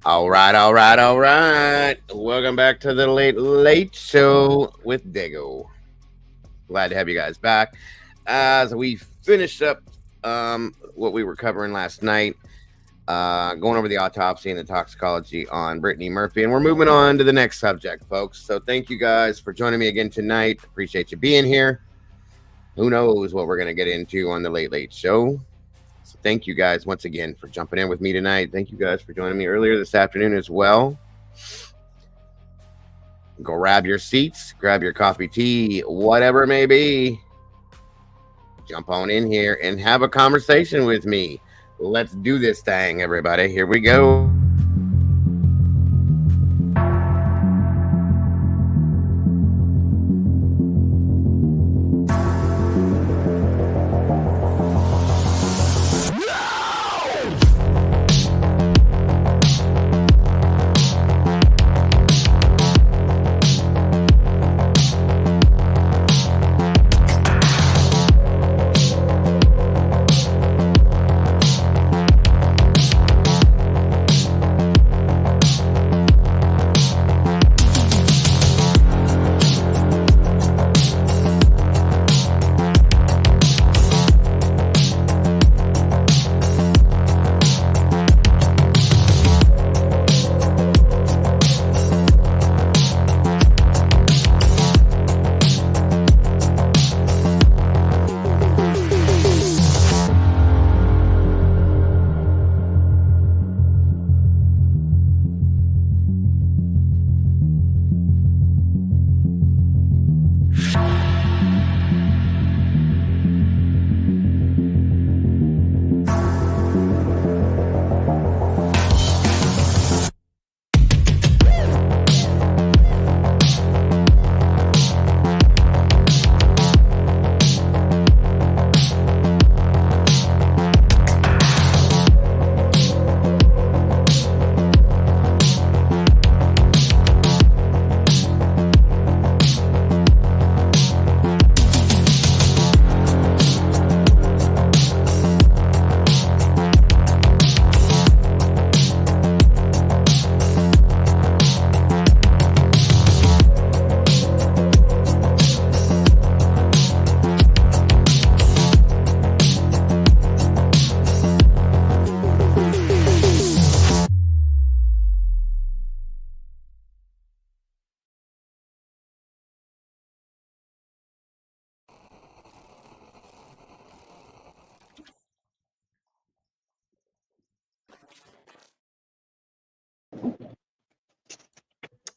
All right, all right, all right. Welcome back to the Late Show with Dago. Glad to have you guys back. As we finish up what we were covering last night, going over the autopsy and the toxicology on Britney Murphy, and we're moving on to the next subject, folks. So thank you guys for joining me again tonight. Appreciate you being here. Who knows what we're going to get into on the Late Show? So thank you guys once again for jumping in with me tonight. Thank you guys for joining me earlier this afternoon as well. Go grab your seats, grab your coffee, tea, whatever it may be. Jump on in here and have a conversation with me. Let's do this thing, everybody. Here we go.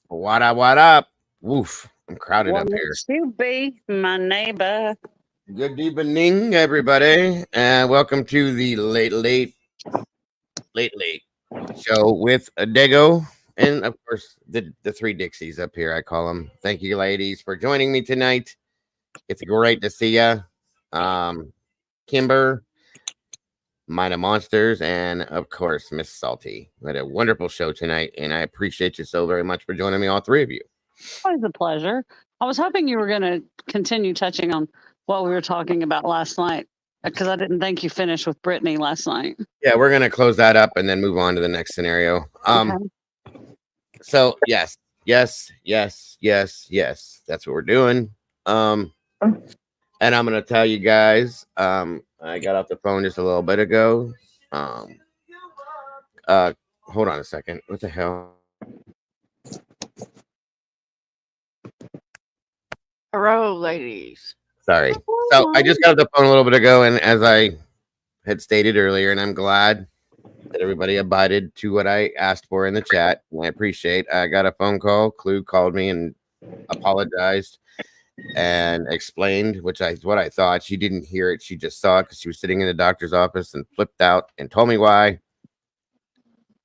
What up, what up? Woof. I'm crowded What up here. makes you be my neighbor? Good evening, everybody, and welcome to the late show with Dago, and of course the three Dixies up here. I call them. Thank you, ladies, for joining me tonight. It's great to see you, Kimber, Mina Monsters, and of course Miss Salty. We had a wonderful show tonight, and I appreciate you so very much for joining me, all three of you. Always a pleasure. I was hoping you were going to continue touching on what we were talking about last night because I didn't think you finished with Brittany last night. Yeah, we're gonna close that up and then move on to the next scenario. Okay. So yes. That's what we're doing. And I'm gonna tell you guys. I got off the phone just a little bit ago. Um, Hold on a second. What the hell? Hello, ladies. Sorry. So I just got off the phone a little bit ago, and as I had stated earlier, and I'm glad that everybody abided to what I asked for in the chat. And I appreciate. I got a phone call. Clue called me and apologized and explained, which I what I thought. She didn't hear it. She just saw it because she was sitting in the doctor's office and flipped out and told me why.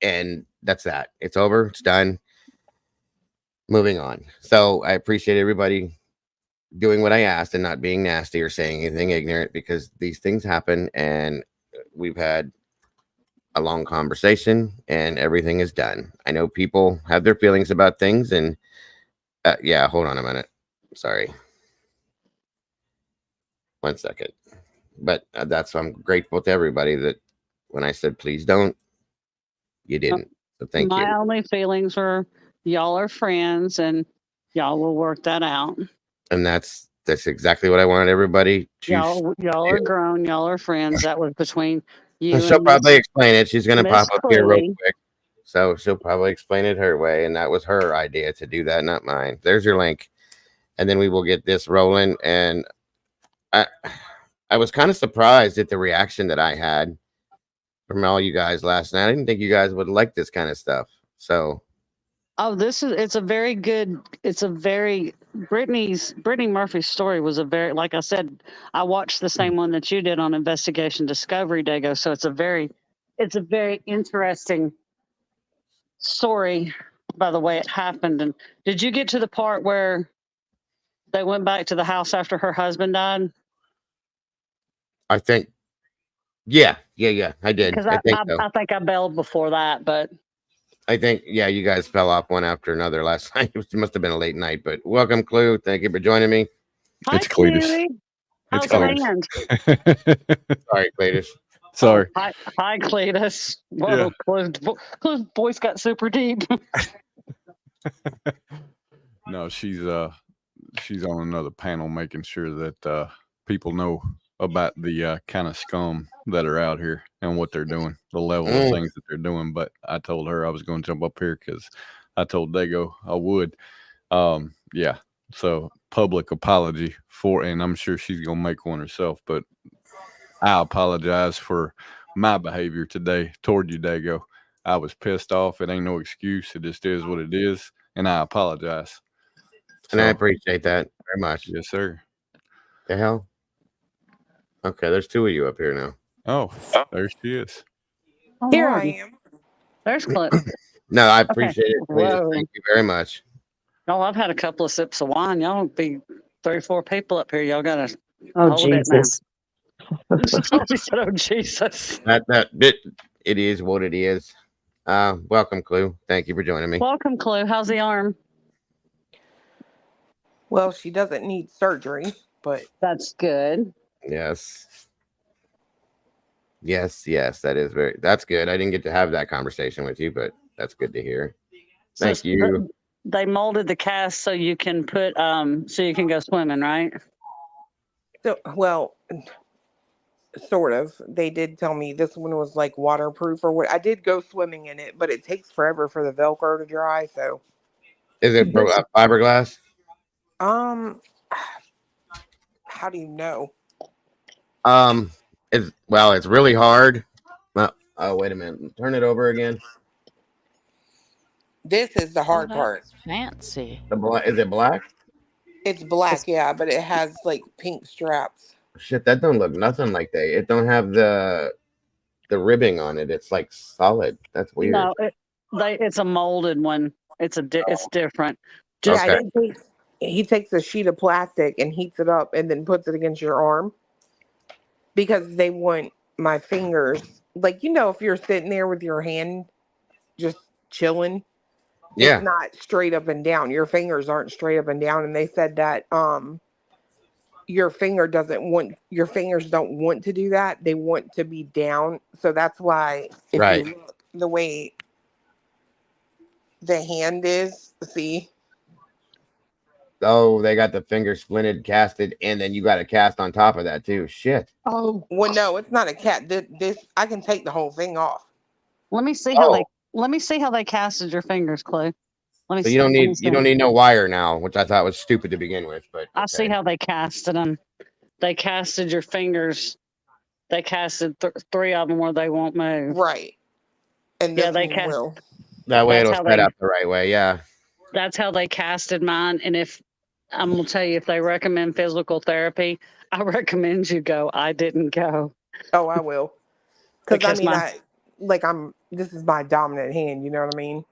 And that's that. It's over. It's done. Moving on. So I appreciate everybody doing what I asked and not being nasty or saying anything ignorant because these things happen and we've had a long conversation and everything is done. I know people have their feelings about things and yeah, hold on a minute. Sorry. 1 second. But that's I'm grateful to everybody that when I said please don't, you didn't. So thank My you. only feelings were y'all are friends and y'all will work that out. And that's exactly what I wanted everybody to Y'all are do. grown. Y'all are friends. That was between And you she'll and probably explain it. She's gonna Miss pop up here real Chloe. quick. So she'll probably explain it her way. And that was her idea to do that, not mine. There's your link. And then we will get this rolling. And I was kind of surprised at the reaction that I had from all you guys last night. I didn't think you guys would like this kind of stuff. So Oh, it's a very good, Britney Murphy's story was a very, like I said, I watched the same one that you did on Investigation Discovery, Dago. So it's a very interesting story by the way it happened. And did you get to the part where they went back to the house after her husband died? I think, yeah, I did. Because I think so. I think I bailed before that, but I think, yeah, you guys fell off one after another last night. It must have been a late night, but welcome, Clue. Thank you for joining me. hi, It's Cletus. Cleary. How's It's the Cletus. hand? Sorry, Cletus. Sorry. Oh, hi, Cletus. Yeah. Whoa, Clue's voice got super deep. No, she's on another panel making sure that people know about the kind of scum that are out here and what they're doing, the level of things that they're doing. But I told her I was going to jump up here because I told Dago I would. Yeah. So public apology and I'm sure she's gonna make one herself. But I apologize for my behavior today toward you, Dago. I was pissed off. It ain't no excuse. It just is what it is, and I apologize. And I appreciate that very much. Yes, sir. The hell? Okay, there's two of you up here now. Oh, there she is. Oh, Here Lord. I am. There's Clip. No, I appreciate it. Cletus. Whoa. Thank you very much. Y'all, I've had a couple of sips of wine. Y'all don't be 34 people up here. Y'all gotta Oh, hold Jesus. it now. She said, "Oh Jesus." It is what it is. Welcome, Clue. Thank you for joining me. Welcome, Clue. How's the arm? Well, she doesn't need surgery, but That's good. Yes. That's good. I didn't get to have that conversation with you, but that's good to hear. Thank So you. They molded the cast so you can put so you can go swimming, right? so, well, sort of. They did tell me this one was like waterproof or what. I did go swimming in it, but it takes forever for the Velcro to dry. So, Is it fiberglass? how do you know? It's really hard. Oh, wait a minute. Turn it over again. This is the hard part. Fancy. Is it black? It's black, yeah, but it has like pink straps. Shit, that don't look nothing like that. It don't have the ribbing on it. It's like solid. That's weird. No, it's a molded one. It's different. Yeah, Okay. he takes a sheet of plastic and heats it up and then puts it against your arm because they want my fingers. Like, if you're sitting there with your hand just chilling, Yeah. it's not straight up and down. Your fingers aren't straight up and down. And they said that your fingers don't want to do that. They want to be down. So that's why if Right. you look the way the hand is, see? Oh, they got the finger splinted, casted, and then you got a cast on top of that too. Shit. Oh, Well, no, it's not a cat. This I can take the whole thing off. let me see how they casted your fingers, Clue. So you don't need no wire now, which I thought was stupid to begin with. But okay. I see how they casted them. They casted your fingers. They casted three of them where they won't move. Right. And Yeah, this one will. That way That's it'll how set they- up the right way. Yeah. That's how they casted mine. And if I'm gonna tell you, if they recommend physical therapy, I recommend you go. I didn't go. Oh, I will. Because Because this is my dominant hand. You know what I mean?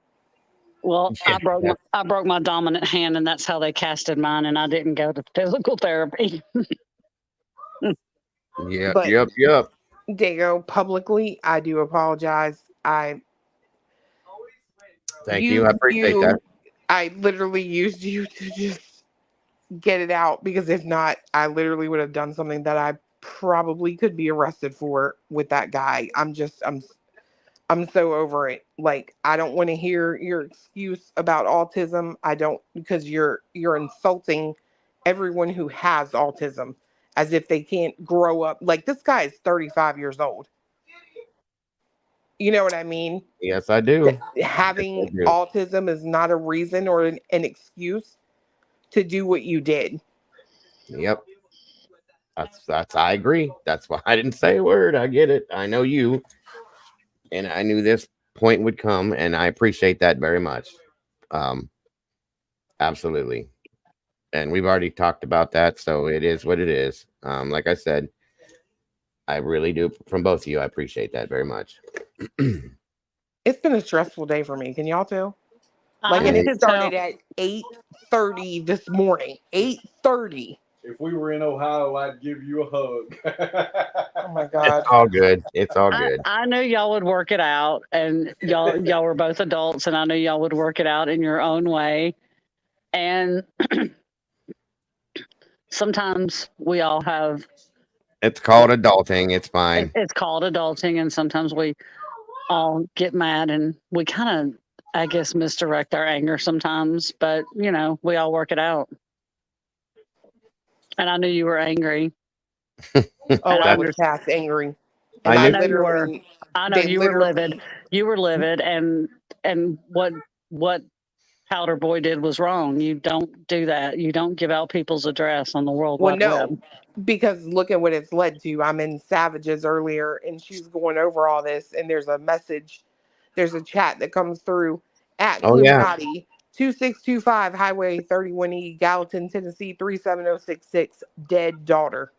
Well, Yeah. I broke my dominant hand, and that's how they casted mine, and I didn't go to physical therapy. Yep. But- Yep. Dago, publicly, I do apologize. Thank you. I appreciate that. I literally used you to just get it out because if not, I literally would have done something that I probably could be arrested for with that guy. I'm I'm so over it. Like, I don't want to hear your excuse about autism. I don't, because you're insulting everyone who has autism as if they can't grow up. Like, this guy is 35 years old. You know what I mean? Yes, I do. Having do. autism is not a reason or an excuse to do what you did. Yep. That's I agree. That's why I didn't say a word. I get it. I know you. And I knew this point would come, and I appreciate that very much. Absolutely. And we've already talked about that, so it is what it is. Like I said, I really do, from both of you, I appreciate that very much. It's been a stressful day for me. Can y'all tell? Like, I and it could started tell. at 8:30 this morning. 8:30. If we were in Ohio, I'd give you a hug. Oh my God. It's all good. It's all good. I knew y'all would work it out, and y'all were both adults, and I knew y'all would work it out in your own way. And sometimes we all have. It's called adulting. It's fine. It's called adulting, and sometimes we all get mad, and we kind of, I guess, misdirect our anger sometimes. But you know, we all work it out. And I knew you were angry. Oh, I That's- was past angry. I And knew- you were. I know they you were literally- livid. You were livid, and what Powder Boy did was wrong. You don't do that. You don't give out people's address on the World Well, Wide no, Web. because look at what it's led to. I'm in Savages earlier, and she's going over all this, and there's a message, there's a chat that comes through at Oh, yeah. Gotti, 2625 Highway 31E, Gallatin, Tennessee 37066. Dead daughter.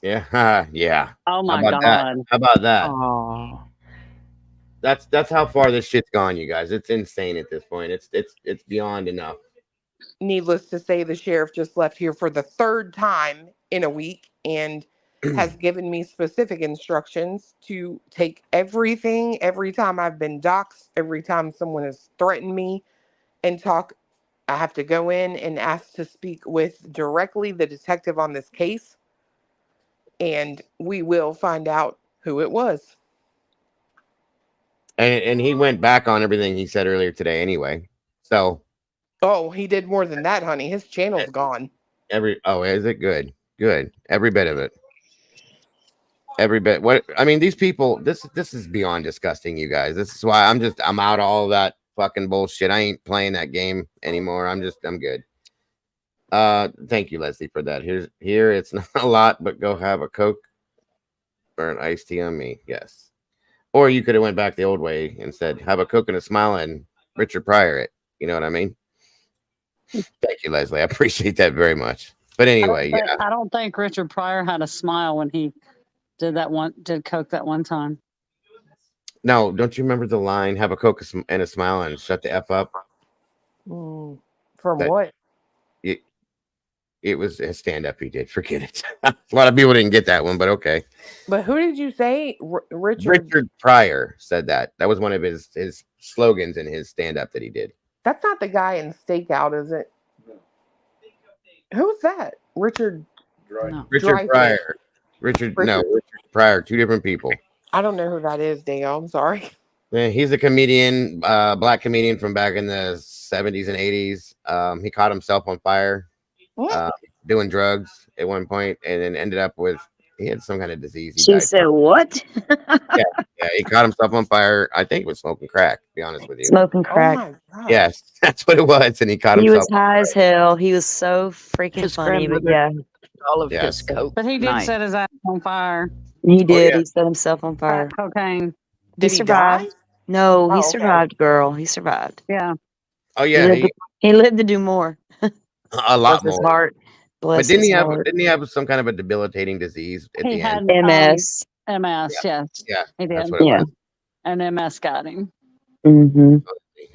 Yeah. Yeah. Oh my How about God. that? How about that? Oh, That's how far this shit's gone, you guys. It's insane at this point. It's beyond enough. Needless to say, the sheriff just left here for the third time in a week and has given me specific instructions to take everything, every time I've been doxxed, every time someone has threatened me and talk. I have to go in and ask to speak with directly the detective on this case, and we will find out who it was. And he went back on everything he said earlier today anyway. So Oh, he did more than that, honey. His channel's gone. is it good? Good. Every bit of it. Every bit. What I mean, these people, this is beyond disgusting, you guys. This is why I'm out of all that fucking bullshit. I ain't playing that game anymore. I'm good. Thank you, Leslie, for that. Here it's not a lot, but go have a Coke or an iced tea on me. Yes. Or you could have went back the old way and said, have a Coke and a smile and Richard Pryor it. You know what I mean? Thank you, Leslie. I appreciate that very much. But anyway, I don't think Richard Pryor had a smile when he did Coke that one time. No, don't you remember the line, have a Coke and a smile and shut the F up? From That- what? It was a stand-up he did. Forget it. A lot of people didn't get that one, but okay. But who did you say? Richard? Richard Pryor said that. That was one of his slogans in his stand-up that he did. That's not the guy in Stakeout, is it? Who's that? Richard? no. Richard Dreyfuss. Pryor. Richard Pryor. Two different people. I don't know who that is, Dago. I'm sorry. Yeah, he's a comedian, black comedian from back in the 70s and 80s. He caught himself on fire doing drugs at one point, and then ended up with, he had some kind of disease. He She died said from. what? Yeah, he caught himself on fire. I think it was smoking crack, to be honest with you. Smoking Oh crack. my God. Yes, that's what it was. And he caught He himself. was high as hell. He was so freaking His funny. But grandmother- yeah, all of Yes. his coke. But he did night. set his ass on fire. he did. yeah. He set himself on fire. Crack cocaine. Did he die? survived. No, Oh, he okay. survived, girl. He survived. Yeah. Oh yeah, He lived to do more. a lot Bless his more. heart. Bless But didn't his he heart. have some kind of a debilitating disease at He the had end? MS. MS, yes. Yeah, He did. that's what it Yeah. was. And MS got him. Mm-hmm.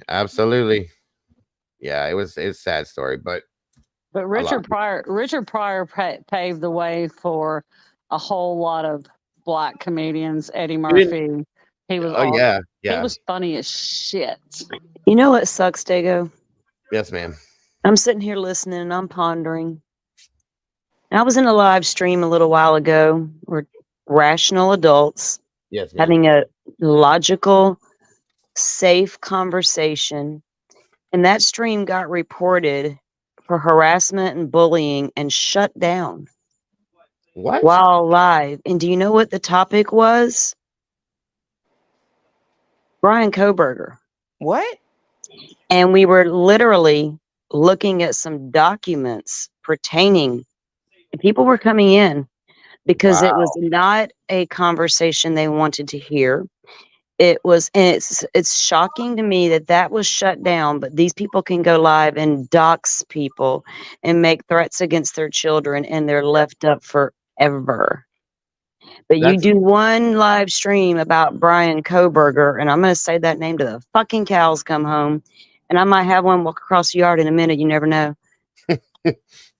Absolutely. Yeah, it's a sad story, but But Richard Pryor paved the way for a whole lot of black comedians. Eddie Murphy. He was awesome. yeah, He yeah. was funny as shit. You know what sucks, Dago? Yes, ma'am. I'm sitting here listening and I'm pondering. I was in a live stream a little while ago where rational adults Yes, ma'am. having a logical, safe conversation. And that stream got reported for harassment and bullying and shut down What? while live. And do you know what the topic was? Brian Koberger. What? And we were literally looking at some documents pertaining, and people were coming in because it was not a conversation they wanted to hear. It was, and it's shocking to me that that was shut down, but these people can go live and dox people and make threats against their children, and they're left up forever. But you That's do one live stream about Brian Koberger, and I'm going to say that name to the fucking cows come home, and I might have one walk across the yard in a minute. You never know.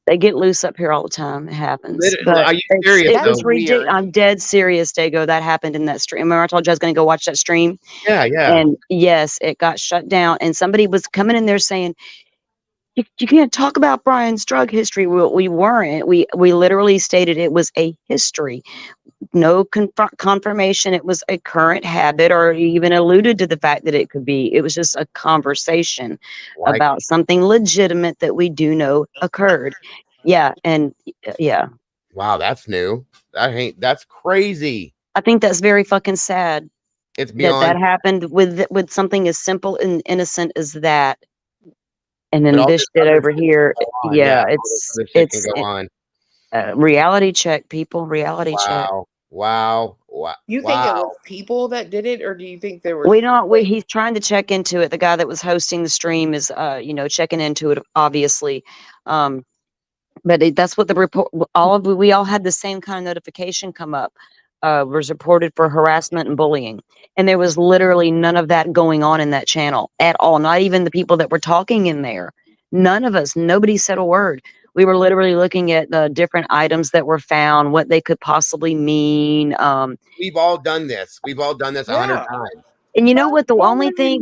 They get loose up here all the time. It happens. But are you serious? it was though? ridiculous. I'm dead serious, Dago. That happened in that stream. Remember I told you I was going to go watch that stream? Yeah, yeah. And yes, it got shut down. And somebody was coming in there saying, you can't talk about Brian's drug history. We weren't. We literally stated it was a history. No confirmation it was a current habit, or even alluded to the fact that it could be. It was just a conversation about something legitimate that we do know occurred. Yeah, and yeah. Wow, that's new. That's crazy. I think that's very fucking sad. It's beyond that happened with something as simple and innocent as that. And then this shit over here, yeah, it's go on. Reality check, people. Reality check. Wow. You think it was people that did it, or do you think there were? He's trying to check into it. The guy that was hosting the stream is, checking into it, obviously. But that's what the report. We all had the same kind of notification come up. Was reported for harassment and bullying, and there was literally none of that going on in that channel at all. Not even the people that were talking in there. None of us. Nobody said a word. We were literally looking at the different items that were found, what they could possibly mean. We've all done this. 100 times. And you know what? The only thing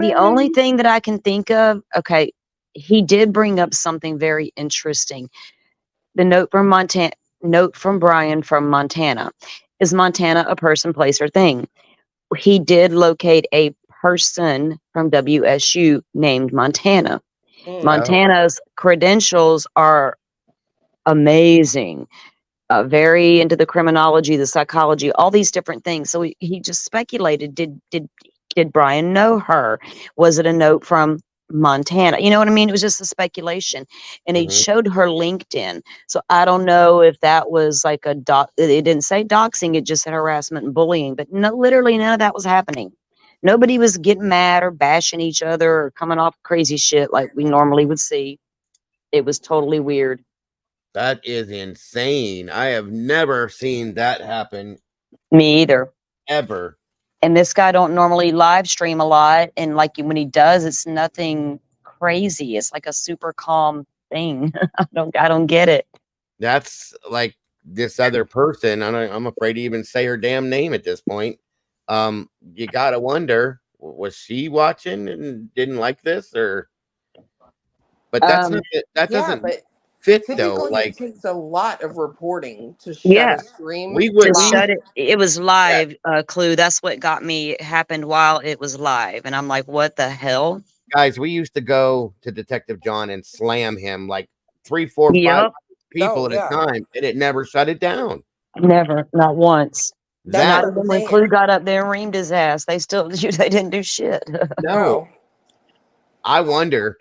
that I can think of, okay, he did bring up something very interesting. The note from Brian from Montana. Is Montana a person, place, or thing? He did locate a person from WSU named Montana. Montana's credentials are amazing. Very into the criminology, the psychology, all these different things. So he just speculated, did Brian know her? Was it a note from Montana? You know what I mean? It was just a speculation. And he showed her LinkedIn. So I don't know if that was like it didn't say doxing, it just said harassment and bullying. But literally none of that was happening. Nobody was getting mad or bashing each other or coming off crazy shit like we normally would see. It was totally weird. That is insane. I have never seen that happen. Me either. Ever. And this guy don't normally live stream a lot. And like when he does, it's nothing crazy. It's like a super calm thing. I don't get it. That's like this other person. I'm afraid to even say her damn name at this point. You gotta wonder, was she watching and didn't like this, or? But that's not, that doesn't fit though. Like it takes a lot of reporting to shut a stream. Shut it. It was live. Clue. That's what got me. It happened while it was live, and I'm like, what the hell, guys? We used to go to Detective John and slam him like 3, 4, 5 people at a time, and it never shut it down. Never, not once. Not even when Clue got up there and reamed his ass, they didn't do shit. No. I wonder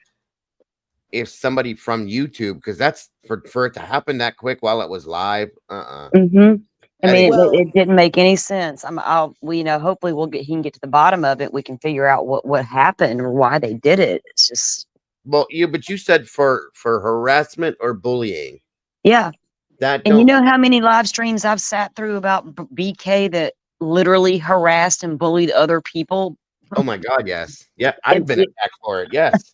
if somebody from YouTube, because that's for it to happen that quick while it was live. I mean, it didn't make any sense. Hopefully he can get to the bottom of it. We can figure out what happened or why they did it. It's just but you said for harassment or bullying. Yeah. And you know how many live streams I've sat through about BK that literally harassed and bullied other people? Oh my God, yes. Yeah, I've been attacked for it, yes.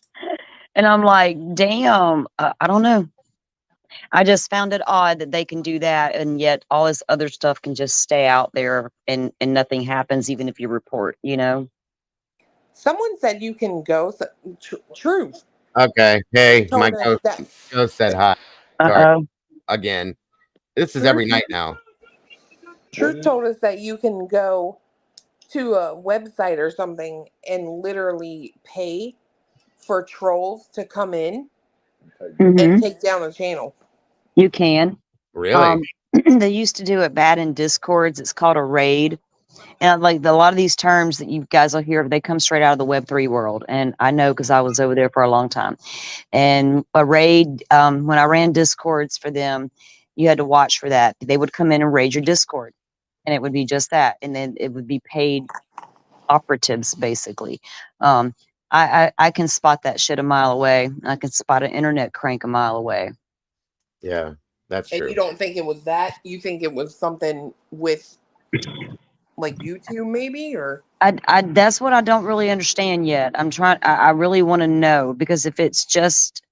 And I'm like, damn, I don't know. I just found it odd that they can do that, and yet all this other stuff can just stay out there and nothing happens, even if you report, Someone said you can go. Truth. Okay. Hey, my ghost said hi. Sorry. Again. This is every night now. Truth told us that you can go to a website or something and literally pay for trolls to come in Mhm. and take down a channel. You can. Really? They used to do it bad in Discords. It's called a raid. And like a lot of these terms that you guys will hear, they come straight out of the Web3 world. And I know because I was over there for a long time. And a raid, when I ran Discords for them, you had to watch for that. They would come in and raid your Discord. And it would be just that. And then it would be paid operatives, basically. I can spot that shit a mile away. I can spot an internet crank a mile away. Yeah, that's And true. you don't think it was that? You think it was something with like YouTube maybe, or I that's what I don't really understand yet. I really want to know, because if it's just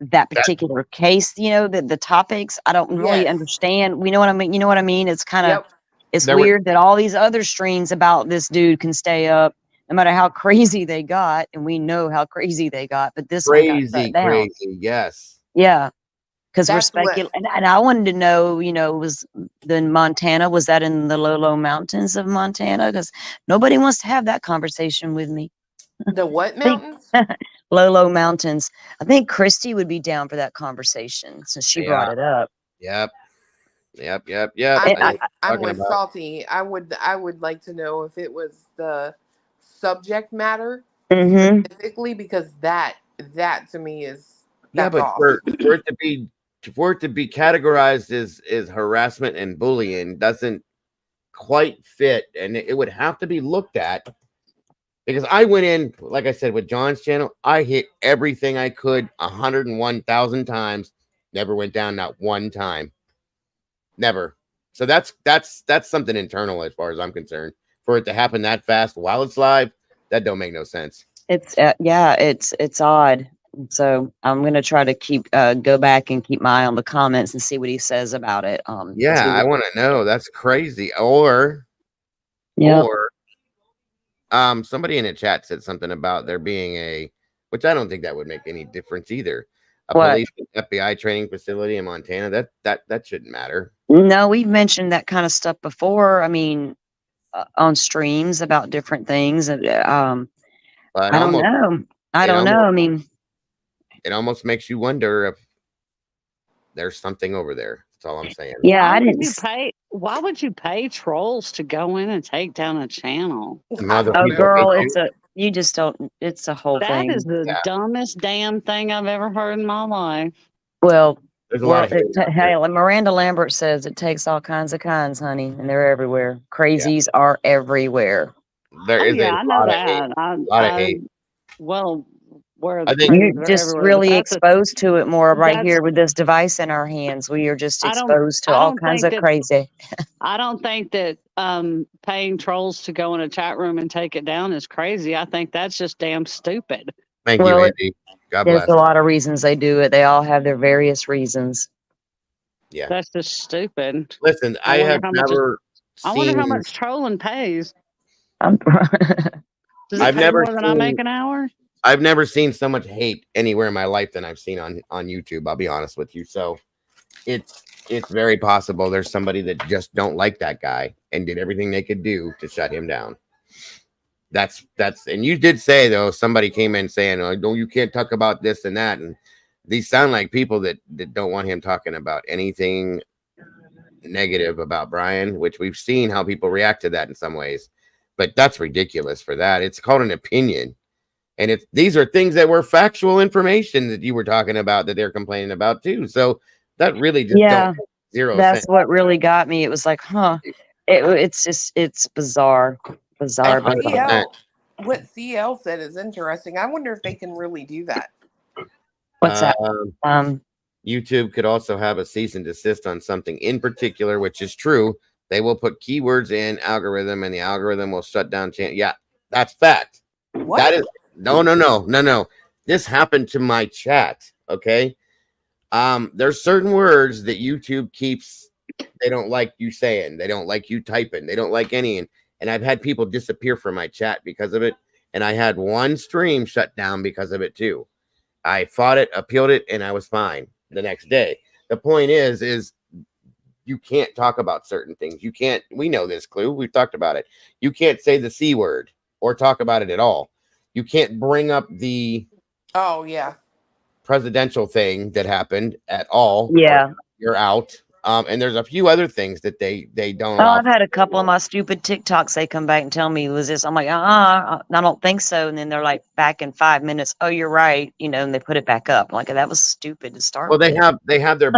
that particular case, the topics, I don't really yes. understand. You know what I mean? You know what I mean? It's kind of, Yep. it's There were- weird that all these other streams about this dude can stay up no matter how crazy they got, and we know how crazy they got, but this one got Crazy, shut down. crazy. Yes. Yeah. Because we're That's what speculating, and I wanted to know, was then Montana, was that in the low mountains of Montana? Because nobody wants to have that conversation with me. the what I think mountains? low mountains. I think Christy would be down for that conversation since she brought Yeah. it up. Yep. Yep. I'm And I know with, what I'm you're talking with about. Salty. I would like to know if it was the subject matter Mm-hmm. specifically, because that to me is Yeah, that's but off. for it to be categorized as harassment and bullying doesn't quite fit, and it would have to be looked at, because I went in, like I said, with John's channel, I hit everything I could 101,000 times, never went down not one time, never. So that's something internal as far as I'm concerned. For it to happen that fast while it's live, that don't make no sense. It's it's odd. So I'm gonna try to keep go back and keep my eye on the comments and see what he says about it. Yeah, I want to know. That's crazy. Or Yeah. Somebody in the chat said something about there being which I don't think that would make any difference either. A What? police and FBI training facility in Montana, that shouldn't matter. No, we've mentioned that kind of stuff before. I mean, on streams about different things. But I don't know. I don't know. I mean, it almost makes you wonder if there's something over there. That's all I'm saying. yeah, Why I would didn't. you pay? Why would you pay trolls to go in and take down a channel? Other Oh, people girl, hate it's you just don't. It's a whole That thing. is the Yeah. dumbest damn thing I've ever heard in my life. Well, There's a lot of hate out there. hey, like Miranda Lambert says, it takes all kinds of kinds, honey, and they're everywhere. Crazies are everywhere. There Oh is yeah, a I know lot of hate. that. A lot of hate. Well, where I the think- crazies You're are just everywhere, but really exposed to it more right that's- here with this device in our hands. We are just I don't- exposed to I all don't kinds think of that- crazy. I don't think that paying trolls to go in a chat room and take it down is crazy. I think that's just damn stupid. Thank you, Well, Andy. God There's bless. a lot of reasons they do it. They all have their various reasons. Yeah. That's just stupid. Listen, I I wonder have how much never I wonder how seen. much trolling pays. I'm- Does it I've pay never more than I make seen- an hour? I've never seen so much hate anywhere in my life than I've seen on YouTube. I'll be honest with you. So it's very possible there's somebody that just don't like that guy and did everything they could do to shut him down. That's and you did say though, somebody came in saying, "Oh, no, you can't talk about this and that," and these sound like people that don't want him talking about anything negative about Brian, which we've seen how people react to that in some ways. But that's ridiculous for that. It's called an opinion. And these are things that were factual information that you were talking about that they're complaining about too. So that really just don't make zero that's sense. what really got me. It was like, huh? It's bizarre, bizarre. And 100%. what CL said is interesting. I wonder if they can really do that. What's that? YouTube could also have a cease and desist on something in particular, which is true. They will put keywords in algorithm, and the algorithm will shut down channel. Yeah, that's fact. What? That is no. This happened to my chat. Okay. There's certain words that YouTube keeps. They don't like you saying. They don't like you typing. They don't like any. And I've had people disappear from my chat because of it. And I had one stream shut down because of it too. I fought it, appealed it, and I was fine the next day. The point is you can't talk about certain things. You can't. We know this, Clue. We've talked about it. You can't say the C word or talk about it at all. You can't bring up the Oh yeah. presidential thing that happened at all. Yeah. Or you're out. And there's a few other things that they don't Oh, allow. I've had a couple of my stupid TikToks. They come back and tell me, was this? I'm like, I don't think so. And then they're like, back in 5 minutes. Oh, you're right. You know, and they put it back up. I'm like, that was stupid to start Well, with. they have their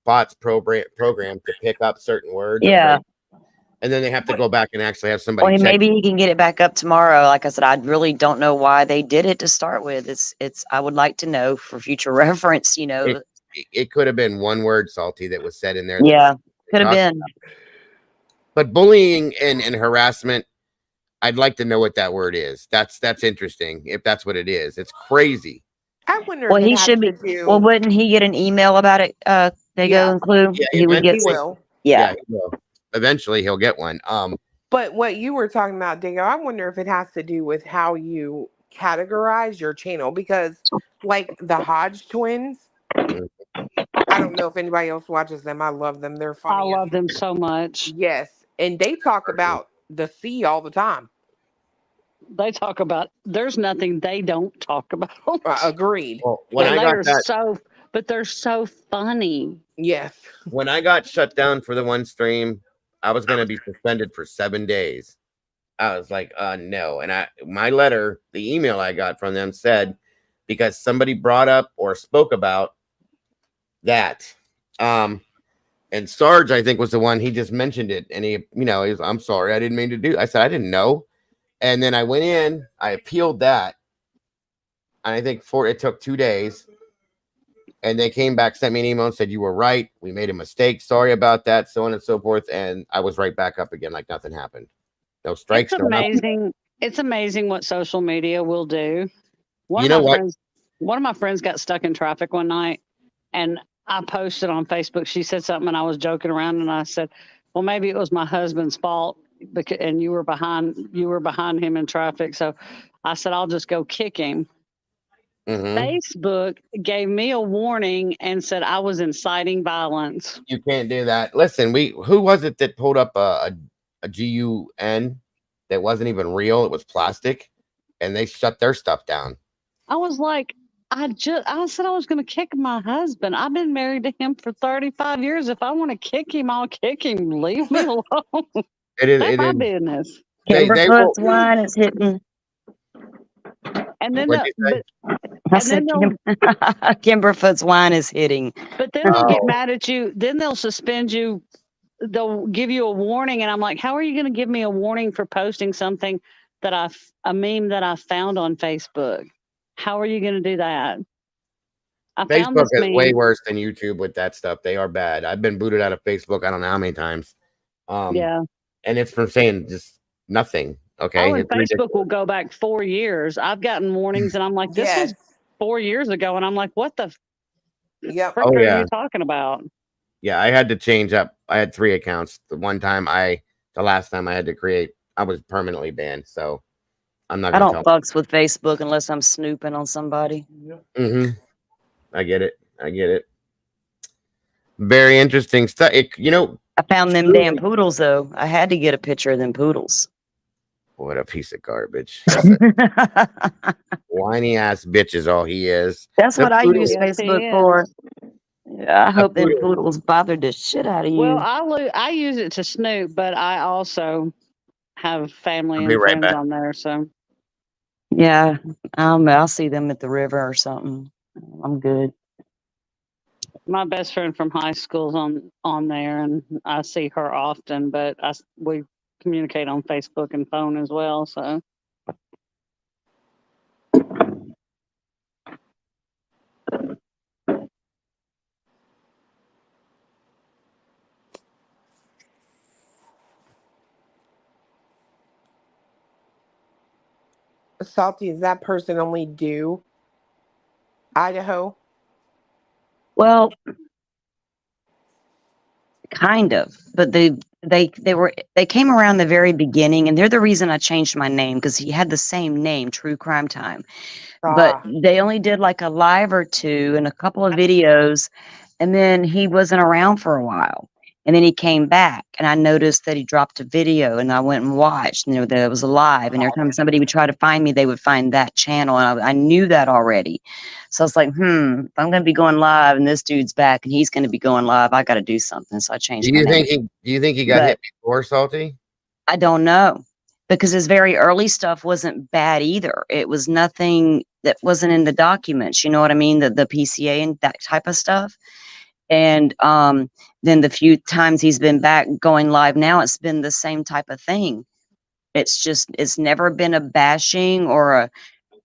bots program to pick up certain words. Yeah. And then they have to go back and actually have somebody Well, check. maybe he can get it back up tomorrow. Like I said, I really don't know why they did it to start with. It's. I would like to know for future reference. You know. It could have been one word, Salty, that was said in there. Yeah, could have been. But bullying and harassment, I'd like to know what that word is. That's interesting. If that's what it is, it's crazy. I wonder. Well, if he it has should to be. do- Well, wouldn't he get an email about it? Dago and Clue. Yeah, He would get. He will. Yeah. He will. Eventually, he'll get one. But what you were talking about, Dago, I wonder if it has to do with how you categorize your channel, because like the Hodge twins, I don't know if anybody else watches them. I love them. They're I funny. love them so much. Yes. And they talk about the sea all the time. They talk about, there's nothing they don't talk about. Agreed. Well, when And I they got are that, but they're so funny. Yes. when I got shut down for the one stream, I was going to be suspended for 7 days. I was like, no. And my letter, the email I got from them said, because somebody brought up or spoke about that. And Sarge, I think, was the one, he just mentioned it. And he was, I'm sorry, I didn't mean to do. I said, I didn't know. And then I went in, I appealed that. And I think it took 2 days. And they came back, sent me an email and said, you were right. We made a mistake. Sorry about that. So on and so forth. And I was right back up again. Like nothing happened. No strikes. It's amazing. It's amazing what social media will do. One of my friends got stuck in traffic one night, and I posted on Facebook. She said something, and I was joking around, and I said, well, maybe it was my husband's fault, and you were behind him in traffic. So I said, I'll just go kick him. Facebook gave me a warning and said I was inciting violence. You can't do that. Listen, who was it that pulled up a GUN that wasn't even real? It was plastic, and they shut their stuff down. I was like, I said I was going to kick my husband. I've been married to him for 35 years. If I want to kick him, I'll kick him. Leave me alone. That's my business. Kimberfoot's wine is hitting. And then Kimberfoot's wine is hitting. But then they'll get mad at you. Then they'll suspend you. They'll give you a warning, and I'm like, how are you going to give me a warning for posting something that a meme that I found on Facebook? How are you going to do that? Facebook is way worse than YouTube with that stuff. They are bad. I've been booted out of Facebook. I don't know how many times. Yeah. And it's from saying just nothing. Okay. Oh, and Facebook will go back 4 years. I've gotten warnings, and I'm like, this was 4 years ago, and I'm like, what the frick are you talking about? Yeah, I had to change up. I had 3 accounts. The last time I had to create, I was permanently banned. So I'm not. I don't fucks with Facebook unless I'm snooping on somebody. I get it. Very interesting stuff. I found them damn poodles though. I had to get a picture of them poodles. What a piece of garbage. Whiny ass bitch is all he is. That's what I use Facebook for. Yeah, I hope them poodles bothered the shit out of you. Well, I use it to snoop, but I also have family and friends on there. So yeah, I'll see them at the river or something. I'm good. My best friend from high school's on there, and I see her often, but we communicate on Facebook and phone as well. So. Salty, is that person only do Idaho? Well, kind of, but they came around the very beginning, and they're the reason I changed my name, because he had the same name, True Crime Time. But they only did like a live or two and a couple of videos, and then he wasn't around for a while. And then he came back, and I noticed that he dropped a video, and I went and watched, and that it was live. And every time somebody would try to find me, they would find that channel, and I knew that already. So I was like, if I'm going to be going live, and this dude's back, and he's going to be going live, I got to do something. So I changed my name. Do you think he got hit before, Salty? I don't know, because his very early stuff wasn't bad either. It was nothing that wasn't in the documents. You know what I mean? The PCA and that type of stuff. And then the few times he's been back going live now, it's been the same type of thing. It's never been a bashing or a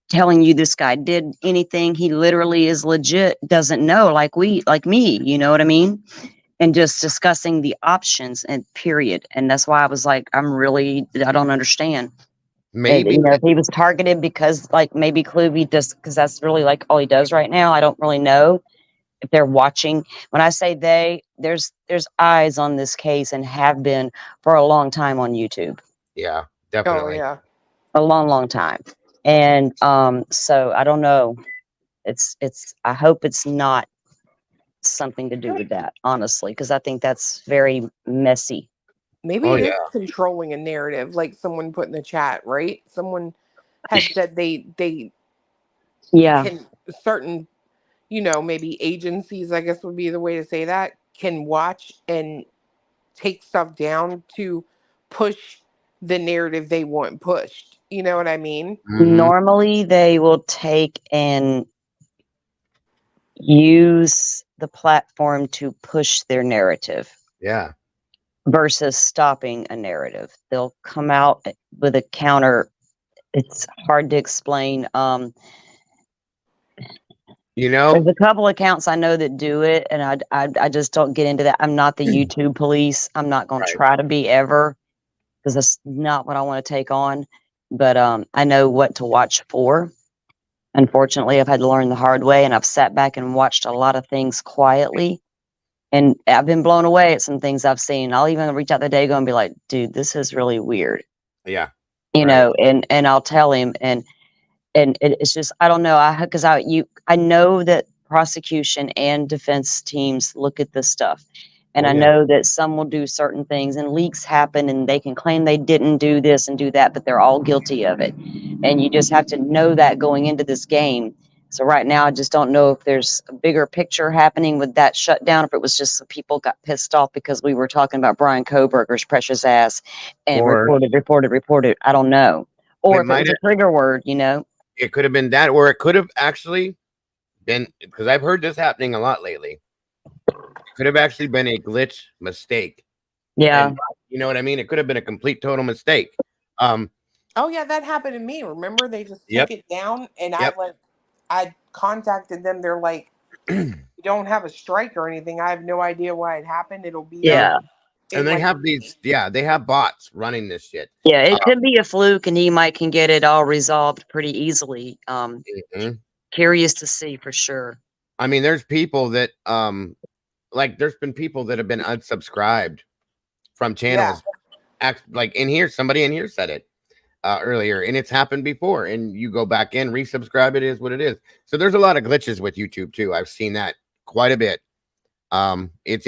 telling you this guy did anything. He literally is legit, doesn't know, like me, you know what I mean? And just discussing the options and period. And that's why I was like, I don't understand. Maybe if he was targeted because like maybe Kluby just because that's really like all he does right now. I don't really know if they're watching. When I say there's eyes on this case and have been for a long time on YouTube. Yeah, definitely. Oh yeah. A long time. And so I don't know. I hope it's not something to do with that, honestly, because I think that's very messy. Maybe it is controlling a narrative, like someone put in the chat, right? Someone had said they can certain, maybe agencies, I guess would be the way to say that, can watch and take stuff down to push the narrative they want pushed. You know what I mean? Mm-hmm. Normally they will take and use the platform to push their narrative. Yeah. Versus stopping a narrative. They'll come out with a counter. It's hard to explain. There's a couple accounts I know that do it, and I just don't get into that. I'm not the YouTube police. I'm not going to try to be ever, because that's not what I want to take on. But I know what to watch for. Unfortunately, I've had to learn the hard way, and I've sat back and watched a lot of things quietly. And I've been blown away at some things I've seen. I'll even reach out to Dago and be like, dude, this is really weird. Yeah. You know, and I'll tell him, and it's just, I don't know. I know that prosecution and defense teams look at this stuff. And I know that some will do certain things and leaks happen and they can claim they didn't do this and do that, but they're all guilty of it. And you just have to know that going into this game. So right now, I just don't know if there's a bigger picture happening with that shutdown, if it was just some people got pissed off because we were talking about Brian Kohberger's precious ass and reported. I don't know. Or if it was a trigger word, It could have been that, or it could have actually been, because I've heard this happening a lot lately. It could have actually been a glitch mistake. Yeah. And, you know what I mean? It could have been a complete total mistake. Oh yeah, that happened to me. Remember, they just took it down, and I contacted them. They're like, "You don't have a strike or anything. I have no idea why it happened. It'll be And they have these, they have bots running this shit. Yeah, it could be a fluke, and he can get it all resolved pretty easily. Curious to see for sure. I mean, there's people that there's been people that have been unsubscribed from channels. Like somebody in here said it earlier, and it's happened before. And you go back in, resubscribe. It is what it is. So there's a lot of glitches with YouTube too. I've seen that quite a bit. It's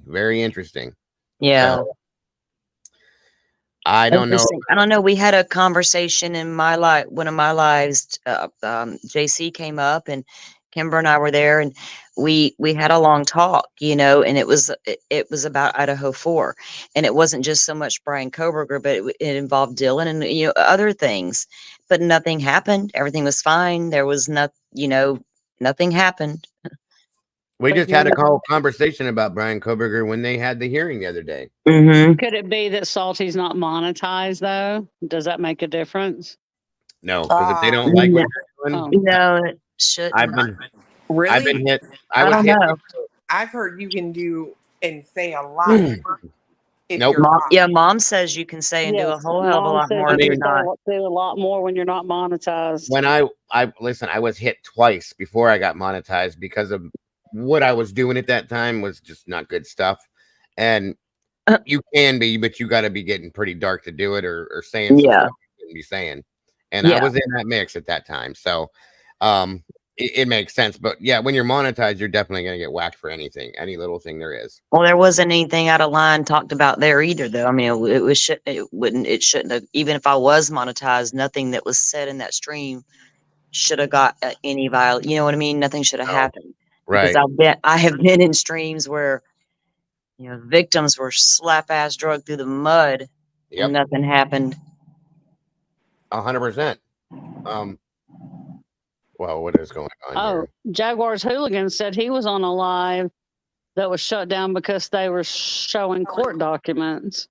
very interesting. Yeah. So, I don't know. I don't know. We had a conversation in one of my lives. JC came up and Kimber and I were there, and we had a long talk, and it was about Idaho 4, and it wasn't just so much Brian Kohberger, but it involved Dylan and other things, but nothing happened. Everything was fine. There was nothing happened. We just had a whole conversation about Brian Kohberger when they had the hearing the other day. Mm-hmm. Could it be that Salty's not monetized though? Does that make a difference? No, because if they don't like what you're doing, no, it shouldn't. I've been hit. I don't know. I've heard you can do and say a lot more. Nope. Mom says you can say and do a whole hell of a lot more. Do a lot more when you're not monetized. When I was hit twice before I got monetized because of what I was doing at that time was just not good stuff. And you can be, but you got to be getting pretty dark to do it or saying stuff you shouldn't be saying. And I was in that mix at that time. So it makes sense. But yeah, when you're monetized, you're definitely going to get whacked for anything, any little thing there is. Well, there wasn't anything out of line talked about there either, though. I mean, it shouldn't have. Even if I was monetized, nothing that was said in that stream should have got any violation. You know what I mean? Nothing should have happened. Right. Because I have been in streams where victims were slap ass drugged through the mud and nothing happened. 100%. Well, what is going on here? Jaguars Hooligan said he was on a live that was shut down because they were showing court documents.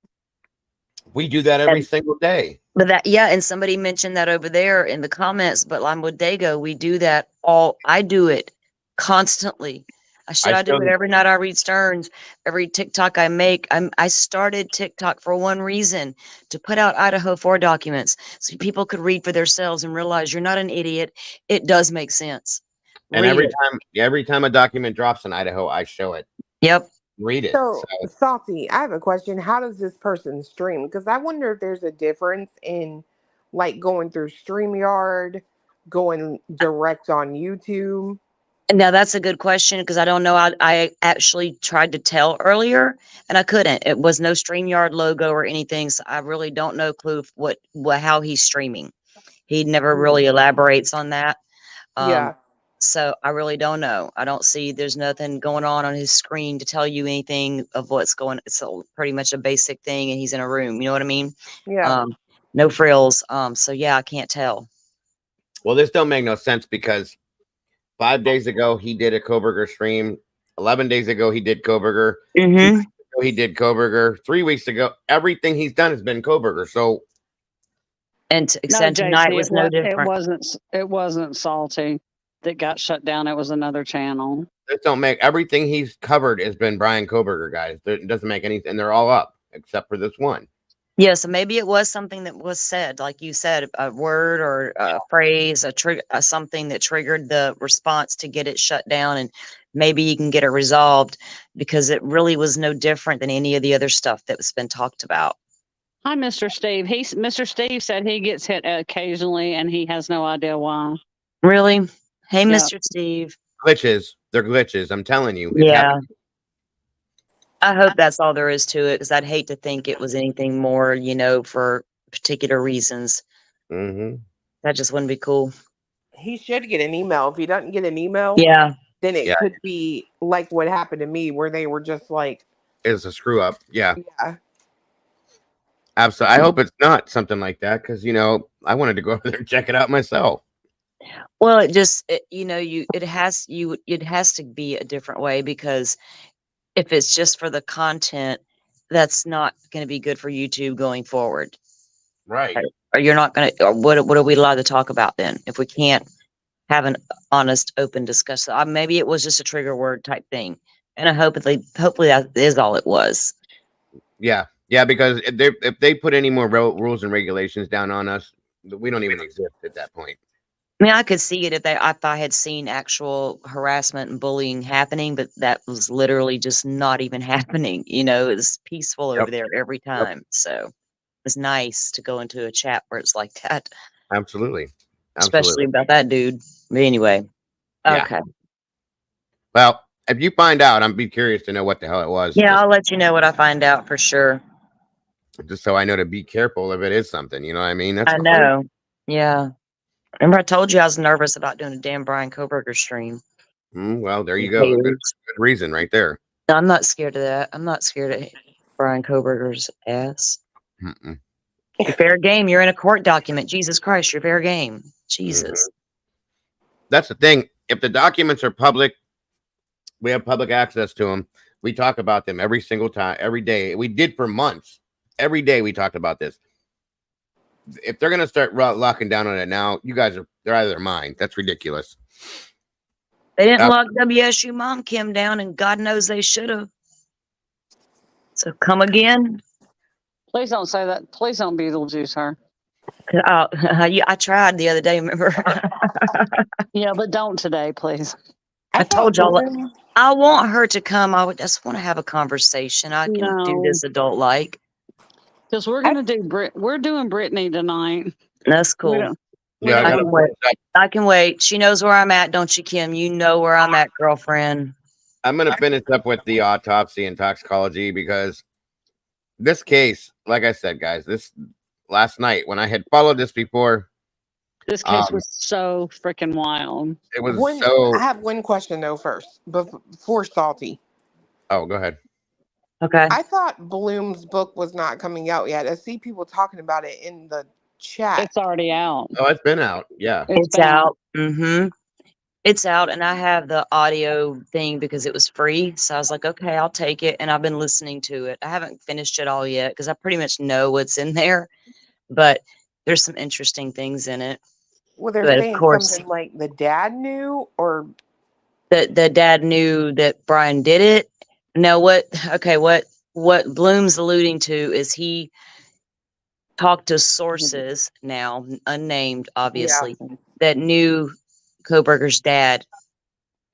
We do that every single day. But and somebody mentioned that over there in the comments, but I'm with Dago. We do that I do it constantly. I do it every night I read Stearns. Every TikTok I make, I started TikTok for one reason, to put out Idaho 4 documents so people could read for themselves and realize you're not an idiot. It does make sense. And every time a document drops in Idaho, I show it. Yep. Read it. So, Salty, I have a question. How does this person stream? Because I wonder if there's a difference in like going through StreamYard, going direct on YouTube. Now that's a good question, because I don't know. I actually tried to tell earlier and I couldn't. It was no StreamYard logo or anything, so I really don't know clue how he's streaming. He never really elaborates on that. So I really don't know. I don't see. There's nothing going on his screen to tell you anything of what's going. It's pretty much a basic thing, and he's in a room. You know what I mean? Yeah. No frills. So yeah, I can't tell. Well, this don't make no sense, because 5 days ago, he did a Koberger stream. 11 days ago, he did Koberger. 2 weeks ago, he did Koberger. 3 weeks ago, everything he's done has been Koberger. So, tonight was no different. It wasn't Salty that got shut down. It was another channel. This don't make everything he's covered has been Brian Koberger, guys. It doesn't make any, and they're all up except for this one. Yeah, so maybe it was something that was said, like you said, a word or a phrase, something that triggered the response to get it shut down, and maybe you can get it resolved, because it really was no different than any of the other stuff that's been talked about. Hi, Mr. Steve. Mr. Steve said he gets hit occasionally, and he has no idea why. Really? Hey, Mr. Steve. Glitches. They're glitches. I'm telling you. Yeah. I hope that's all there is to it, because I'd hate to think it was anything more, for particular reasons. That just wouldn't be cool. He should get an email. If he doesn't get an email, then it could be like what happened to me, where they were just like, it's a screw up. Yeah. Absolutely. I hope it's not something like that, because I wanted to go over there and check it out myself. Well, it has to be a different way, because if it's just for the content, that's not going to be good for YouTube going forward. Right. Or you're not going to, what are we allowed to talk about then? If we can't have an honest, open discussion, maybe it was just a trigger word type thing. And I hopefully that is all it was. Yeah. Yeah. Because if they put any more rules and regulations down on us, we don't even exist at that point. I mean, I could see it if I had seen actual harassment and bullying happening, but that was literally just not even happening. It was peaceful over there every time. So it was nice to go into a chat where it's like that. Absolutely. Especially about that dude. But anyway. Okay. Well, if you find out, I'd be curious to know what the hell it was. Yeah, I'll let you know what I find out for sure. Just so I know to be careful if it is something. You know what I mean? I know. Yeah. Remember, I told you I was nervous about doing a damn Brian Koberger stream. Well, there you go. Good reason right there. No, I'm not scared of that. I'm not scared of Brian Koberger's ass. You're fair game. You're in a court document. Jesus Christ, you're fair game. Jesus. That's the thing. If the documents are public, we have public access to them. We talk about them every single time, every day. We did for months. Every day we talked about this. If they're going to start locking down on it now, they're out of their mind. That's ridiculous. They didn't lock WSU Mom Kim down, and God knows they should have. So come again. Please don't say that. Please don't Beetlejuice her. I tried the other day, remember? Yeah, but don't today, please. I told y'all, I want her to come. I just want to have a conversation. I can do this adult-like. Because we're gonna we're doing Britney tonight. That's cool. Yeah, I can wait. I can wait. She knows where I'm at, don't you, Kim? You know where I'm at, girlfriend. I'm gonna finish up with the autopsy and toxicology because this case, like I said, guys, this last night when I had followed this before, This case was so freaking wild. it was I have one question though first, before Salty. Oh, go ahead. Okay. I thought Bloom's book was not coming out yet. I see people talking about it in the chat. It's already out. Oh, it's been out. Yeah. It's out. Mm-hmm. It's out, and I have the audio thing because it was free. So I was like, okay, I'll take it. And I've been listening to it. I haven't finished it all yet because I pretty much know what's in there, but there's some interesting things in it. Well, they're But saying of course, something like the dad knew, or the dad knew that Brian did it. Now, what Bloom's alluding to is he talked to sources, now unnamed, obviously, that knew Kohberger's dad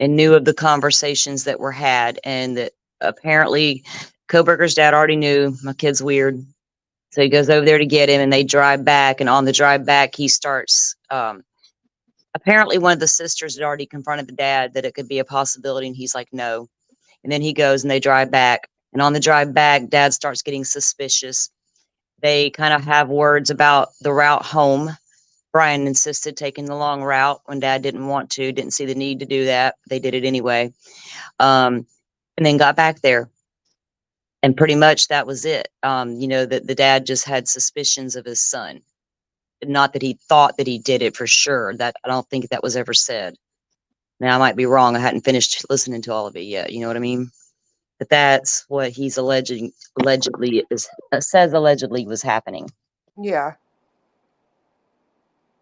and knew of the conversations that were had, and that apparently Kohberger's dad already knew my kid's weird. So he goes over there to get him, and they drive back, and on the drive back, he starts, apparently one of the sisters had already confronted the dad that it could be a possibility, and he's like, no. And then he goes and they drive back, and on the drive back, dad starts getting suspicious. They kind of have words about the route home. Brian insisted taking the long route when dad didn't want to, didn't see the need to do that. They did it anyway. And then got back there. And pretty much that was it. That the dad just had suspicions of his son. Not that he thought that he did it for sure. That I don't think that was ever said. Now I might be wrong. I hadn't finished listening to all of it yet. You know what I mean? But that's what he's allegedly was happening. Yeah.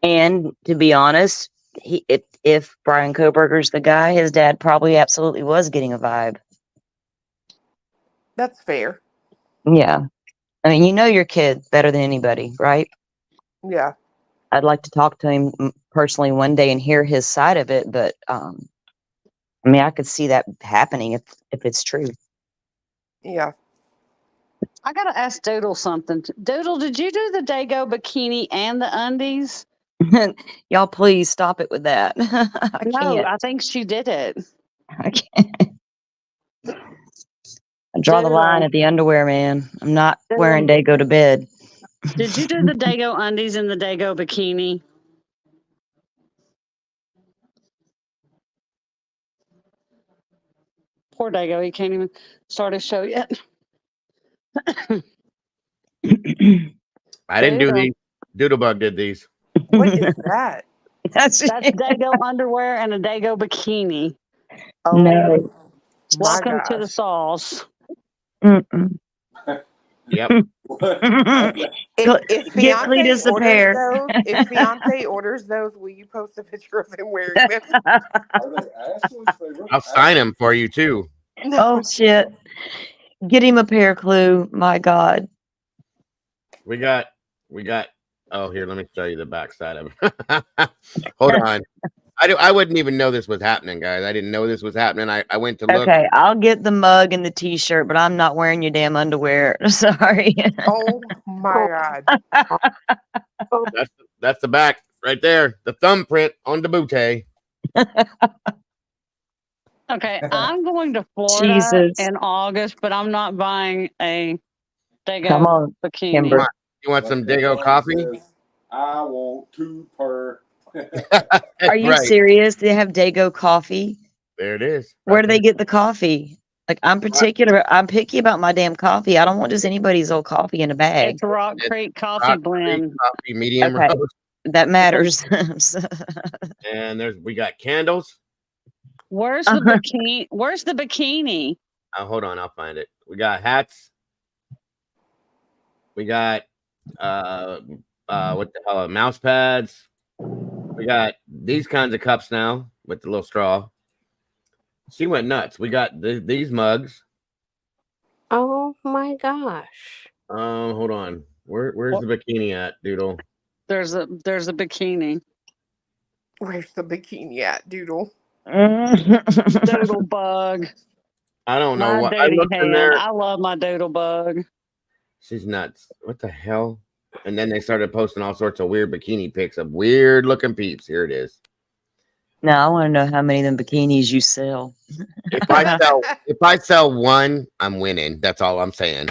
And to be honest, if Brian Kohberger's the guy, his dad probably absolutely was getting a vibe. That's fair. Yeah. I mean, you know your kid better than anybody, right? Yeah. I'd like to talk to him personally one day and hear his side of it, but I mean, I could see that happening if it's true. Yeah. I gotta ask Doodle something. Doodle, did you do the Dago bikini and the undies? Y'all, please stop it with that. I think she did it. I can't. I draw the line at the underwear, man. I'm not wearing Dago to bed. Did you do the Dago undies and the Dago bikini? Poor Dago, he can't even start his show yet. I didn't do these. Doodlebug did these. What is that? That's Dago underwear and a Dago bikini. Oh, no. Welcome to the sauce. Mm-mm. Yep. If Get Cletus a pair. If Beyonce orders those, will you post a picture of him wearing them? I'll sign them for you too. Oh shit! Get him a pair, Clue. My God. We got. Oh, here, let me show you the backside of it. Hold on. I wouldn't even know this was happening, guys. I didn't know this was happening. I went to look. Okay, I'll get the mug and the t-shirt, but I'm not wearing your damn underwear. Sorry. Oh my God. That's the back right there. The thumbprint on the bootay. Okay, I'm going to Florida in August, but I'm not buying a Dago bikini. Kimber. You want some Dago coffee? I want to purr. Are you serious? They have Dago coffee? There it is. Where do they get the coffee? Like, I'm particular. I'm picky about my damn coffee. I don't want just anybody's old coffee in a bag. It's Rock Creek coffee blend. Coffee medium okay. roast. That matters. And we got candles. Where's the bikini? Where's the bikini? Oh, hold on, I'll find it. We got hats. We got what the hell? Mouse pads. We got these kinds of cups now with the little straw. She went nuts. We got these mugs. Oh my gosh. Hold on. Where's the bikini at, Doodle? There's a bikini. Where's the bikini at, Doodle? Doodle bug. I don't know my what I looked in there. I love my doodle bug. She's nuts. What the hell? And then they started posting all sorts of weird bikini pics of weird looking peeps. Here it is. Now I want to know how many of them bikinis you sell. If I sell one, I'm winning. That's all I'm saying.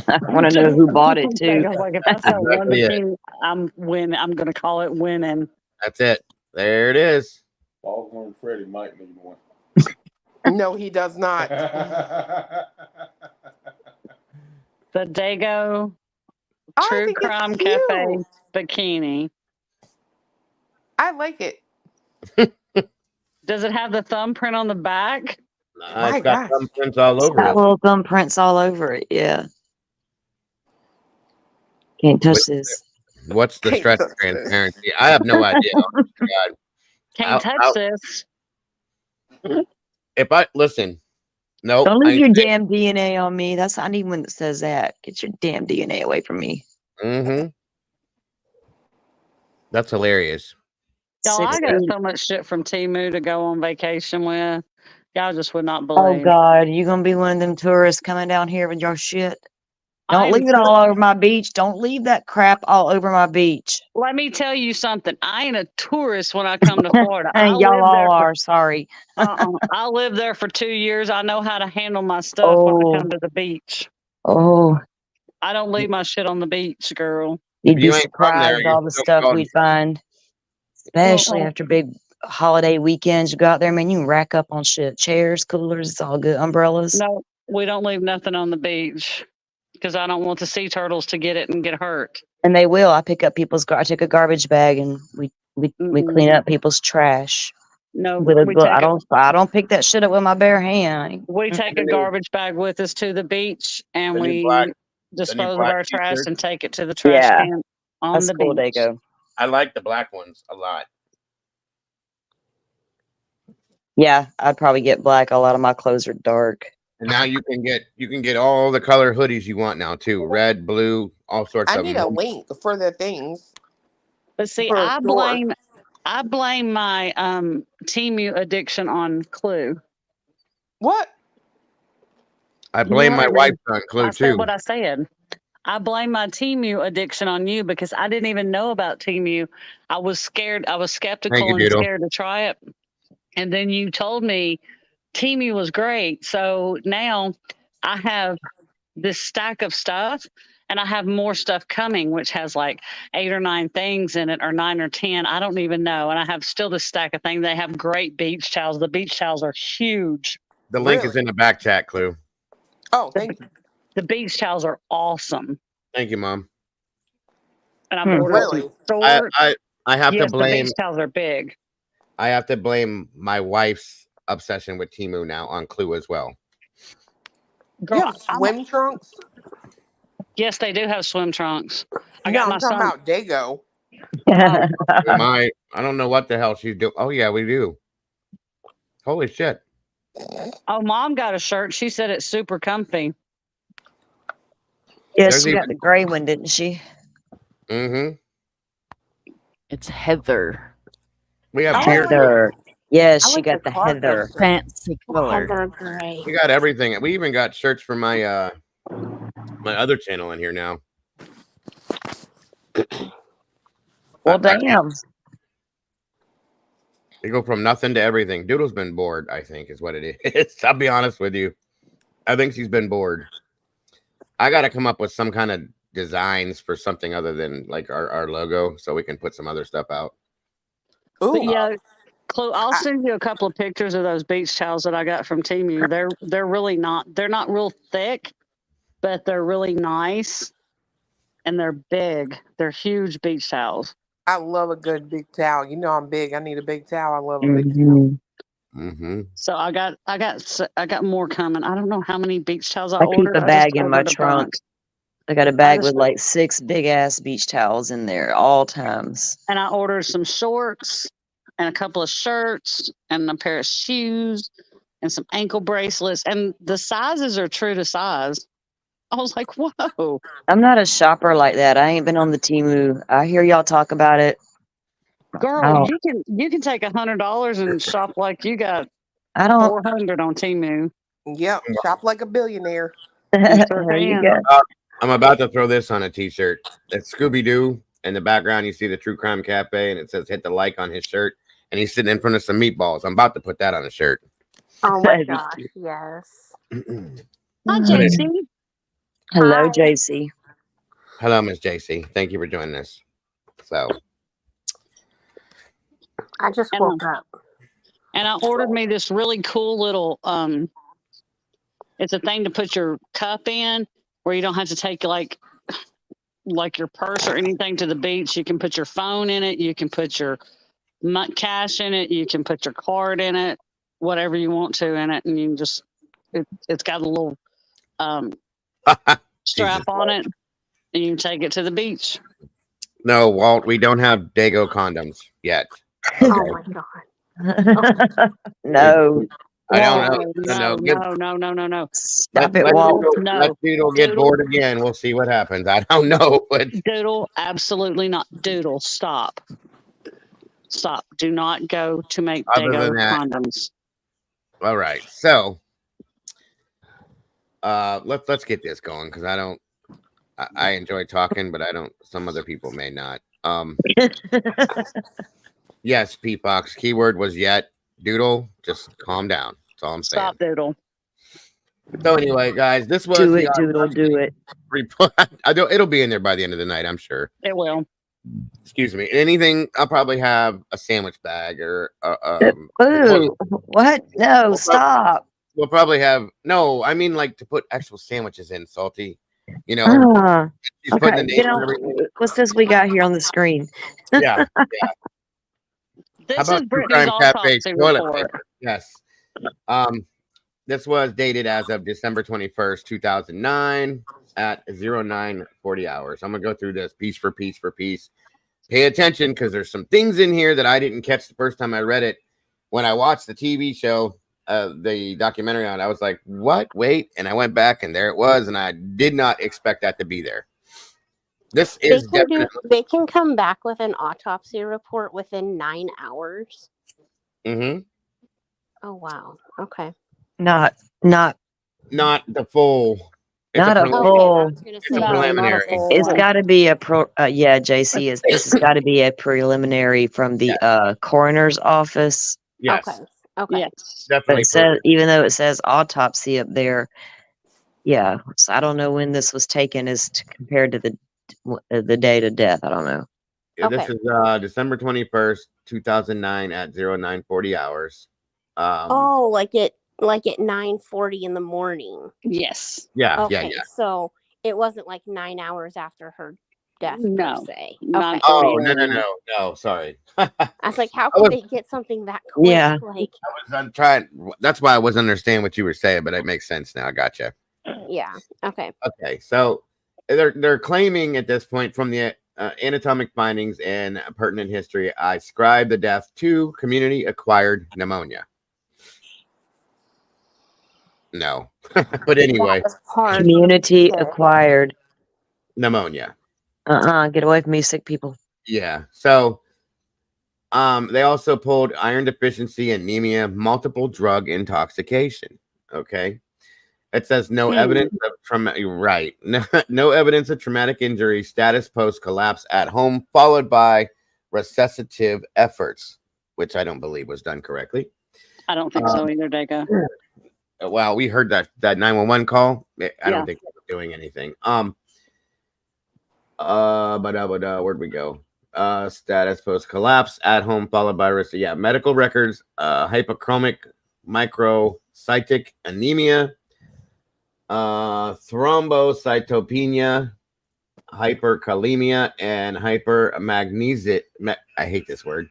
I want to know who bought it too. Like if I sell one Exactly it. bikini, I'm winning. I'm gonna call it winning. That's it. There it is. Foghorn Freddy might need one. No, he does not. The Dago I True think it's Crime cute. Cafe bikini. I like it. Does it have the thumbprint on the back? My It's got gosh. thumbprints all It's over got it. little thumbprints all over it. Yeah. Can't touch this. What's the Can't stretch touch of this. transparency? I have no idea. Oh my God. Can't touch I'll- this. If I listen, nope. Don't leave your damn DNA on me. I need one that says that. Get your damn DNA away from me. Mm-hmm. That's hilarious. Y'all, I got 16. so much shit from Temu to go on vacation with. Y'all just would not Oh believe. God, you gonna be one of them tourists coming down here with your shit? I Don't am leave it all over my beach. Don't leave that crap all over my beach. Let me tell you something. I ain't a tourist when I come to Florida. I Y'all live there all for, are. Sorry. I lived there for 2 years. I know how to handle my stuff when I Oh, come to the beach. oh, I don't leave my shit on the beach, girl. you'd If be you ain't from there, surprised you're all the still stuff called- we'd find, especially Well, after big holiday weekends. You go out there, man, you can rack up on shit. Chairs, coolers, it's all good. Umbrellas. no, we don't leave nothing on the beach because I don't want the sea turtles to get it and get hurt. And they will. I pick up people's. I take a garbage bag and we clean up people's trash No, with a we book. take I don't pick that shit up with my bare hand. we take a garbage bag with us to the beach and The new we black dispose of black our trash t-shirt. and take it to the trash Yeah, can on that's the cool. beach. Dago. I like the black ones a lot. Yeah, I'd probably get black. A lot of my clothes are dark. And now you can get all the color hoodies you want now too. Red, blue, all sorts I of need them. a link for the things. But see, For a I store. blame my Temu addiction on Clue. What? I blame You my heard me. wife on Clue I said too. what I said. I blame my Temu addiction on you because I didn't even know about Temu. I was scared. I was skeptical Thank you, and Doodle. scared to try it. And then you told me Temu was great. So now I have this stack of stuff and I have more stuff coming, which has like 8 or 9 things in it, or 9 or 10. I don't even know. And I have still this stack of things. They have great beach towels. The beach towels are huge. The link is Really? in the back chat, Clue. Oh, thank you. The beach towels are awesome. Thank you, Mom. And I've ordered Really? some shorts. I have Yes, to the blame beach towels are big. I have to blame my wife's obsession with Temu now on Clue as well. Girl, You have swim trunks? yes, they do have swim trunks. I No, got my I'm talking son. about Dago. I don't know what the hell she's doing. Oh yeah, we do. Holy shit. Oh, Mom got a shirt. She said it's super comfy. Yeah, There's she got even- the gray one, didn't she? Mm-hmm. It's Heather. We have Oh, beard. Heather. Yes, I she like got the the cargo Heather. shirt. Fancy color. Heather Gray. We got everything. We even got shirts for my my other channel in here now. Well, damn. They go from nothing to everything. Doodle's been bored, I think, is what it is. I'll be honest with you. I think she's been bored. I got to come up with some kind of designs for something other than like our logo so we can put some other stuff out. Ooh. But yeah, Chloe, I'll send you a couple of pictures of those beach towels that I got from Temu. They're really not. They're not real thick, but they're really nice, and they're big. They're huge beach towels. I love a good big towel. You know I'm big. I need a big towel. I love a big towel. Mhm. Mm-hmm. So I got more coming. I don't know how many beach towels I I keep ordered. a I just bag in my ordered a trunk. bunch. I got a bag just- with like 6 big ass beach towels in there all times. And I ordered some shorts and a couple of shirts and a pair of shoes and some ankle bracelets. And the sizes are true to size. I was like, whoa. I'm not a shopper like that. I ain't been on the Temu. I hear y'all talk about it. Girl, you can take $100 and shop like you got I don't. 400 on Temu. Yep. Shop like a billionaire. You sure There you can. go. I'm about to throw this on a t-shirt. It's Scooby-Doo. In the background, you see the True Crime Cafe, and it says hit the like on his shirt. And he's sitting in front of some meatballs. I'm about to put that on a shirt. Oh my That'd be gosh, cute. yes. Hi, But anyway, JC. Hello, Hi. JC. hello, Miss JC. Thank you for joining us. So, I just And, woke up. and I ordered me this really cool little it's a thing to put your cup in where you don't have to take like your purse or anything to the beach. You can put your phone in it. You can put your cash in it. You can put your card in it, whatever you want to in it. And you can just, it's got a little strap Jesus. on it, and you can take it to the beach. No, Walt, we don't have Dago condoms yet. Oh my god. No. I don't know. No. Stop it, Walt. No. Let Doodle get Doodle. bored again. We'll see what happens. I don't know, but Doodle, absolutely not. Doodle, stop. Stop. Do not go to make Other Dago than that- condoms. all right. So, let's get this going because I enjoy talking, but I don't. Some other people may not. Yes, P-Fox. Keyword was yet. Doodle, just calm down. That's all I'm saying. Stop, Doodle. So anyway, guys, this was Do the it, Doodle, do it. report. It'll be in there by the end of the night, I'm sure. It will. Excuse me. Anything? I'll probably have a sandwich bag or Ooh, what? No, stop. we'll probably have I mean like to put actual sandwiches in, Salty. You know, Ah, she's putting the okay. name on everything. What's this we got here on the screen? Yeah. This How is about True Britney's Crime Cafe autopsy toilet report. paper? Yes. This was dated as of December 21st, 2009 at 0940 hours. I'm going to go through this piece for piece for piece. Pay attention because there's some things in here that I didn't catch the first time I read it. When I watched the TV show, the documentary on it, I was like, what? Wait. And I went back and there it was. And I did not expect that to be there. This is They can come back with an autopsy report within 9 hours. Mm-hmm. Oh wow. Okay. Not Not the full. Not a Okay, full. I was gonna It's say, a No, preliminary. not a full It's one. got to be a JC is. This has got to be a preliminary from the coroner's office. Yes. Okay. Okay. Yes. But Definitely. it says, even though it says autopsy up there, yeah. So I don't know when this was taken as compared to the date of death. I don't know. Yeah, this Okay. is December 21st, 2009 at 0940 hours. Oh, like at 9:40 in the morning. Yes. Yeah, Okay. yeah. So it wasn't like 9 hours after her death No, per se. not Okay. Oh, Yeah. no, sorry. I I was like, how I could was- they get something that quick? Yeah. Like, was trying. That's why I wasn't understanding what you were saying, but it makes sense now. I gotcha. yeah. Okay. Okay, so they're claiming at this point from the anatomic findings and pertinent history, I ascribe the death to community-acquired pneumonia. No, but anyway, That was hard. Community to- acquired. pneumonia. Get away from me, sick people. Yeah. So, they also pulled iron deficiency, anemia, multiple drug intoxication. Okay. It says no evidence of no evidence of traumatic injury, status post collapse at home, followed by resuscitative efforts, which I don't believe was done correctly. I don't think so either, Dago. Well, we heard that 911 call. I don't Yeah. think they were doing anything. Where'd we go? Status post collapse at home, followed by medical records, hypochromic microcytic anemia, thrombocytopenia, hyperkalemia, and hypermagnesia. I hate this word.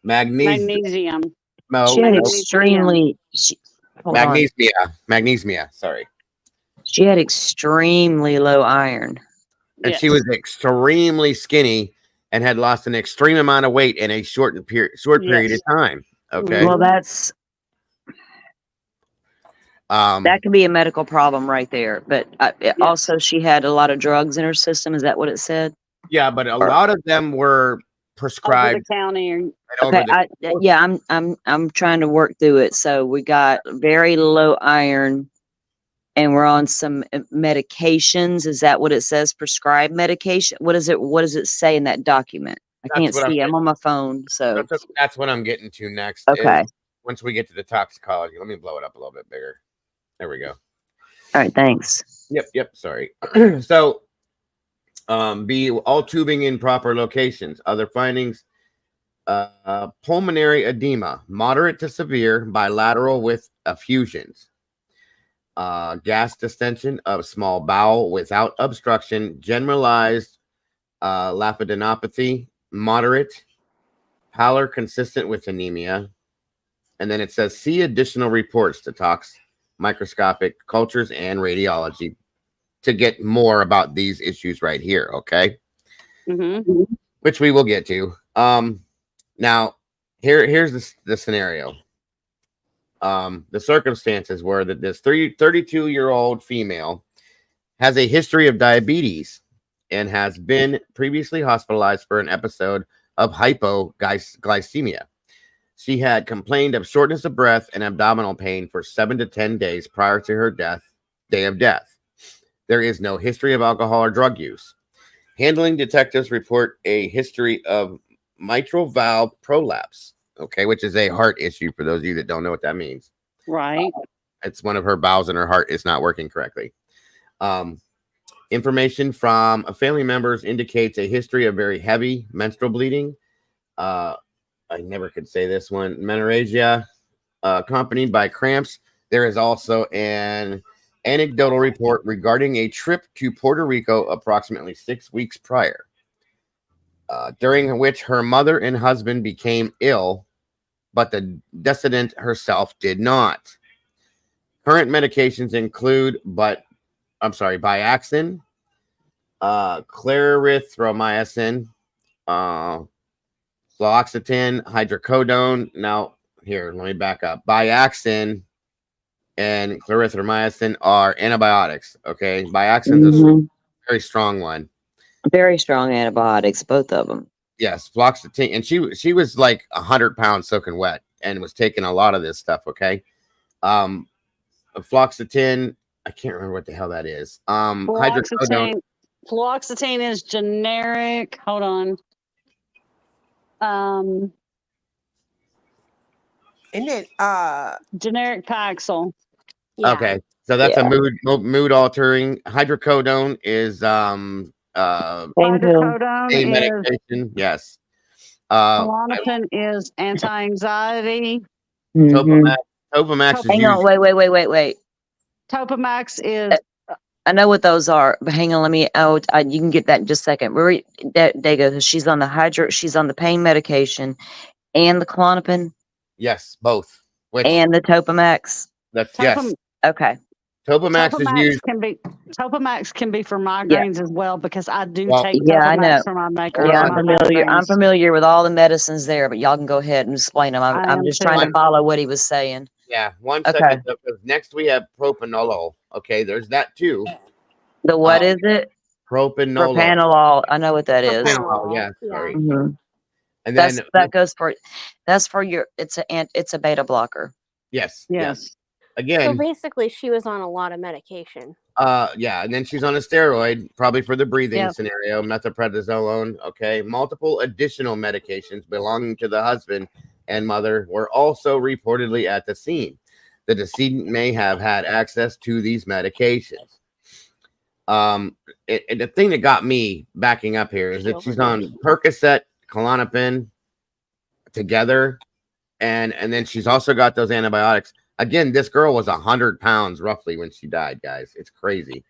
Magnesium. She had No, extremely. Hold on. magnesia. Sorry. She had extremely low iron. And Yes. she was extremely skinny and had lost an extreme amount of weight in a short period of time. Okay. Well, that could be a medical problem right there. But also, she had a lot of drugs in her system. Is that what it said? yeah, but a lot of them were Over prescribed. the county. and Okay, over the- I'm trying to work through it. So we got very low iron, and we're on some medications. Is that what it says? Prescribed medication? What is it? What does it say in that document? I can't see. I'm on my phone, so That's what I'm getting to next. okay. Once we get to the toxicology, let me blow it up a little bit bigger. There we go. All right, thanks. Yep. Sorry. So, B, all tubing in proper locations. Other findings: pulmonary edema, moderate to severe, bilateral with effusions. Gas distension of small bowel without obstruction, generalized lipidinopathy, moderate, pallor consistent with anemia. And then it says, see additional reports to tox, microscopic cultures, and radiology to get more about these issues right here, okay? Mm-hmm. Which we will get to. Now, here's the scenario. The circumstances were that this 32-year-old female has a history of diabetes and has been previously hospitalized for an episode of hypoglycemia. She had complained of shortness of breath and abdominal pain for 7 to 10 days prior to her day of death. There is no history of alcohol or drug use. Handling detectives report a history of mitral valve prolapse, okay, which is a heart issue for those of you that don't know what that means. Right. It's one of her valves in her heart is not working correctly. Information from family members indicates a history of very heavy menstrual bleeding. I never could say this one. Menorrhagia, accompanied by cramps. There is also an anecdotal report regarding a trip to Puerto Rico approximately 6 weeks prior, during which her mother and husband became ill, but the decedent herself did not. Current medications include, Biaxin, clarithromycin, fluoxetine, hydrocodone. Now, here, let me back up. Biaxin and clarithromycin are antibiotics, okay? Biaxin is a very strong one. Very strong antibiotics, both of them. Yes, fluoxetine. And she was like 100 pounds soaking wet and was taking a lot of this stuff, okay? Fluoxetine, I can't remember what the hell that is. Hydrocodone. Fluoxetine is generic. Hold on. Isn't it Generic Paxil. Yeah. Okay, so that's a mood altering. Hydrocodone is Hydrocodone pain is medication. Yes. Klonopin is anti-anxiety. Topamax is Hang on, wait. Topamax is I know what those are, but hang on, let me out. You can get that in just a second. Dago, she's on the pain medication and the Klonopin. Yes, both. And the Topamax. Yes. Okay. Topamax is used. Topamax can be for migraines as well, because I do take Topamax I know for my migraines. I'm familiar with all the medicines there, but y'all can go ahead and explain them. I'm just trying to follow what he was saying. Yeah, 1 second. Next we have propranolol. Okay, there's that too. The what is it? Propranolol. I know what that is. Propranolol, yeah, sorry. Mm-hmm. And then that's for your it's a beta blocker. Yes. Again. So basically she was on a lot of medication. Yeah, and then she's on a steroid, probably for the breathing scenario, methylprednisolone. Okay, multiple additional medications belonging to the husband and mother were also reportedly at the scene. The decedent may have had access to these medications. The thing that got me backing up here is that she's on Percocet, Klonopin together, and then she's also got those antibiotics. Again, this girl was 100 pounds roughly when she died, guys. It's crazy.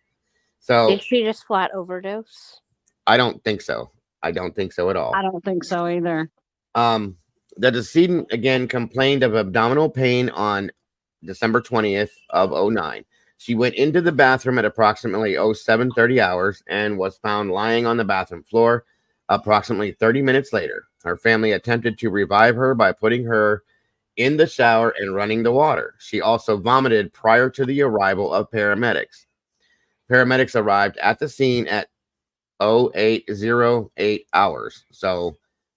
So did she just flat overdose? I don't think so. I don't think so at all. I don't think so either. The decedent again complained of abdominal pain on December 20th of 2009. She went into the bathroom at approximately 07:30 hours and was found lying on the bathroom floor approximately 30 minutes later. Her family attempted to revive her by putting her in the shower and running the water. She also vomited prior to the arrival of paramedics. Paramedics arrived at the scene at 08:08 hours. So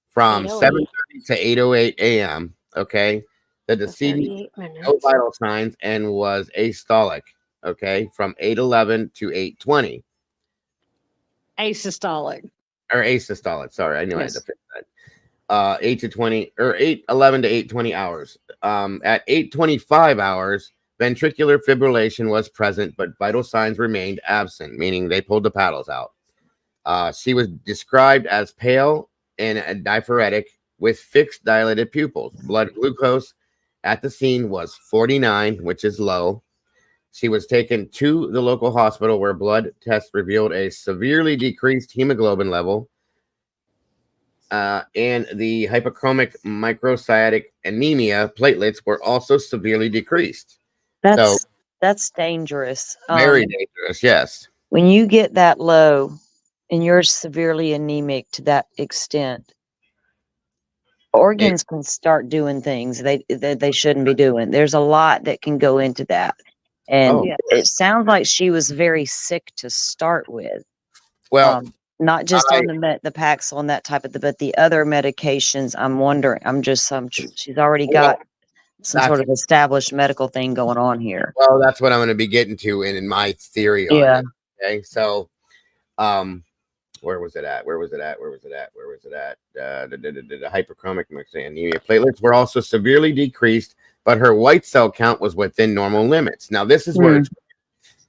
from 7:30 to 8:08 a.m. Okay. The decedent had no vital signs and was astolic. okay, from 8:11 to 8:20. Asystolic. Or asystolic. Sorry, I knew I had to Yes. fix that. 8 to 20 or 8:11 to 8:20 hours. At 8:25 hours, ventricular fibrillation was present, but vital signs remained absent, meaning they pulled the paddles out. She was described as pale and a diaphoretic with fixed dilated pupils. Blood glucose at the scene was 49, which is low. She was taken to the local hospital where blood tests revealed a severely decreased hemoglobin level. And the hypochromic microcytic anemia platelets were also severely decreased. That's dangerous. Very dangerous, yes. When you get that low and you're severely anemic to that extent, organs can start doing things they shouldn't be doing. There's a lot that can go into that. And it sounds like she was very sick to start with. Well, not just on the Paxil and that type of but the other medications. I'm wondering. She's already got some sort of established medical thing going on here. Well, that's what I'm going to be getting to in my theory on it. Okay, so, where was it at? The hyperchromic anemia platelets were also severely decreased, but her white cell count was within normal limits. Now, this is where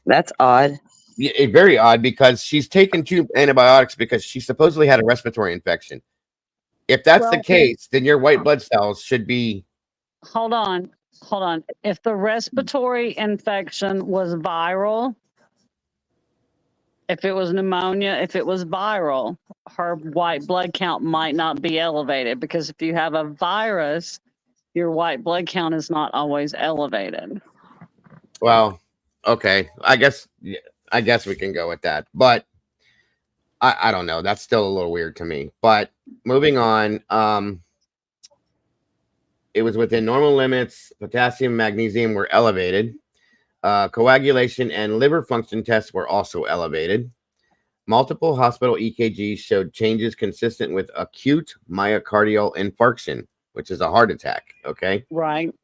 that's odd. Very odd, because she's taken 2 antibiotics because she supposedly had a respiratory infection. If that's the case, then your white blood cells should be. Hold on. If the respiratory infection was viral, if it was pneumonia, if it was viral, her white blood count might not be elevated, because if you have a virus, your white blood count is not always elevated. Well, okay. I guess we can go with that. But I don't know. That's still a little weird to me. But moving on, it was within normal limits. Potassium, magnesium were elevated. Coagulation and liver function tests were also elevated. Multiple hospital EKGs showed changes consistent with acute myocardial infarction, which is a heart attack. Okay. Right.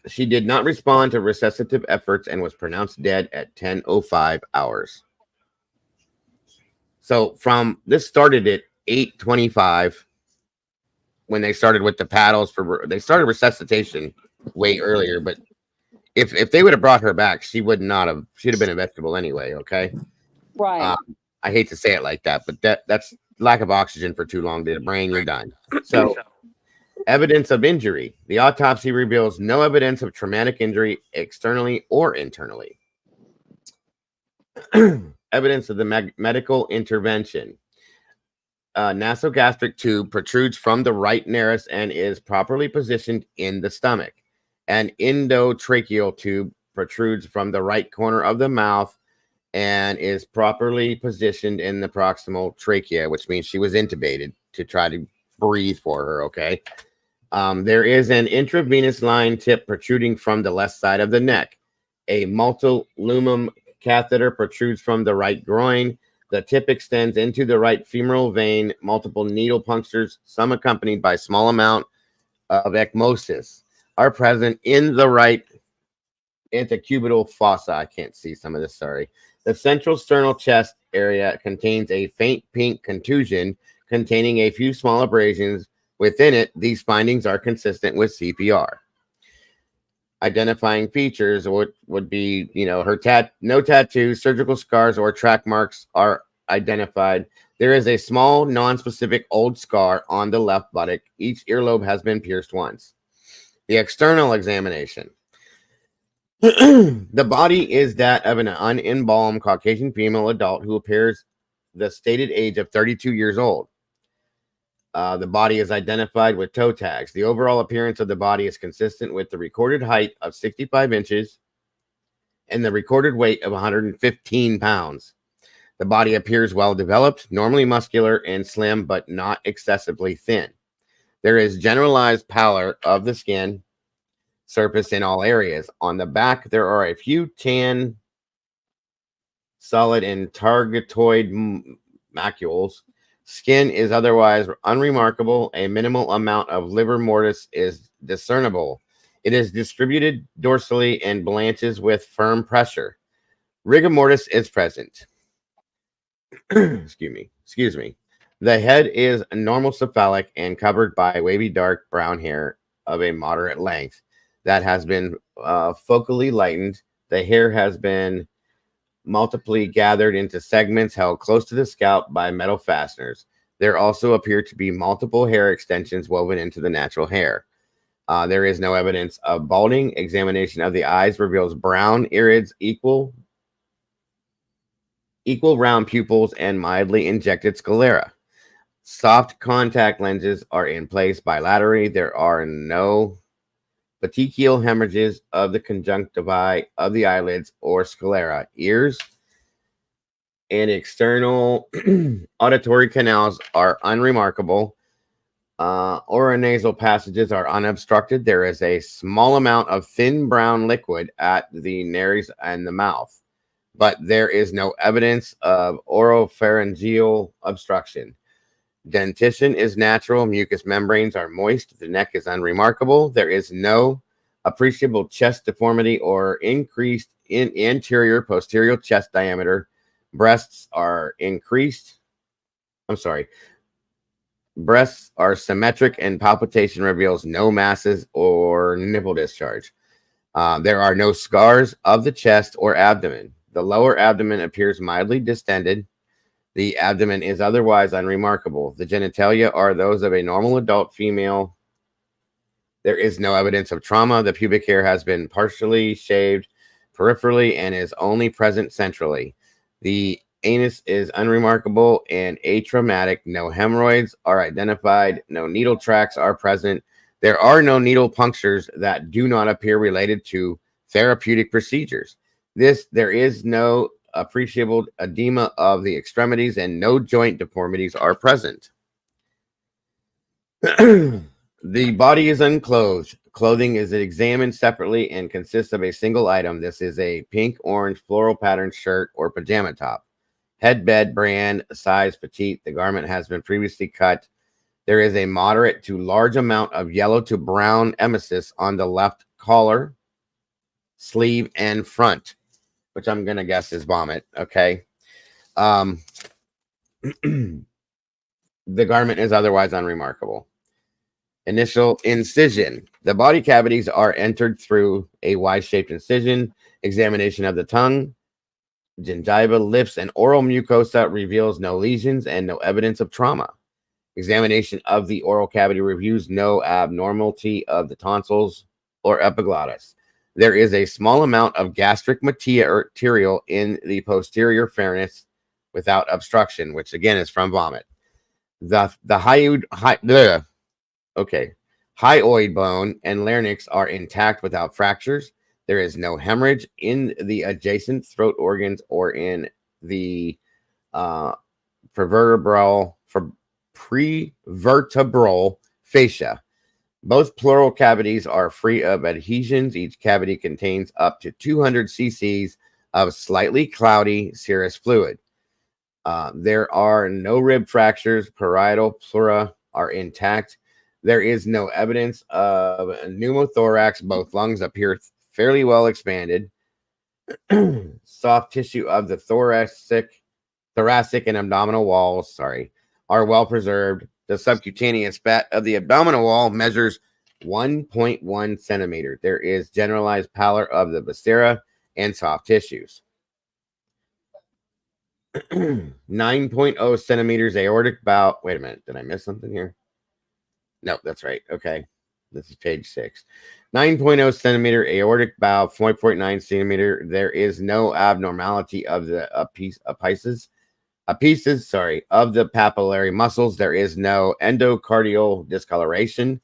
She did not respond to resuscitative efforts and was pronounced dead at 10:05 hours. So this started at 8:25 when they started with the paddles they started resuscitation way earlier, but if they would have brought her back, she'd have been a vegetable anyway. Okay. Right. I hate to say it like that, but that's lack of oxygen for too long to the brain. You're done. So evidence of injury. The autopsy reveals no evidence of traumatic injury externally or internally. Evidence of the medical intervention. Nasogastric tube protrudes from the right nares and is properly positioned in the stomach. An endotracheal tube protrudes from the right corner of the mouth and is properly positioned in the proximal trachea, which means she was intubated to try to breathe for her. Okay. There is an intravenous line tip protruding from the left side of the neck. A multilumen catheter protrudes from the right groin. The tip extends into the right femoral vein. Multiple needle punctures, some accompanied by small amount of ecmosis, are present in the right antecubital fossa. I can't see some of this, sorry. The central sternal chest area contains a faint pink contusion containing a few small abrasions within it. These findings are consistent with CPR. Identifying features would be, her no tattoos, surgical scars, or track marks are identified. There is a small, non-specific old scar on the left buttock. Each earlobe has been pierced once. The external examination. The body is that of an unembalmed Caucasian female adult who appears the stated age of 32 years old. The body is identified with toe tags. The overall appearance of the body is consistent with the recorded height of 65 inches and the recorded weight of 115 pounds. The body appears well developed, normally muscular and slim, but not excessively thin. There is generalized pallor of the skin surface in all areas. On the back, there are a few tan, solid, and targetoid macules. Skin is otherwise unremarkable. A minimal amount of liver mortis is discernible. It is distributed dorsally and blanches with firm pressure. Rigor mortis is present. Excuse me. The head is normal cephalic and covered by wavy dark brown hair of a moderate length that has been focally lightened. The hair has been multiply gathered into segments held close to the scalp by metal fasteners. There also appear to be multiple hair extensions woven into the natural hair. There is no evidence of balding. Examination of the eyes reveals brown irids, equal round pupils, and mildly injected sclera. Soft contact lenses are in place bilaterally. There are no petechial hemorrhages of the conjunctivae of the eyelids or sclera. Ears and external auditory canals are unremarkable. Oronasal passages are unobstructed. There is a small amount of thin brown liquid at the nares and the mouth, but there is no evidence of oropharyngeal obstruction. Dentition is natural. Mucous membranes are moist. The neck is unremarkable. There is no appreciable chest deformity or increased in anterior posterior chest diameter. Breasts are Breasts are symmetric and palpation reveals no masses or nipple discharge. There are no scars of the chest or abdomen. The lower abdomen appears mildly distended. The abdomen is otherwise unremarkable. The genitalia are those of a normal adult female. There is no evidence of trauma. The pubic hair has been partially shaved peripherally and is only present centrally. The anus is unremarkable and atraumatic. No hemorrhoids are identified. No needle tracks are present. There are no needle punctures that do not appear related to therapeutic procedures. There is no appreciable edema of the extremities and no joint deformities are present. The body is unclothed. Clothing is examined separately and consists of a single item. This is a pink, orange, floral patterned shirt or pajama top. Head, bed, brand, size, petite. The garment has been previously cut. There is a moderate to large amount of yellow to brown emesis on the left collar, sleeve, and front, which I'm going to guess is vomit. Okay. The garment is otherwise unremarkable. Initial incision. The body cavities are entered through a Y-shaped incision. Examination of the tongue, gingiva, lips, and oral mucosa reveals no lesions and no evidence of trauma. Examination of the oral cavity reviews no abnormality of the tonsils or epiglottis. There is a small amount of gastric material in the posterior pharynx without obstruction, which again is from vomit. The hyoid bone and larynx are intact without fractures. There is no hemorrhage in the adjacent throat organs or in the prevertebral fascia. Both pleural cavities are free of adhesions. Each cavity contains up to 200 cc's of slightly cloudy serous fluid. There are no rib fractures. Parietal pleura are intact. There is no evidence of pneumothorax. Both lungs appear fairly well expanded. Soft tissue of the thoracic and abdominal walls, are well preserved. The subcutaneous fat of the abdominal wall measures 1.1 centimeter. There is generalized pallor of the viscera and soft tissues. 9.0 centimeters aortic bowel. Wait a minute. Did I miss something here? No, that's right. Okay. This is page 6. 9.0 centimeter aortic valve, 4.9 centimeter. There is no abnormality of the apices of the papillary muscles. There is no endocardial discoloration.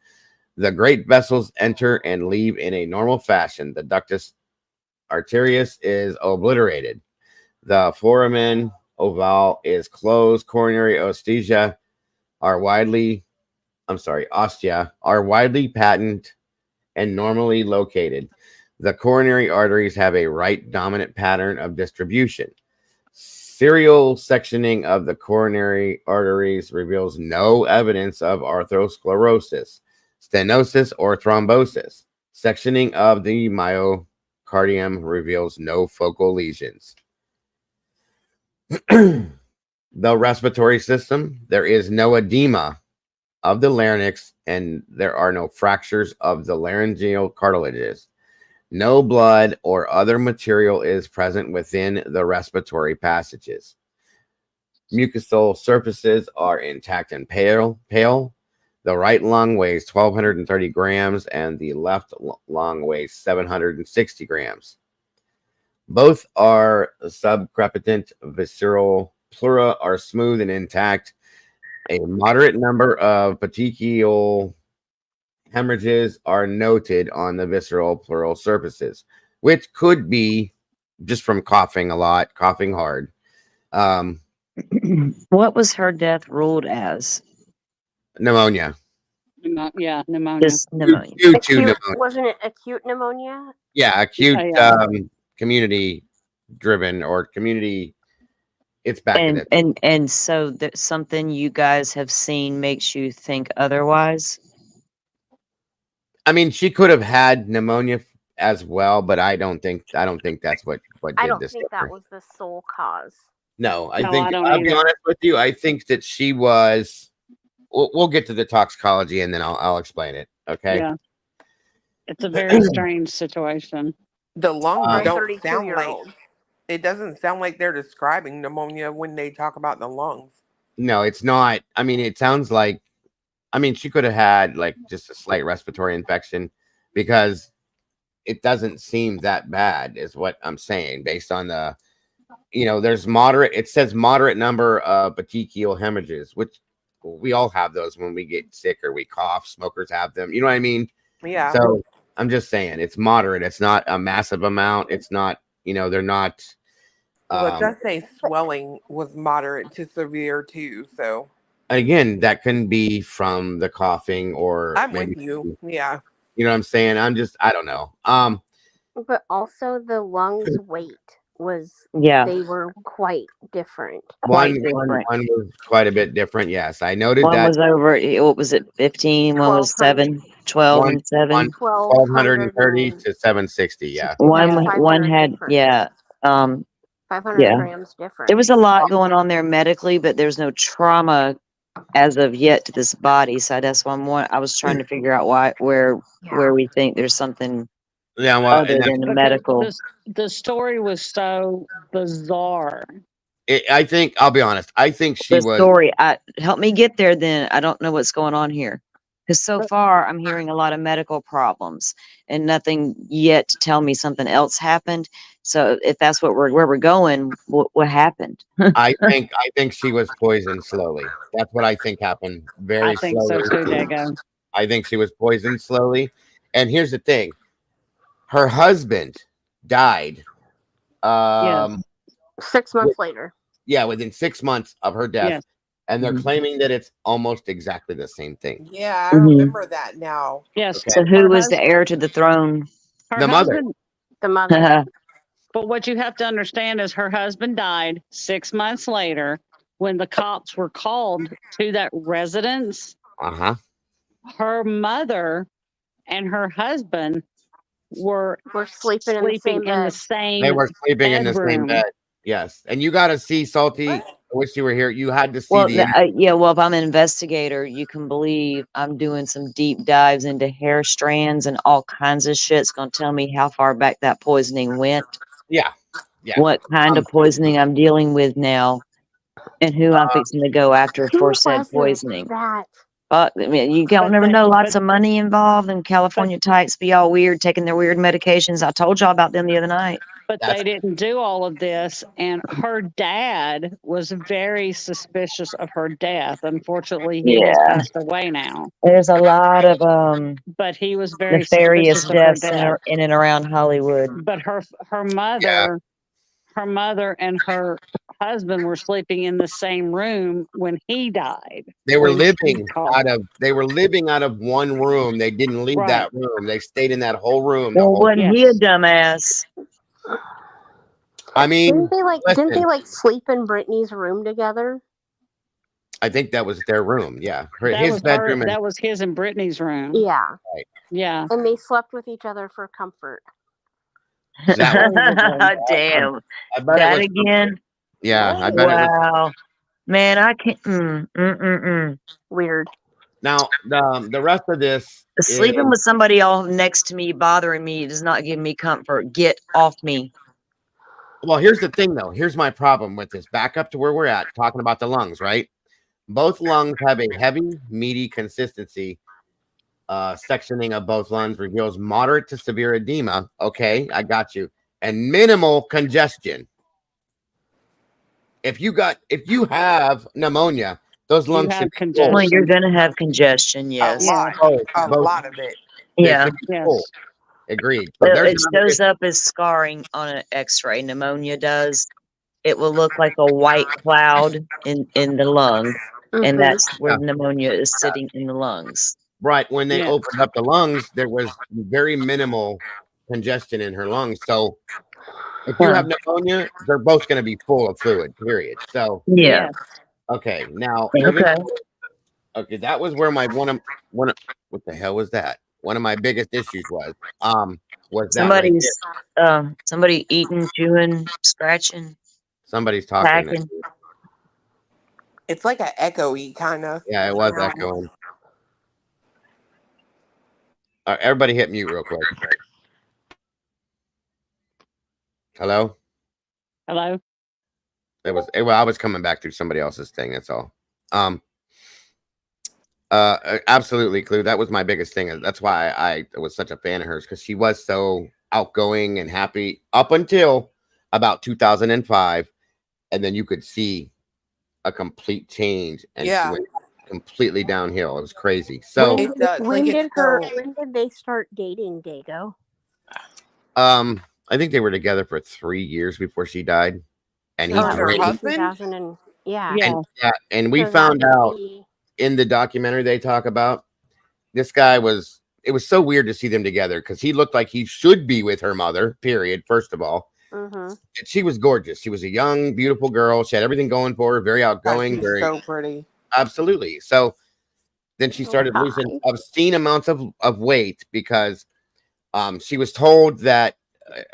The great vessels enter and leave in a normal fashion. The ductus arterius is obliterated. The foramen ovale is closed. Coronary ostia are widely patent and normally located. The coronary arteries have a right dominant pattern of distribution. Serial sectioning of the coronary arteries reveals no evidence of atherosclerosis, stenosis, or thrombosis. Sectioning of the myocardium reveals no focal lesions. The respiratory system, there is no edema of the larynx, and there are no fractures of the laryngeal cartilages. No blood or other material is present within the respiratory passages. Mucosal surfaces are intact and pale. The right lung weighs 1,230 grams and the left lung weighs 760 grams. Both are subcrepitant. Visceral pleura are smooth and intact. A moderate number of petechial hemorrhages are noted on the visceral pleural surfaces, which could be just from coughing a lot, coughing hard. What was her death ruled as? Pneumonia. Yeah, pneumonia. Just pneumonia. Pneumonia. Wasn't it acute pneumonia? Yeah, acute Yeah. community driven or community. It's back in it. And so that something you guys have seen makes you think otherwise. I mean, she could have had pneumonia as well, but I don't think that's what I did don't this. think that was the sole cause. No, No, I don't I'll be either. honest with you. I think that she was. We'll get to the toxicology and then I'll explain it. Okay. Yeah. It's a very strange situation. The lungs For a don't sound like 32-year-old. it doesn't sound like they're describing pneumonia when they talk about the lungs. No, it's not. I mean, it sounds like. I mean, she could have had like just a slight respiratory infection because it doesn't seem that bad, is what I'm saying, based on the. There's moderate. It says moderate number of petechial hemorrhages, which we all have those when we get sick or we cough. Smokers have them. You know what I mean? Yeah. So I'm just saying it's moderate. It's not a massive amount. It's not. They're not. Well, it does say swelling was moderate to severe too. So again, that can be from the coughing or I'm maybe, with you. Yeah. You know what I'm saying? I don't know. But also the lungs' weight was they were quite different. One was quite a bit different. Yes, I noted one that. was over. What was it? 15. One was 7. 12 and 7. 1,230 to 760. Yeah. One had difference. 500 grams difference. There was a lot going on there medically, but there's no trauma as of yet to this body. So that's why I was trying to figure out where we think there's something other than the medical. The story was so bizarre. I think I'll be honest. I think she was. Story. Help me get there. Then I don't know what's going on here. Because so far, I'm hearing a lot of medical problems and nothing yet to tell me something else happened. So if that's where we're going, what happened? I think she was poisoned slowly. That's what I think happened. Very slowly. I think so too, Dago. I think she was poisoned slowly. And here's the thing: her husband died. 6 months later. Yeah, within 6 months of her death. Yes. And they're claiming that it's almost exactly the same thing. Yeah, I remember that now. Yes. Okay. So who was the heir to the throne? Her The mother. husband- The mother. But what you have to understand is her husband died 6 months later when the cops were called to that residence. Her mother and her husband were sleeping in the same bed. They were sleeping in the same bedroom. bed. Yes. And you got to see, Salty. I wish you were here. You had to see Well, well, if I'm an investigator, you can believe I'm doing some deep dives into hair strands and all kinds of shit. It's going to tell me how far back that poisoning went. Yeah. What kind of poisoning I'm dealing with now and who I'm fixing to go after for said poisoning. I mean, you don't never know. Lots of money involved, and California types be all weird, taking their weird medications. I told y'all about them the other night. But they didn't do all of this, and her dad was very suspicious of her death. Unfortunately, he has passed away now. There's a lot of but he was very nefarious suspicious of her deaths death. in and around Hollywood. But her mother and her husband were sleeping in the same room when he died. They were living out of one room. They didn't leave that room. They stayed in that whole room. Well, wasn't he a dumbass? I mean, didn't they sleep in Britney's room together? I think that was their room. Yeah, That his was bedroom. that was his and Brittany's room. Yeah. Right. Yeah. And they slept with each other for comfort. That was, Damn. I bet That it was again? Yeah, I bet it was. Wow. Man, I can't. Weird. Now, the rest of this Sleeping is, with somebody all next to me, bothering me, does not give me comfort. Get off me. well, here's the thing, though. Here's my problem with this. Back up to where we're at, talking about the lungs, right? Both lungs have a heavy, meaty consistency. Sectioning of both lungs reveals moderate to severe edema. Okay, I got you. And minimal congestion. If you have pneumonia, those You lungs have should be full. congestion. Well, you're going to have congestion, yes. A lot of it. They Yeah. should be Yes. full. Agreed. But there's It shows up as scarring on an x-ray. Pneumonia does. It will look like a white cloud in the lung. And that's where pneumonia is sitting in the lungs. Right. When they opened up the lungs, there was very minimal congestion in her lungs. So if you have pneumonia, they're both going to be full of fluid, period. So yeah. Okay. Now Okay. that was where my one of what the hell was that? One of my biggest issues was that somebody eating, chewing, scratching. Somebody's talking. It's like an echoey kind of. Yeah, it was echoing. Everybody hit mute real quick. Hello? Hello? I was coming back through somebody else's thing, that's all. Absolutely, Clue. That was my biggest thing. That's why I was such a fan of hers, because she was so outgoing and happy up until about 2005, and then you could see a complete change, and she went completely downhill. It was crazy. So when did they start dating, Dago? I think they were together for 3 years before she died, and he her husband. And we found out in the documentary they talk about this guy was. It was so weird to see them together because he looked like he should be with her mother. Period. First of all. And she was gorgeous. She was a young, beautiful girl. She had everything going for her. Very outgoing. Very so pretty. Absolutely. So then she started losing obscene amounts of weight because she was told that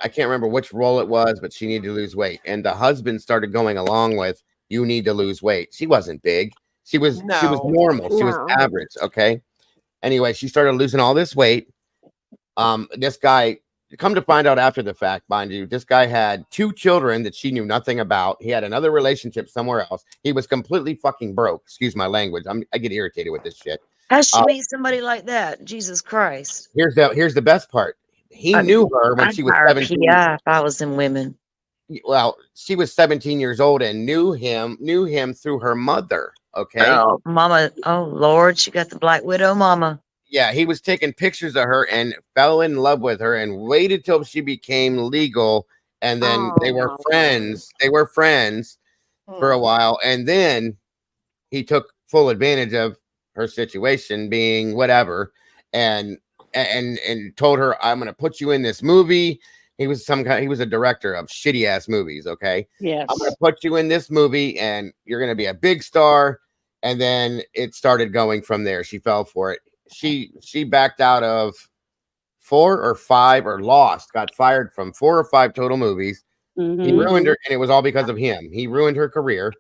I can't remember which role it was, but she needed to lose weight. And the husband started going along with, you need to lose weight. She wasn't big. She was normal. She was average. Okay. Anyway, she started losing all this weight. This guy, come to find out after the fact, mind you, this guy had 2 children that she knew nothing about. He had another relationship somewhere else. He was completely fucking broke. Excuse my language. I get irritated with this shit. How should you meet somebody like that? Jesus Christ. Here's the best part. He knew her when she was 17. If I was in women. Well, she was 17 years old and knew him through her mother. Okay. Oh, mama. Oh, Lord. She got the Black Widow mama. Yeah, he was taking pictures of her and fell in love with her and waited till she became legal. And then they were friends. They were friends for a while. And then he took full advantage of her situation being whatever and told her, I'm going to put you in this movie. He was a director of shitty ass movies. Okay. Yes. I'm going to put you in this movie and you're going to be a big star. And then it started going from there. She fell for it. She backed out of 4 or 5 or got fired from 4 or 5 total movies. He ruined her, and it was all because of him. He ruined her career.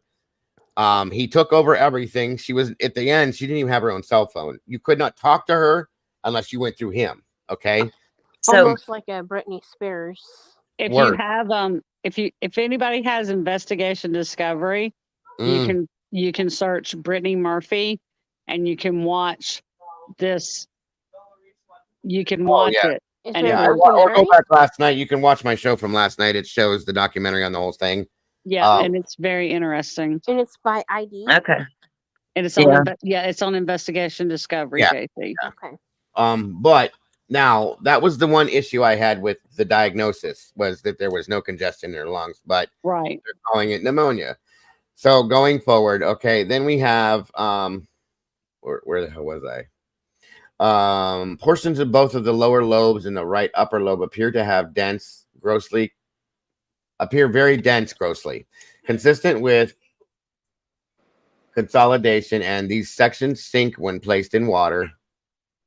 He took over everything. She was at the end. She didn't even have her own cell phone. You could not talk to her unless you went through him. Okay. So almost like a Britney Spears. If you have if anybody has Investigation Discovery, you can search Britney Murphy, and you can watch this. You can watch it. And or go back last night. You can watch my show from last night. It shows the documentary on the whole thing. Yeah, and it's very interesting. And it's by ID. Okay. And it's on it's on Investigation Discovery, JC. Yeah. Okay. But now that was the one issue I had with the diagnosis, was that there was no congestion in her lungs, but they're calling it pneumonia. So going forward, okay, then we have where the hell was I? Portions of both of the lower lobes and the right upper lobe appear to have very dense grossly, consistent with consolidation, and these sections sink when placed in water.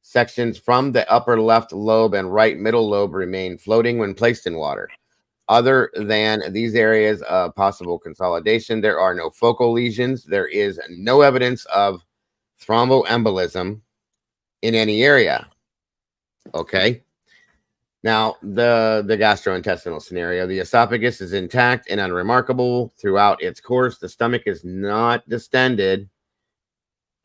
Sections from the upper left lobe and right middle lobe remain floating when placed in water. Other than these areas of possible consolidation, there are no focal lesions. There is no evidence of thromboembolism in any area. Okay. Now, the gastrointestinal scenario, the esophagus is intact and unremarkable throughout its course. The stomach is not distended.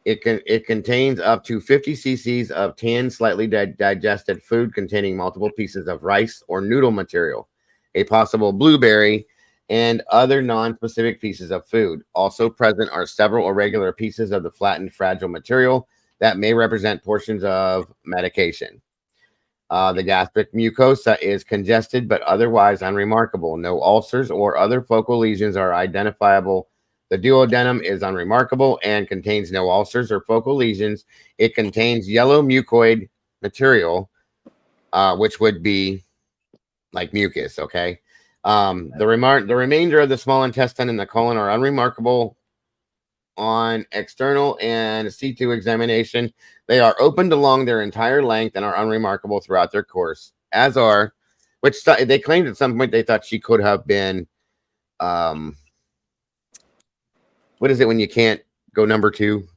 It contains up to 50 cc's of tan, slightly digested food containing multiple pieces of rice or noodle material, a possible blueberry, and other non-specific pieces of food. Also present are several irregular pieces of the flattened, fragile material that may represent portions of medication. The gastric mucosa is congested but otherwise unremarkable. No ulcers or other focal lesions are identifiable. The duodenum is unremarkable and contains no ulcers or focal lesions. It contains yellow mucoid material, which would be like mucus, okay? The remainder of the small intestine and the colon are unremarkable on external and C2 examination. They are opened along their entire length and are unremarkable throughout their course, as are, which they claimed at some point they thought she could have been, what is it when you can't go number 2?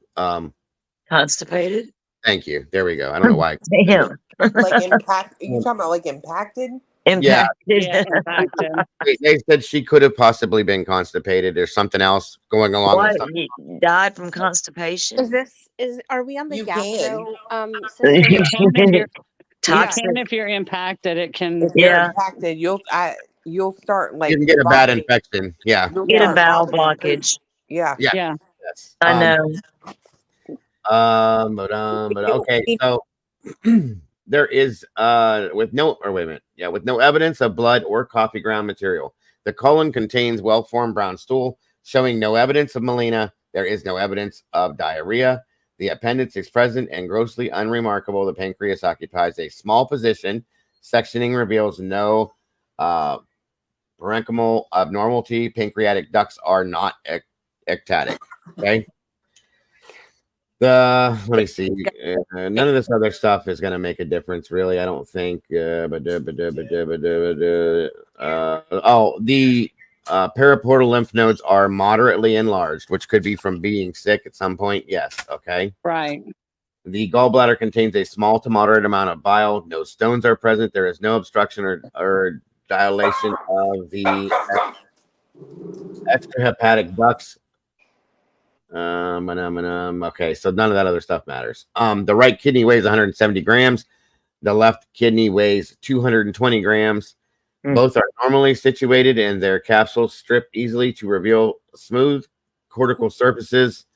Constipated. Thank you. There we go. I don't know why. Damn. Like impact. You talking about like impacted? Impacted. Yeah, impacted. They said she could have possibly been constipated. There's something else going along with What? something. He died from constipation. Are we on the You gastro can. You system? can if you're, Toxic. you can if you're impacted. It can. If you're Yeah. impacted, you'll start like You can get a bad vomiting. infection. Yeah. You'll Get a start bowel vomiting. blockage. Yeah. Yeah. Yeah. Yes. I know. But okay. So there is with no evidence of blood or coffee ground material. The colon contains well-formed brown stool, showing no evidence of melena. There is no evidence of diarrhea. The appendix is present and grossly unremarkable. The pancreas occupies a small position. Sectioning reveals no parenchymal abnormality. Pancreatic ducts are not ectatic. Okay. Let me see. None of this other stuff is going to make a difference, really. I don't think. The periportal lymph nodes are moderately enlarged, which could be from being sick at some point. Yes. Okay. Right. The gallbladder contains a small to moderate amount of bile. No stones are present. There is no obstruction or dilation of the extrahepatic ducts. Okay, so none of that other stuff matters. The right kidney weighs 170 grams. The left kidney weighs 220 grams. Both are normally situated and their capsules strip easily to reveal smooth cortical surfaces.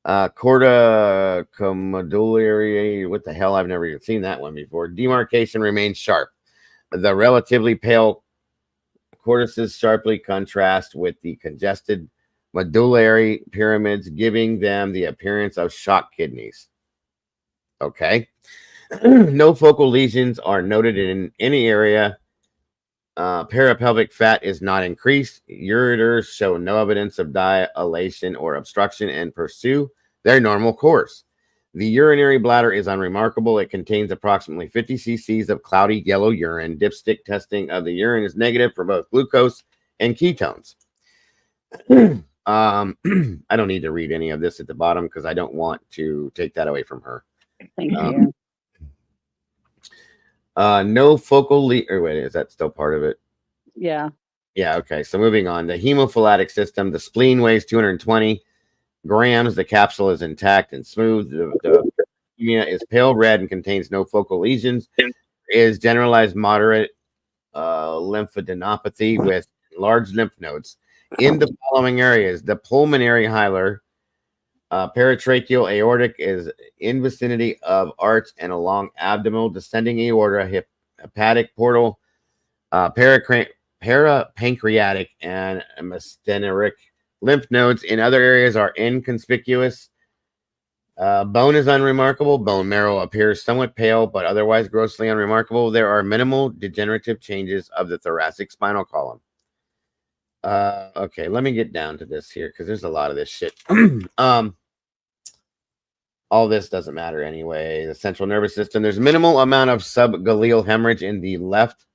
Corticomedullary, what the hell? I've never even seen that one before. Demarcation remains sharp. The relatively pale cortices sharply contrast with the congested medullary pyramids, giving them the appearance of shock kidneys. Okay. No focal lesions are noted in any area. Parapelvic fat is not increased. Ureters show no evidence of dilation or obstruction and pursue their normal course. The urinary bladder is unremarkable. It contains approximately 50 cc's of cloudy yellow urine. Dipstick testing of the urine is negative for both glucose and ketones. I don't need to read any of this at the bottom because I don't want to take that away from her. Thank you. No focal wait, is that still part of it? Yeah. Yeah, okay. So moving on. The hemophilitic system, the spleen weighs 220 grams. The capsule is intact and smooth. The leukemia is pale red and contains no focal lesions. Is generalized moderate lymphadenopathy with large lymph nodes in the following areas: the pulmonary hilar, paratracheal aortic is in vicinity of arch and along abdominal, descending aorta, hepatic portal, parapancreatic and mesenteric lymph nodes in other areas are inconspicuous. Bone is unremarkable. Bone marrow appears somewhat pale, but otherwise grossly unremarkable. There are minimal degenerative changes of the thoracic spinal column. Okay, let me get down to this here because there's a lot of this shit. All this doesn't matter anyway. The central nervous system. There's minimal amount of subgaleal hemorrhage in the left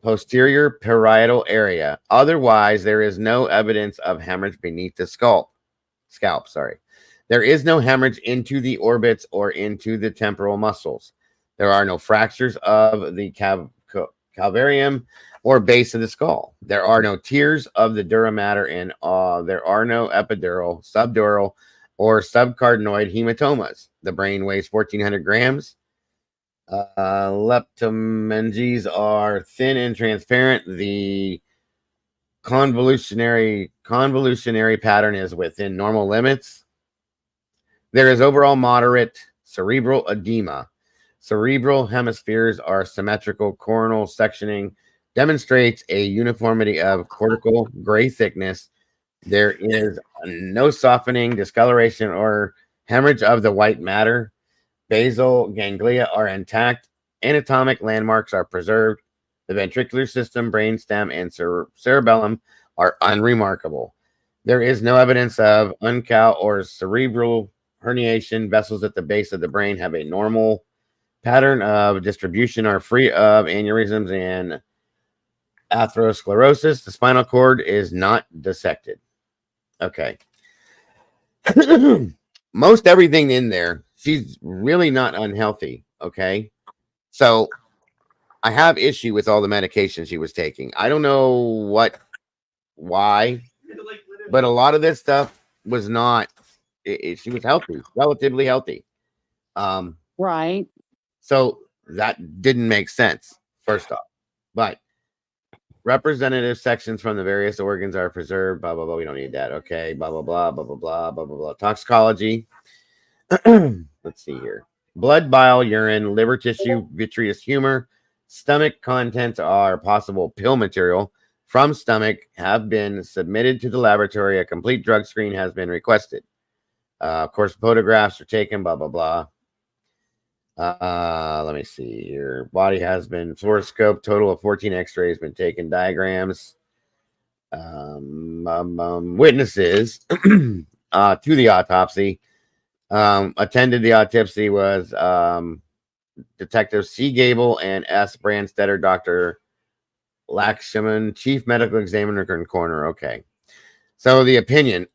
posterior parietal area. Otherwise, there is no evidence of hemorrhage beneath the scalp. Sorry. There is no hemorrhage into the orbits or into the temporal muscles. There are no fractures of the calvarium or base of the skull. There are no tears of the dura mater, and there are no epidural, subdural, or subcarotenoid hematomas. The brain weighs 1,400 grams. Leptomeninges are thin and transparent. The convolutionary pattern is within normal limits. There is overall moderate cerebral edema. Cerebral hemispheres are symmetrical. Coronal sectioning demonstrates a uniformity of cortical gray thickness. There is no softening, discoloration, or hemorrhage of the white matter. Basal ganglia are intact. Anatomic landmarks are preserved. The ventricular system, brainstem, and cerebellum are unremarkable. There is no evidence of uncal or cerebral herniation. Vessels at the base of the brain have a normal pattern of distribution, are free of aneurysms and atherosclerosis. The spinal cord is not dissected. Okay. Most everything in there, she's really not unhealthy. Okay. So I have issue with all the medication she was taking. I don't know why, but a lot of this stuff was not, she was healthy, relatively healthy. Right. So that didn't make sense, first off. But representative sections from the various organs are preserved. Blah, blah, blah. We don't need that. Okay. Blah, blah, blah, blah, blah, blah, blah, blah, blah. Toxicology. Let's see here. Blood, bile, urine, liver tissue, vitreous humor, stomach contents are possible pill material from stomach have been submitted to the laboratory. A complete drug screen has been requested. Of course, photographs are taken, blah, blah, blah. Let me see here. Body has been fluoroscoped. Total of 14 x-rays been taken. Diagrams. Witnesses to the autopsy. Attended the autopsy was Detective C. Gable and S. Brandstetter, Dr. Lakshman, Chief Medical Examiner and Coroner. Okay. So the opinion.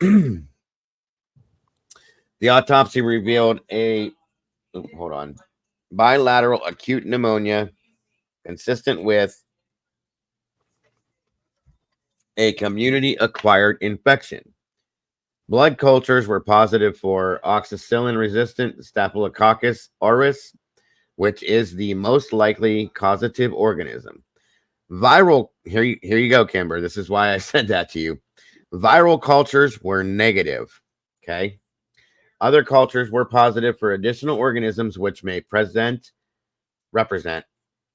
The autopsy revealed bilateral acute pneumonia consistent with a community-acquired infection. Blood cultures were positive for oxacillin-resistant Staphylococcus aureus, which is the most likely causative organism. Viral, here you go, Kimber. This is why I said that to you. Viral cultures were negative, okay? Other cultures were positive for additional organisms which may represent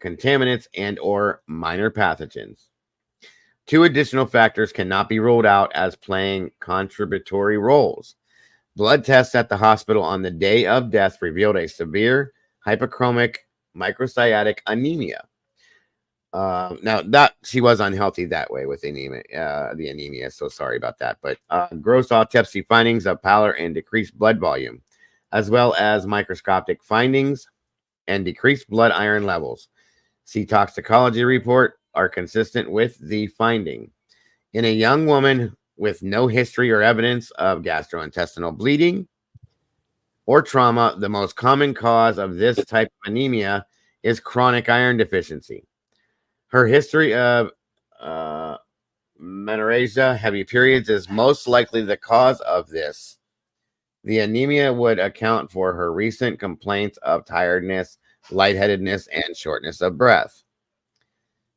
contaminants and or minor pathogens. Two additional factors cannot be ruled out as playing contributory roles. Blood tests at the hospital on the day of death revealed a severe hypochromic microcytic anemia. Now that she was unhealthy that way with anemia, the anemia. So sorry about that. But gross autopsy findings of pallor and decreased blood volume, as well as microscopic findings and decreased blood iron levels. See toxicology report are consistent with the finding. In a young woman with no history or evidence of gastrointestinal bleeding or trauma, the most common cause of this type of anemia is chronic iron deficiency. Her history of menorrhagia, heavy periods, is most likely the cause of this. The anemia would account for her recent complaints of tiredness, lightheadedness, and shortness of breath.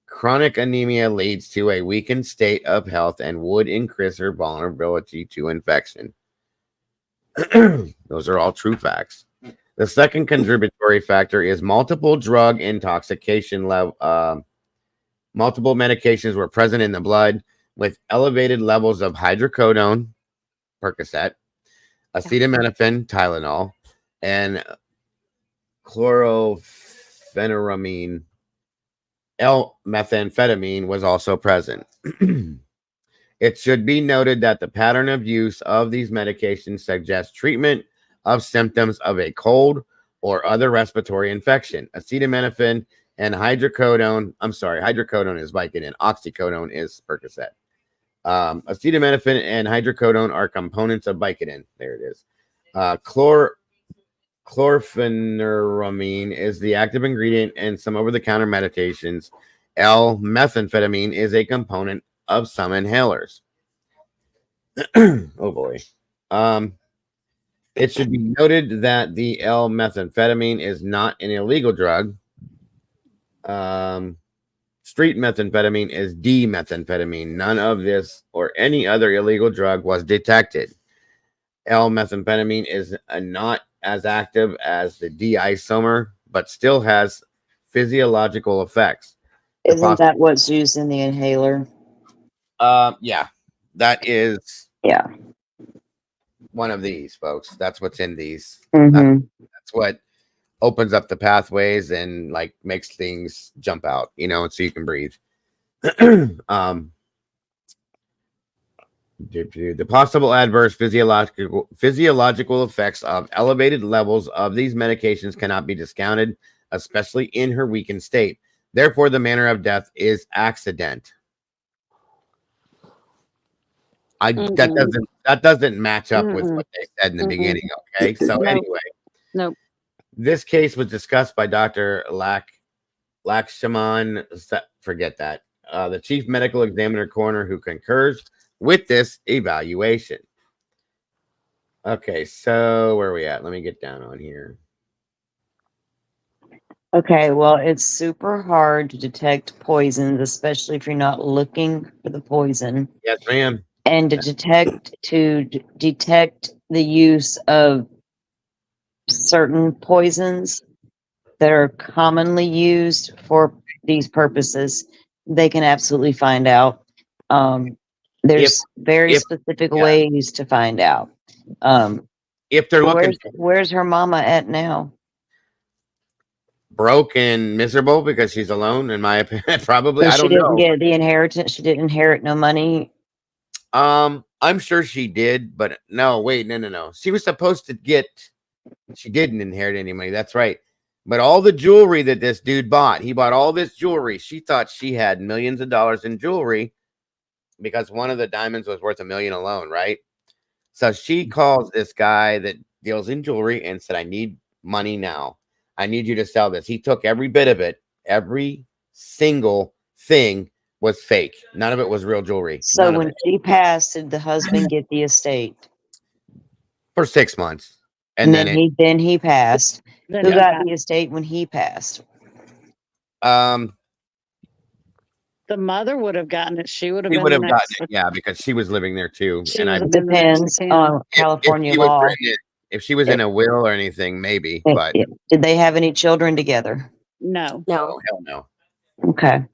Chronic anemia leads to a weakened state of health and would increase her vulnerability to infection. Those are all true facts. The second contributory factor is multiple drug intoxication level. Multiple medications were present in the blood with elevated levels of hydrocodone, Percocet, acetaminophen, Tylenol, and chlorpheniramine, L-methamphetamine was also present. It should be noted that the pattern of use of these medications suggests treatment of symptoms of a cold or other respiratory infection. Acetaminophen and hydrocodone is Vicodin. Oxycodone is Percocet. Acetaminophen and hydrocodone are components of Vicodin. There it is. Chlorpheniramine is the active ingredient in some over-the-counter medications. L-methamphetamine is a component of some inhalers. Oh boy. It should be noted that the L-methamphetamine is not an illegal drug. Street methamphetamine is D-methamphetamine. None of this or any other illegal drug was detected. L-methamphetamine is not as active as the D-isomer, but still has physiological effects. Isn't that what's used in the inhaler? Yeah, that is. Yeah. One of these, folks. That's what's in these. Mm-hmm. That's what opens up the pathways and like makes things jump out, you know, so you can breathe. The possible adverse physiological effects of elevated levels of these medications cannot be discounted, especially in her weakened state. Therefore, the manner of death is accident. That doesn't match up with what they said in the beginning. Okay, so anyway, this case was discussed by Dr. Lakshman. Forget that. The chief medical examiner coroner who concurs with this evaluation. Okay, so where are we at? Let me get down on here. Okay, well, it's super hard to detect poisons, especially if you're not looking for the poison. Yes, ma'am. And to detect the use of certain poisons that are commonly used for these purposes, they can absolutely find out. There's very specific ways to find out. If they're looking, where's her mama at now? Broke and miserable because she's alone, in my opinion. Probably, So I don't know. She know. didn't get the inheritance. She didn't inherit no money. I'm sure she did, but no. Wait, no. She was supposed to get. She didn't inherit any money. That's right. But all the jewelry that this dude bought, he bought all this jewelry. She thought she had millions of dollars in jewelry because one of the diamonds was worth $1 million alone, right? So she calls this guy that deals in jewelry and said, I need money now. I need you to sell this. He took every bit of it. Every single thing was fake. None of it was real jewelry. So when she passed, did the husband get the estate? For 6 months. And then he passed. Who got the estate when he passed? The mother would have gotten it. She would have gotten it, yeah, because she was living there too. It depends on California law. If she was in a will or anything, maybe. But did they have any children together? No. Oh, hell no. Okay.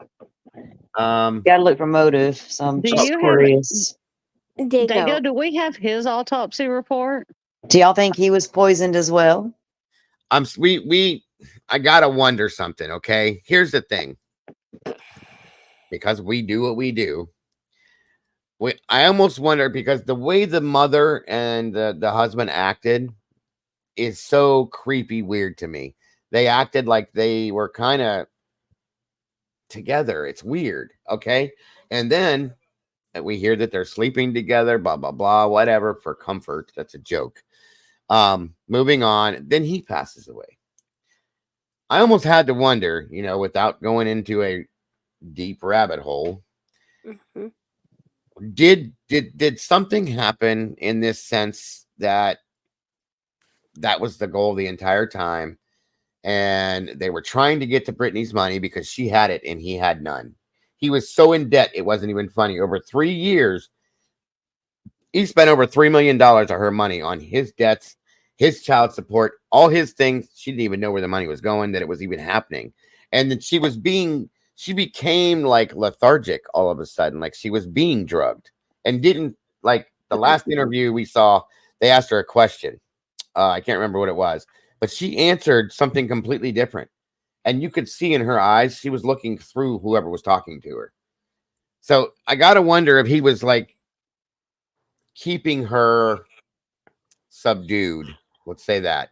Gotta look for motive. So I'm just curious. Dago, do we have his autopsy report? Do y'all think he was poisoned as well? I gotta wonder something. Okay, here's the thing. Because we do what we do. I almost wonder, because the way the mother and the husband acted is so creepy weird to me. They acted like they were kind of together. It's weird. Okay. And then we hear that they're sleeping together, blah, blah, blah, whatever, for comfort. That's a joke. Moving on. Then he passes away. I almost had to wonder, you know, without going into a deep rabbit hole. Mm-hmm. Did something happen in this sense that was the goal the entire time, and they were trying to get to Britney's money because she had it and he had none. He was so in debt it wasn't even funny. Over 3 years, he spent over $3 million of her money on his debts, his child support, all his things. She didn't even know where the money was going, that it was even happening, and then she became like lethargic all of a sudden, like she was being drugged, and didn't, like the last interview we saw, they asked her a question. I can't remember what it was, but she answered something completely different. and you could see in her eyes she was looking through whoever was talking to her. So I gotta wonder if he was like keeping her subdued, let's say that,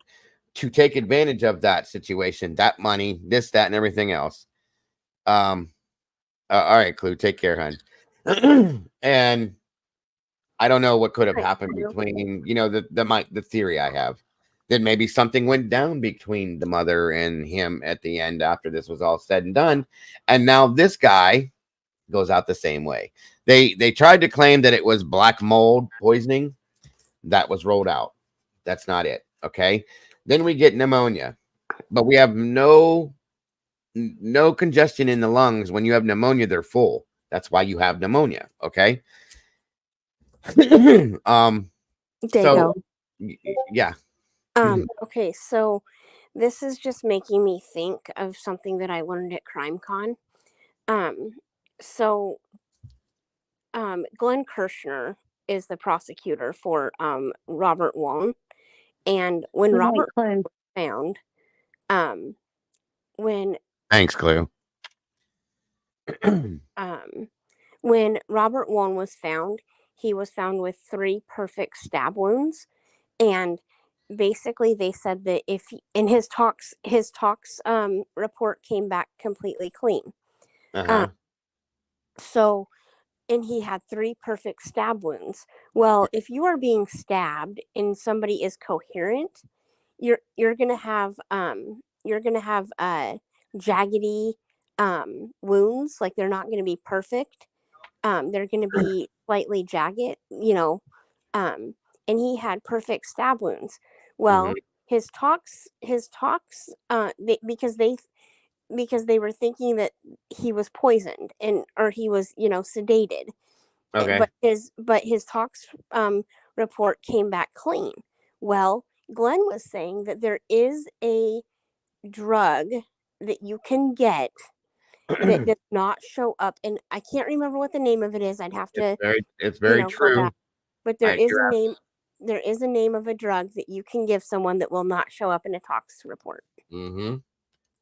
to take advantage of that situation, that money, this, that, and everything else. All right, Clue, take care, hon. And I don't know what could have happened between, the theory I have. Then maybe something went down between the mother and him at the end after this was all said and done. And now this guy goes out the same way. They tried to claim that it was black mold poisoning. That was rolled out. That's not it. Okay. Then we get pneumonia, but we have no congestion in the lungs. When you have pneumonia, they're full. That's why you have pneumonia. Okay. Dago. So yeah. Okay, so this is just making me think of something that I learned at CrimeCon. So Glenn Kirshner is the prosecutor for Robert Wone, and when Robert was found, when thanks, Clue. When Robert Wone was found, he was found with 3 perfect stab wounds, and basically they said that if in his tox report came back completely clean. So, and he had 3 perfect stab wounds. Well, if you are being stabbed and somebody is coherent, you're gonna have jaggedy wounds. Like, they're not gonna be perfect. They're gonna be slightly jagged, and he had perfect stab wounds. Well, his tox because they were thinking that he was poisoned or he was sedated. Okay. But his tox report came back clean. Well, Glenn was saying that there is a drug that you can get that does not show up, and I can't remember what the name of it is. I'd have to it's very true. go back. But there is a name. There is a name of a drug that you can give someone that will not show up in a tox report.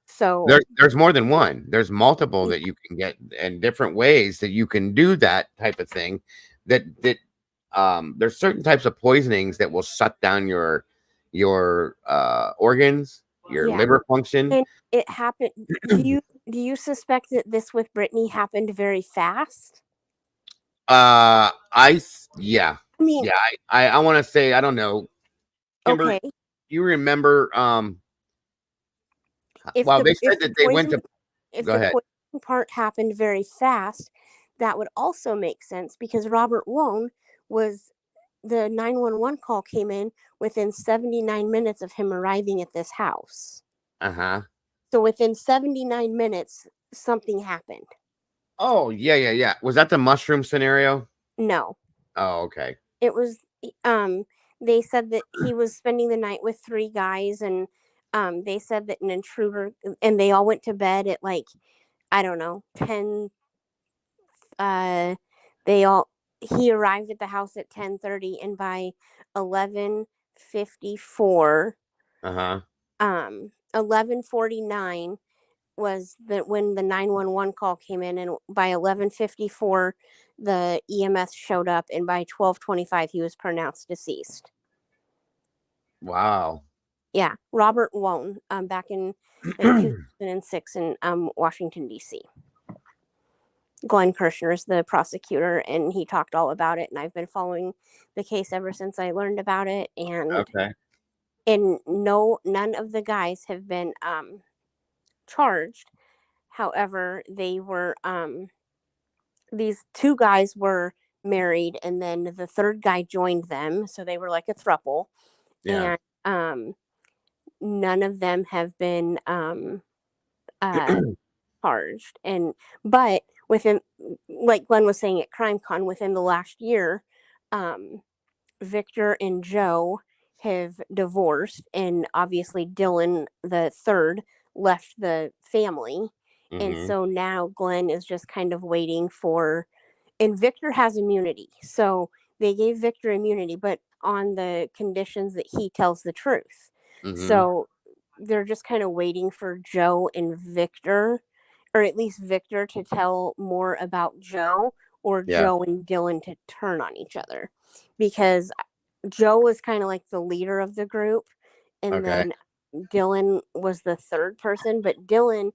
So there's more than one. There's multiple that you can get, and different ways that you can do that type of thing. There's certain types of poisonings that will shut down your organs, your liver function. And it happened. Do you suspect that this with Britney happened very fast? I mean, I want to say, I don't know. Kimber, okay. You remember? They said that they went to. If Go the ahead. poison part happened very fast, that would also make sense because Robert Wone was the 911 call came in within 79 minutes of him arriving at this house. So within 79 minutes, something happened. Oh, yeah. Was that the mushroom scenario? No. Oh, okay. It was, they said that he was spending the night with 3 guys, and they said that an intruder, and they all went to bed at like, I don't know, 10. He arrived at the house at 10:30, and by 11:54, 11:49 was when the 911 call came in, and by 11:54 the EMS showed up, and by 12:25 he was pronounced deceased. Wow. Yeah, Robert Wone, back in 2006 in Washington, D.C. Glenn Kirshner is the prosecutor, and he talked all about it, and I've been following the case ever since I learned about it. And none of the guys have been charged. However, they were these 2 guys were married, and then the 3rd guy joined them, so they were like a throuple. And none of them have been charged. But within, like Glenn was saying at CrimeCon, within the last year, Victor and Joe have divorced, and obviously Dylan the 3rd left the family. And so now Glenn is just kind of waiting for, and Victor has immunity. So they gave Victor immunity, but on the conditions that he tells the truth. So they're just kind of waiting for Joe and Victor, or at least Victor, to tell more about Joe, or Yeah. Joe and Dylan to turn on each other, because Joe was kind of like the leader of the group, and Okay. then Dylan was the third person, but Dylan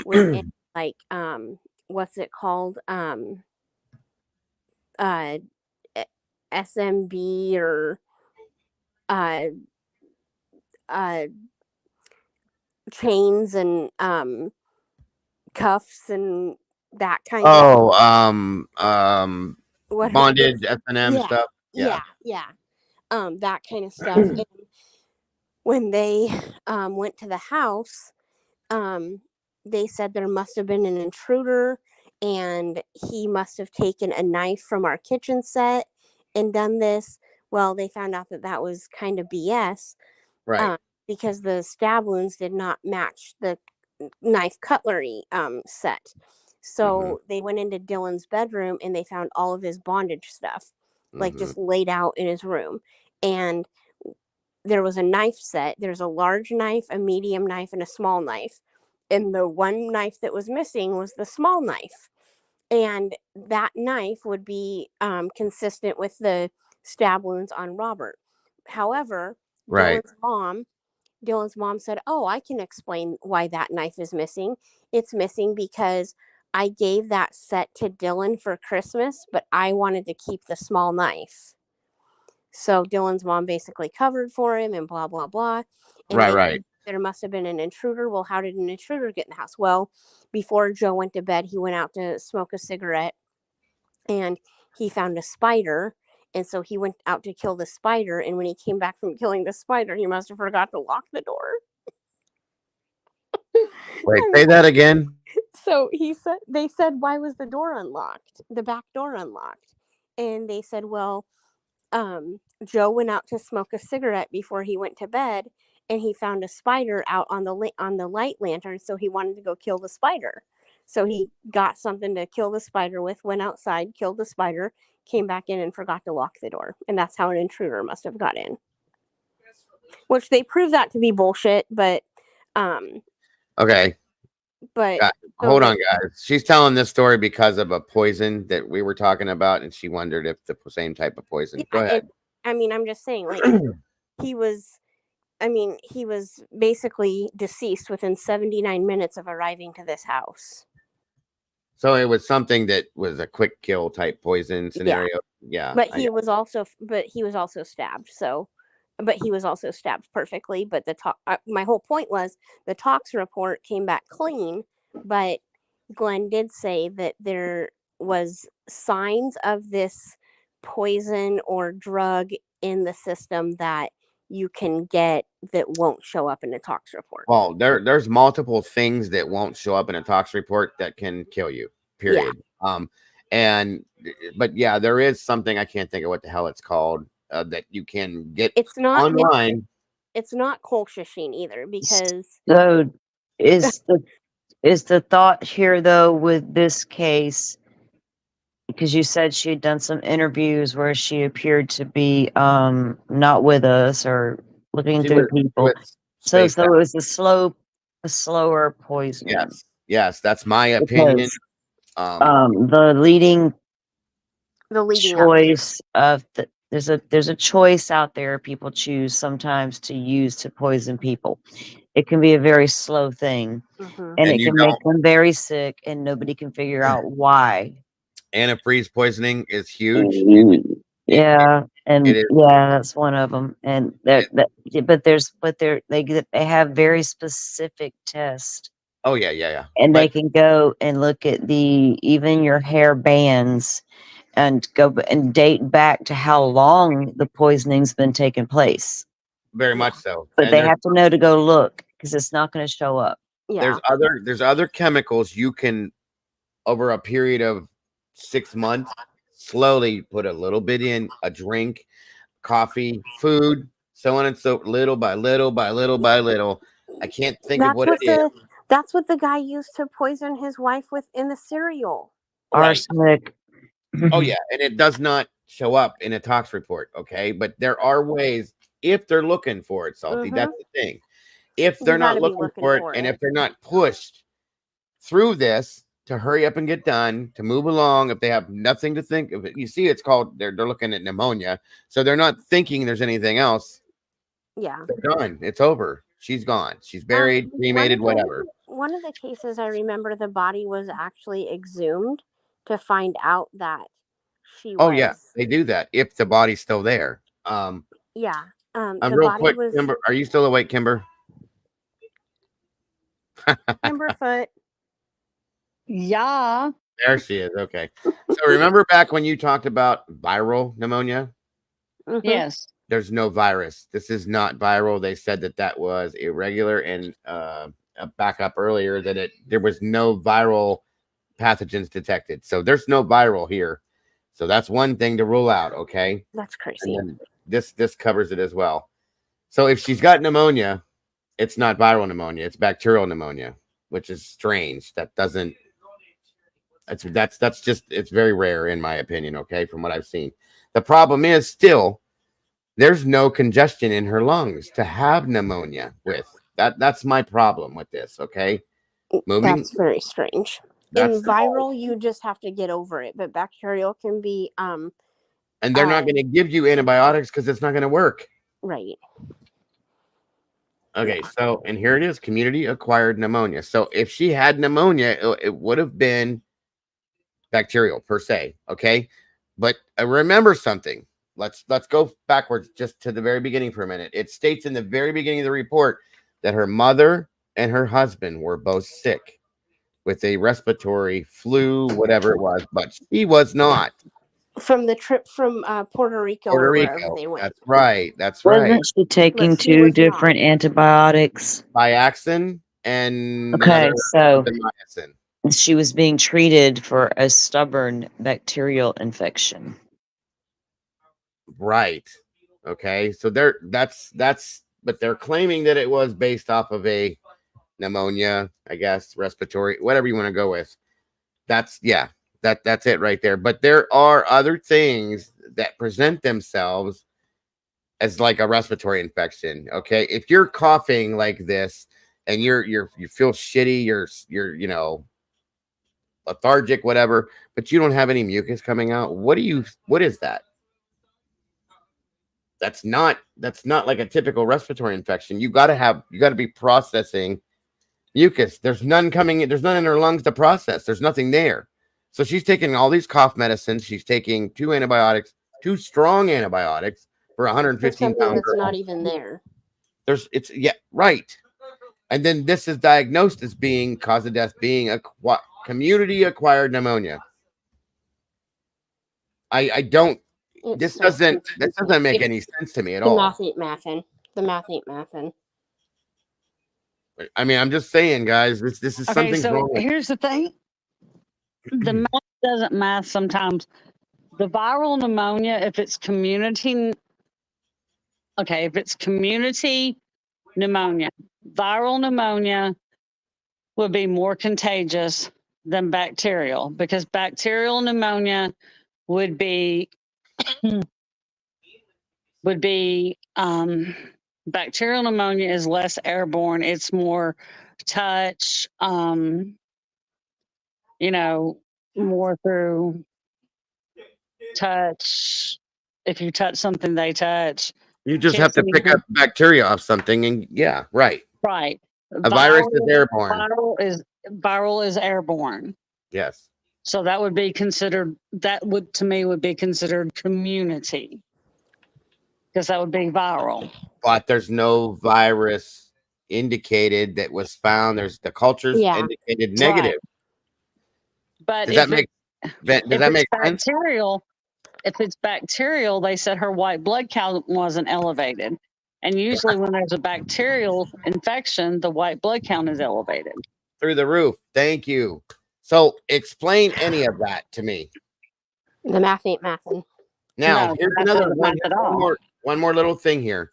was in like what's it called, SMB, or uh chains and cuffs and that kind of what bondage, S&M yeah stuff. yeah that kind of stuff. And when they went to the house, they said there must have been an intruder, and he must have taken a knife from our kitchen set and done this. Well, they found out that that was kind of BS, Right. because the stab wounds did not match the knife cutlery set. So they went into Dylan's bedroom and they found all of his bondage stuff, like just laid out in his room. And there was a knife set. There's a large knife, a medium knife, and a small knife. And the one knife that was missing was the small knife. And that knife would be consistent with the stab wounds on Robert. However, Right. Dylan's mom said, "Oh, I can explain why that knife is missing. It's missing because I gave that set to Dylan for Christmas, but I wanted to keep the small knife." So Dylan's mom basically covered for him and blah, blah, blah. And Right. there must have been an intruder. Well, how did an intruder get in the house? Well, before Joe went to bed, he went out to smoke a cigarette and he found a spider. And so he went out to kill the spider. And when he came back from killing the spider, he must have forgot to lock the door. Wait, say that again. So they said, "Why was the door unlocked? The back door unlocked?" And they said, "Well, Joe went out to smoke a cigarette before he went to bed, and he found a spider out on the light lantern, so he wanted to go kill the spider. So he got something to kill the spider with, went outside, killed the spider, came back in, and forgot to lock the door. And that's how an intruder must have got in." Which they proved that to be bullshit, but Okay. but Hold on, guys. She's telling this story because of a poison that we were talking about, and she wondered if the same type of poison. Go ahead. I mean, I'm just saying, like, he was basically deceased within 79 minutes of arriving to this house. So it was something that was a quick kill type poison scenario. Yeah. But he was also stabbed. So, but he was also stabbed perfectly. But my whole point was the tox report came back clean, but Glenn did say that there was signs of this poison or drug in the system that you can get that won't show up in a tox report. Well, there's multiple things that won't show up in a tox report that can kill you. Period. But yeah, there is something, I can't think of what the hell it's called, that you can get online. It's not colchicine either, because So is the thought here though with this case, because you said she had done some interviews where she appeared to be not with us or looking through people. So it was a slower poisoning. Yes, that's my opinion. The leading choice of there's a choice out there people choose sometimes to use to poison people. It can be a very slow thing, and it can make them very sick, and nobody can figure out why. Antifreeze poisoning is huge. That's one of them. And they have very specific tests. Oh yeah. And they can go and look at even your hair bands and go and date back to how long the poisoning's been taking place. Very much so. But they have to know to go look, because it's not going to show up. Yeah. There's other chemicals you can, over a period of 6 months, slowly put a little bit in a drink, coffee, food, so on and so, little by little by little by little. I can't think of what it is. That's what the guy used to poison his wife with in the cereal. Arsenic. Oh yeah, and it does not show up in a tox report, okay? But there are ways, if they're looking for it, Salty. That's the thing. if they're You not gotta be looking looking for it, for and it. if they're not pushed through this to hurry up and get done, to move along, if they have nothing to think of it, you see, it's called they're looking at pneumonia, so they're not thinking there's anything else. Yeah. They're done. It's over. She's gone. She's buried, cremated, whatever. One of the cases I remember, the body was actually exhumed to find out that she Oh was. yeah, they do that if the body's still there. Yeah. The real body quick, was Kimber, are you still awake, Kimber? Kimberfoot. Yeah. There she is. Okay. So remember back when you talked about viral pneumonia? Mhm. Yes. There's no virus. This is not viral. They said that was irregular, and back up earlier that there was no viral pathogens detected. So there's no viral here. So that's one thing to rule out. Okay. That's crazy. And then this covers it as well. So if she's got pneumonia, it's not viral pneumonia. It's bacterial pneumonia, which is strange. That doesn't. That's just, it's very rare in my opinion. Okay, from what I've seen. The problem is still there's no congestion in her lungs to have pneumonia with. That's my problem with this. Okay, moving. That's very strange. In viral, you just have to get over it, but bacterial can be and they're not going to give you antibiotics because it's not going to work. Right. Okay, so and here it is, community acquired pneumonia. So if she had pneumonia, it would have been bacterial per se. Okay, but remember something. Let's go backwards just to the very beginning for a minute. It states in the very beginning of the report that her mother and her husband were both sick with a respiratory flu, whatever it was, but she was not. From the trip from Puerto Rico or wherever they went. That's right. That's right. Wasn't she taking two different antibiotics? Biaxin and okay, so mycin. She was being treated for a stubborn bacterial infection. Right. Okay. So that's but they're claiming that it was based off of a pneumonia, I guess, respiratory, whatever you want to go with. That's it right there. But there are other things that present themselves as like a respiratory infection. Okay. If you're coughing like this and you feel shitty, you're lethargic, whatever, but you don't have any mucus coming out, what is that? That's not like a typical respiratory infection. You got to be processing mucus. There's none coming in. There's none in her lungs to process. There's nothing there. So she's taking all these cough medicines. She's taking two strong antibiotics for 115 pounds. That's not even there. Right. And then this is diagnosed as being cause of death being community acquired pneumonia. I don't. This doesn't make any sense to me at all. The math ain't mathin'. I mean, I'm just saying, guys, this is okay, something wrong. Here's the thing. The math doesn't math sometimes. The viral pneumonia, if it's community pneumonia, viral pneumonia would be more contagious than bacterial, because bacterial pneumonia would be bacterial pneumonia is less airborne. It's more touch, more through touch. If you touch something they touch, you just have to pick up bacteria off something, and right. A virus is airborne. Viral is airborne. Yes. So that would be considered. That would be considered community, because that would be viral. But there's no virus indicated that was found. There's the cultures indicated negative. Right. But does that make sense? If it's bacterial, they said her white blood count wasn't elevated. And usually when there's a bacterial infection, the white blood count is elevated. Through the roof. Thank you. So explain any of that to me. The math ain't mathin'. Now, here's another one more little thing here.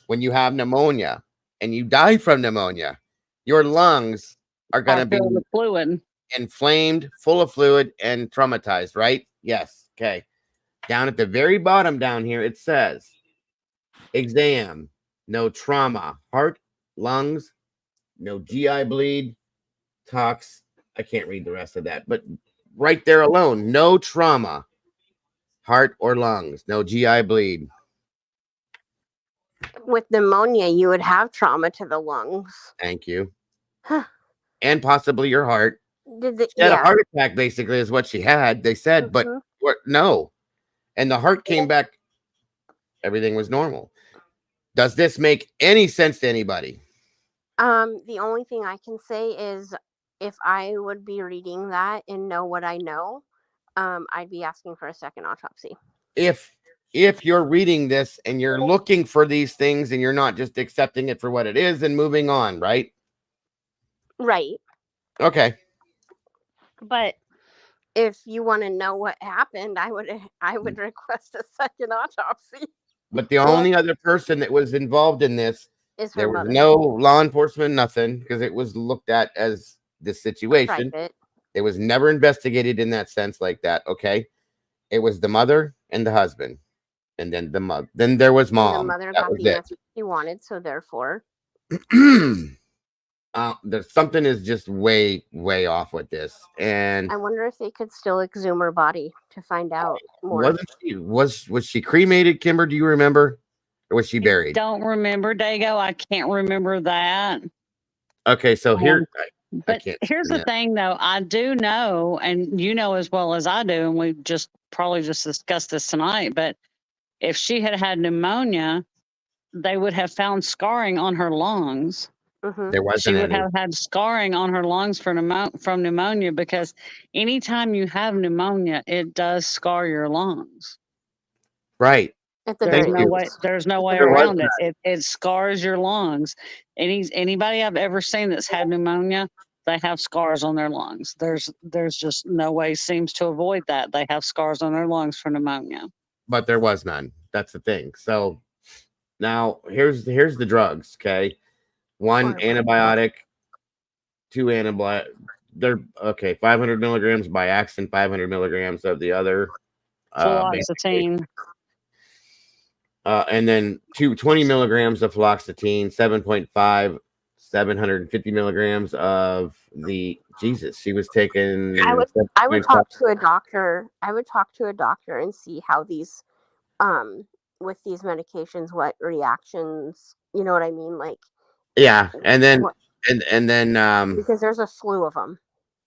When you have pneumonia and you die from pneumonia, your lungs are going to be fluid, inflamed, full of fluid, and traumatized, right? Yes. Okay. Down at the very bottom down here, it says exam, no trauma, heart lungs, no GI bleed, tox. I can't read the rest of that, but right there alone, no trauma, heart or lungs, no GI bleed. With pneumonia, you would have trauma to the lungs. Thank you. Huh. And possibly your heart. She had a heart attack, basically, is what she had. They said, but no. And the heart came back. Everything was normal. Does this make any sense to anybody? The only thing I can say is if I would be reading that and know what I know, I'd be asking for a second autopsy. If you're reading this and you're looking for these things and you're not just accepting it for what it is and moving on, right? Right. Okay. But if you want to know what happened, I would request a second autopsy. But the only other person that was involved in this, there was no law enforcement, nothing, because it was looked at as this situation. Private. It was never investigated in that sense like that. Okay. It was the mother and the husband. And then the mother. Then there was mom. And the mother got the answer she wanted, so therefore. There's something is just way off with this, and I wonder if they could still exhume her body to find out more. Was she cremated, Kimber? Do you remember, or was she buried? Don't remember, Dago. I can't remember that. Okay, so here, but here's the thing, though. I do know, and you know as well as I do, and we probably just discussed this tonight. But if she had had pneumonia, they would have found scarring on her lungs. There wasn't she would have had scarring on her lungs from pneumonia, because anytime you have pneumonia, it does scar your lungs. Right. There's no way around it. It scars your lungs. Anybody I've ever seen that's had pneumonia, they have scars on their lungs. There's just no way seems to avoid that. They have scars on their lungs from pneumonia. But there was none. That's the thing. So now here's the drugs. Okay. One antibiotic, two antibiotic. They're okay. 500 milligrams Biaxin, 500 milligrams of the other. Fluoxetine. And then 20 milligrams of fluoxetine, 7.5, 750 milligrams of the Jesus. She was taking. I would talk to a doctor. I would talk to a doctor and see how these, with these medications, what reactions. You know what I mean, like. Yeah, and then because there's a slew of them.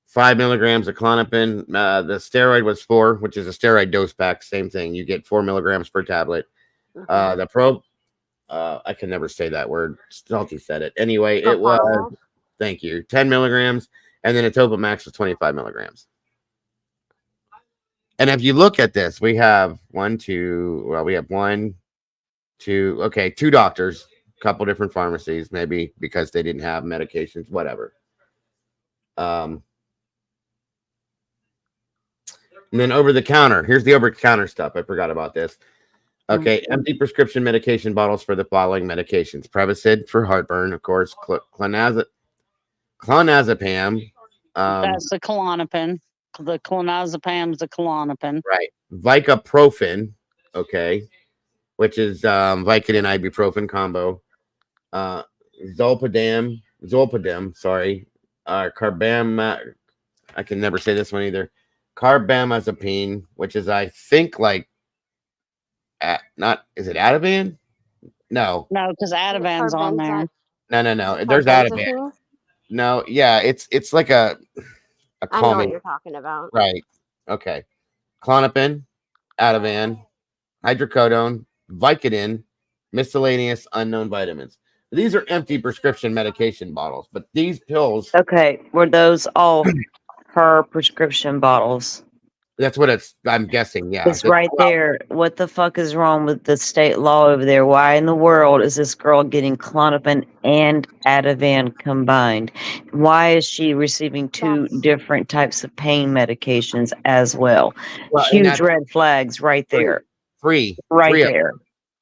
5 milligrams of Klonopin. The steroid was 4, which is a steroid dose pack. Same thing. You get 4 milligrams per tablet. The probe. I can never say that word. Salty said it. Anyway, it was. Thank you. 10 milligrams, and then a Topamax was 25 milligrams. And if you look at this, we have 2 doctors. Couple different pharmacies, maybe because they didn't have medications, whatever. And then over the counter, here's the over the counter stuff. I forgot about this. Okay, empty prescription medication bottles for the following medications: Prevacid for heartburn, of course, clonazepam. That's the Klonopin. The clonazepam is the Klonopin. Right. Vicaprofen, okay, which is Vicodin ibuprofen combo. Zolpidem, sorry. Carbam, I can never say this one either. Carbamazepine, which is, I think, like, is it Ativan? No, because Ativan's on there. No. There's Ativan. No, yeah, it's like a calming. I know what you're talking about. Right. Okay. Klonopin, Ativan, hydrocodone, Vicodin, miscellaneous unknown vitamins. These are empty prescription medication bottles, but these pills. Okay, were those all her prescription bottles? That's what I'm guessing. Yeah, it's right there. What the fuck is wrong with the state law over there? Why in the world is this girl getting Klonopin and Ativan combined? Why is she receiving 2 different types of pain medications as well? Huge red flags right there. Three. Right there.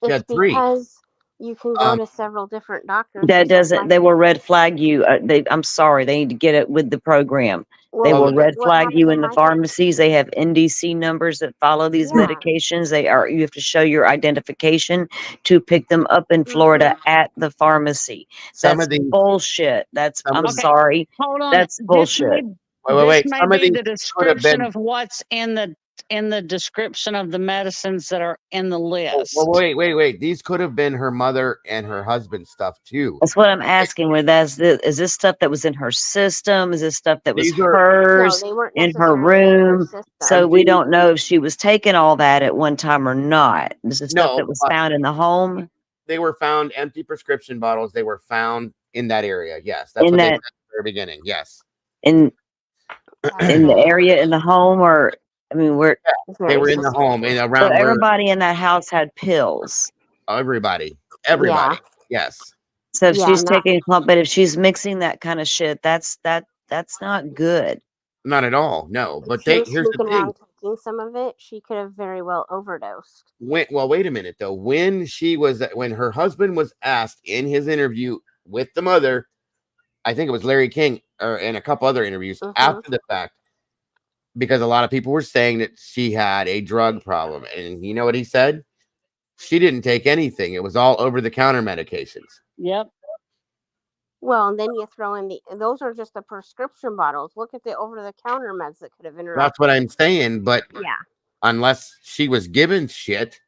It's because You can go to several different doctors. That doesn't. They will red flag you. I'm sorry. They need to get it with the program. They Well, will red what flag you happened in to the pharmacies. They have NDC numbers that follow these Yeah. medications. You have to show your identification to pick them up in Mhm. Florida at the pharmacy. Some That's of these, bullshit. I'm Okay, sorry. hold on. That's bullshit. wait. This may Some of be these the could have description been. of what's in the description of the medicines that are in the list. Well, wait. These could have been her mother and her husband's stuff too. That's what I'm asking. Is this stuff that was in her system? Is this stuff that was These are No, hers they weren't in her necessarily in her room? system. So we don't know if she was taking all that at one time or not. This is stuff that was found in the home. They were found empty prescription bottles. They were found in that area. Yes, that's In what they that- said at the very beginning. Yes, in That's the not- area in the home, or I mean, where it's they very were in the home and so around where everybody in that house had pills. everybody. Yeah. Yes. So if Yeah, she's not- taking, but if she's mixing that kind of shit, that's not good. Not at all. No, but She was here's the sneaking thing. around taking some of it. She could have very well overdosed. Wait a minute though. When her husband was asked in his interview with the mother, I think it was Larry King and a couple other interviews after the fact, because a lot of people were saying that she had a drug problem, and you know what he said? She didn't take anything. It was all over-the-counter medications. Yep. Well, and then you throw in those are just the prescription bottles. Look at the over-the-counter meds that could have interrupted. That's what I'm saying. But Yeah. unless she was given shit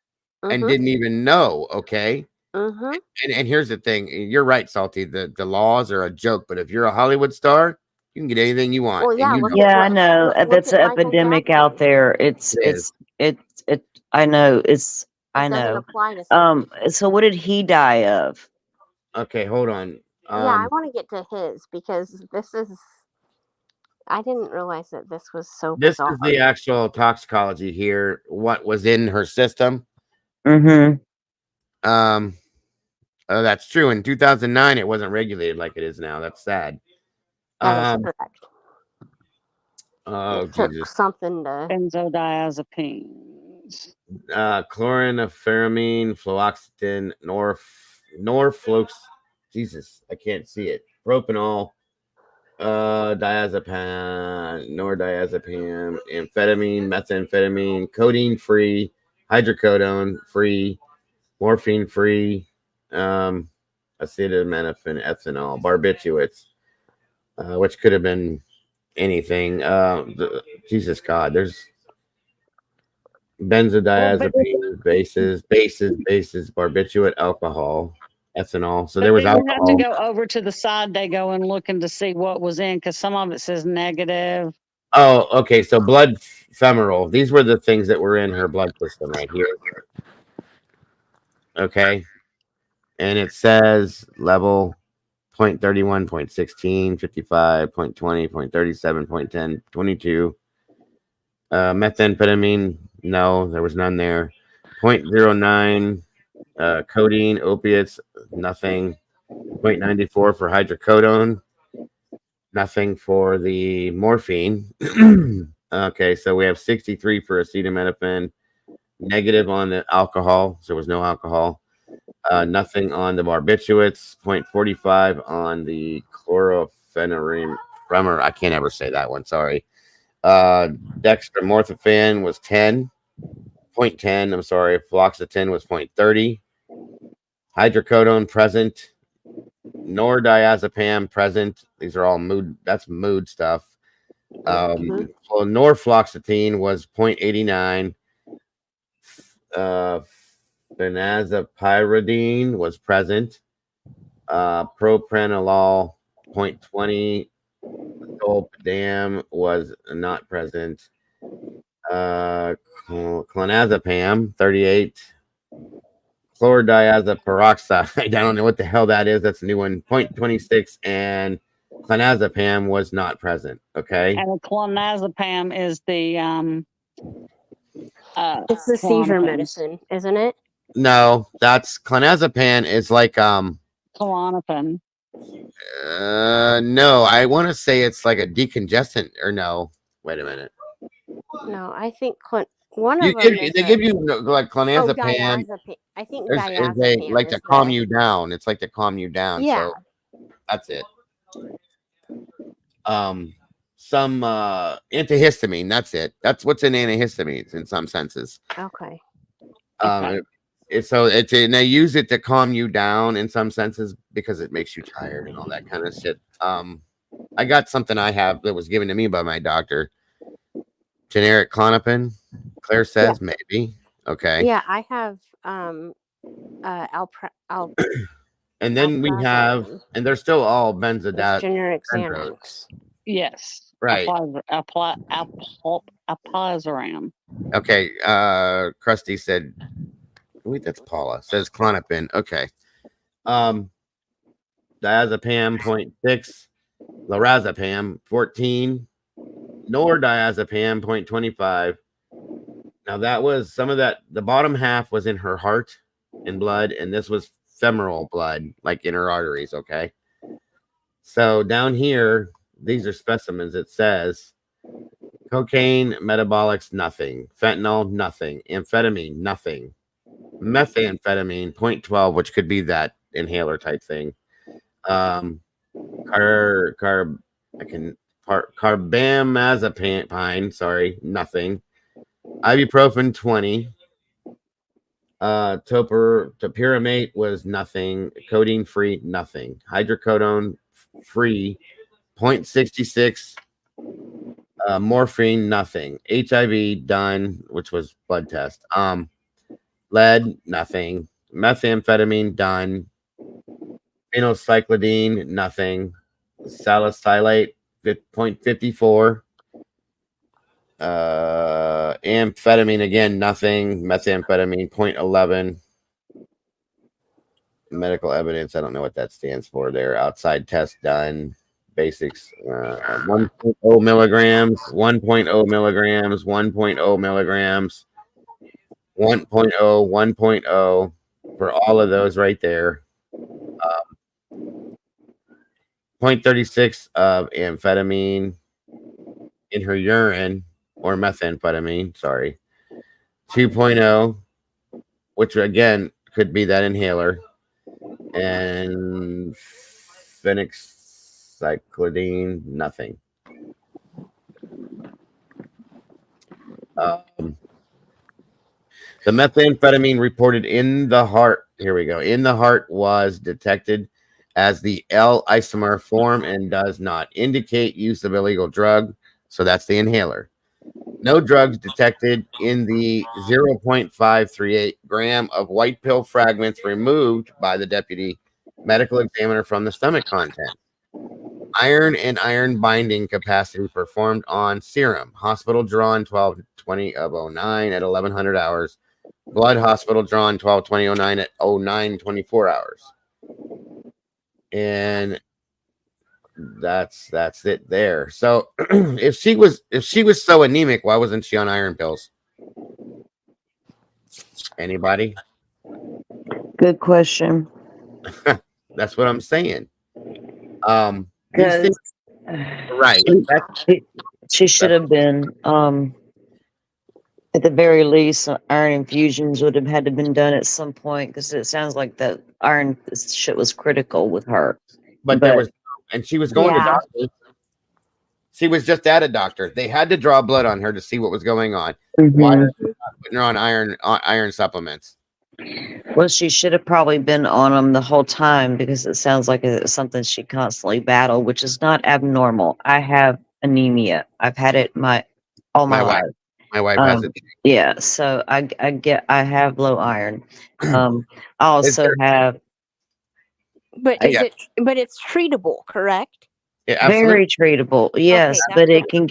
and didn't even know, okay? And here's the thing. You're right, Salty. The laws are a joke, but if you're a Hollywood star, you can get anything you want. Well, yeah, and I know that's an Michael epidemic Jackson. out there. I know I doesn't know. apply to some people. So what did he die of? Okay, hold on. Yeah, I want to get to his because this is. I didn't realize that this was so This bizarre. is the actual toxicology here. What was in her system? That's true. In 2009, it wasn't regulated like it is now. That's sad. That is correct. Oh, It took Jesus. something to. Benzodiazepines. Chlorphenaphamine, fluoxetine, norflox. Jesus, I can't see it. Propanol, diazepam, nordiazepam, amphetamine, methamphetamine, codeine free, hydrocodone free, morphine free, acetaminophen, ethanol, barbiturates, which could have been anything. Jesus God, there's benzodiazepines, bases, barbiturate, alcohol, ethanol. So there was You have to alcohol. go over to the side, Dago, and looking to see what was in, because some of it says negative. Oh, okay. So blood femoral. These were the things that were in her blood system right here. Okay. And it says level 0.31, 0.16, 55, 0.20, 0.37, 0.10, 22. Methamphetamine, no, there was none there. 0.09, codeine, opiates, nothing. 0.94 for hydrocodone, nothing for the morphine. Okay, so we have 63 for acetaminophen, negative on the alcohol, so there was no alcohol. Nothing on the barbiturates, 0.45 on the chlorphenaphamine. I can't ever say that one, sorry. Dextromorphan was 10.10. I'm sorry. Fluoxetine was 0.30. Hydrocodone present. Nordiazepam present. These are all mood. That's mood stuff. Norfloxetine was 0.89. Phenazopyridine was present. Propranolol 0.20. Zolpidem was not present. Clonazepam 38. Chlordiazeperoxide. I don't know what the hell that is. That's a new one. 0.26. And clonazepam was not present. Okay. And the clonazepam is the it's the seizure Klonopin. medicine, isn't it? No, that's clonazepam is like Klonopin. no, I want to say it's like a decongestant or no. Wait a minute. No, I think One You of them give, is they a give you like oh clonazepam. diazepam. I think Is a diazepam like is to calm the you down. It's like to calm you down. yeah. So that's it. Some antihistamine. That's it. That's what's in antihistamines in some senses. Okay. Okay. It's and they use it to calm you down in some senses because it makes you tired and all that kind of shit. I got something I have that was given to me by my doctor. Generic Clonopin. Claire says maybe. Okay. Yeah, I have And then we have, alprazolam. and they're still all It's benzodiazepines. generic Benzos. Xanax. Yes. Right. Alprazolam. Okay. Krusty said, wait, that's Paula. Says Clonopin. Okay. Diazepam 0.6, lorazepam 14, nordiazepam 0.25. Now that was some of that. The bottom half was in her heart and blood, and this was femoral blood, like in her arteries. Okay. So down here, these are specimens. It says cocaine, metabolics, nothing. Fentanyl, nothing. Amphetamine, nothing. Methamphetamine, 0.12, which could be that inhaler type thing. Carbamazepine, sorry, nothing. Ibuprofen, 20. Topiramate was nothing. Codeine free, nothing. Hydrocodone free, 0.66. Morphine, nothing. HIV, done, which was blood test. Lead, nothing. Methamphetamine, done. Phenylcyclidine, nothing. Salicylate, 0.54. Amphetamine, again, nothing. Methamphetamine, 0.11. Medical evidence, I don't know what that stands for there. Outside test done. Basics, 1.0 milligrams, 1.0 milligrams, 1.0 milligrams, 1.0, 1.0 for all of those right there. 0.36 of amphetamine in her urine, or methamphetamine, sorry. 2.0, which again could be that inhaler, and phenylcyclidine, nothing. The methamphetamine reported in the heart, here we go, in the heart was detected as the L isomer form and does not indicate use of illegal drug. So that's the inhaler. No drugs detected in the 0.538 gram of white pill fragments removed by the deputy medical examiner from the stomach content. Iron and iron binding capacity performed on serum. Hospital drawn 12/20 of 09 at 1100 hours. Blood hospital drawn 12/20/09 at 09/24 hours. And that's it there. So if she was so anemic, why wasn't she on iron pills? Anybody? Good question. That's what I'm saying. These Because things, right. she should have been at the very least, iron infusions would have had to been done at some point, because it sounds like that iron shit was critical with her. But there was, and she was going to doctors. She was just at a doctor. They had to draw blood on her to see what was going on. Why are they not putting her on iron supplements? Well, she should have probably been on them the whole time, because it sounds like it's something she constantly battled, which is not abnormal. I have anemia. I've had it my life. My wife has it. Yeah, so I have low iron. I also have. But it's treatable, correct? Yeah, very treatable. Yes, Okay, but it can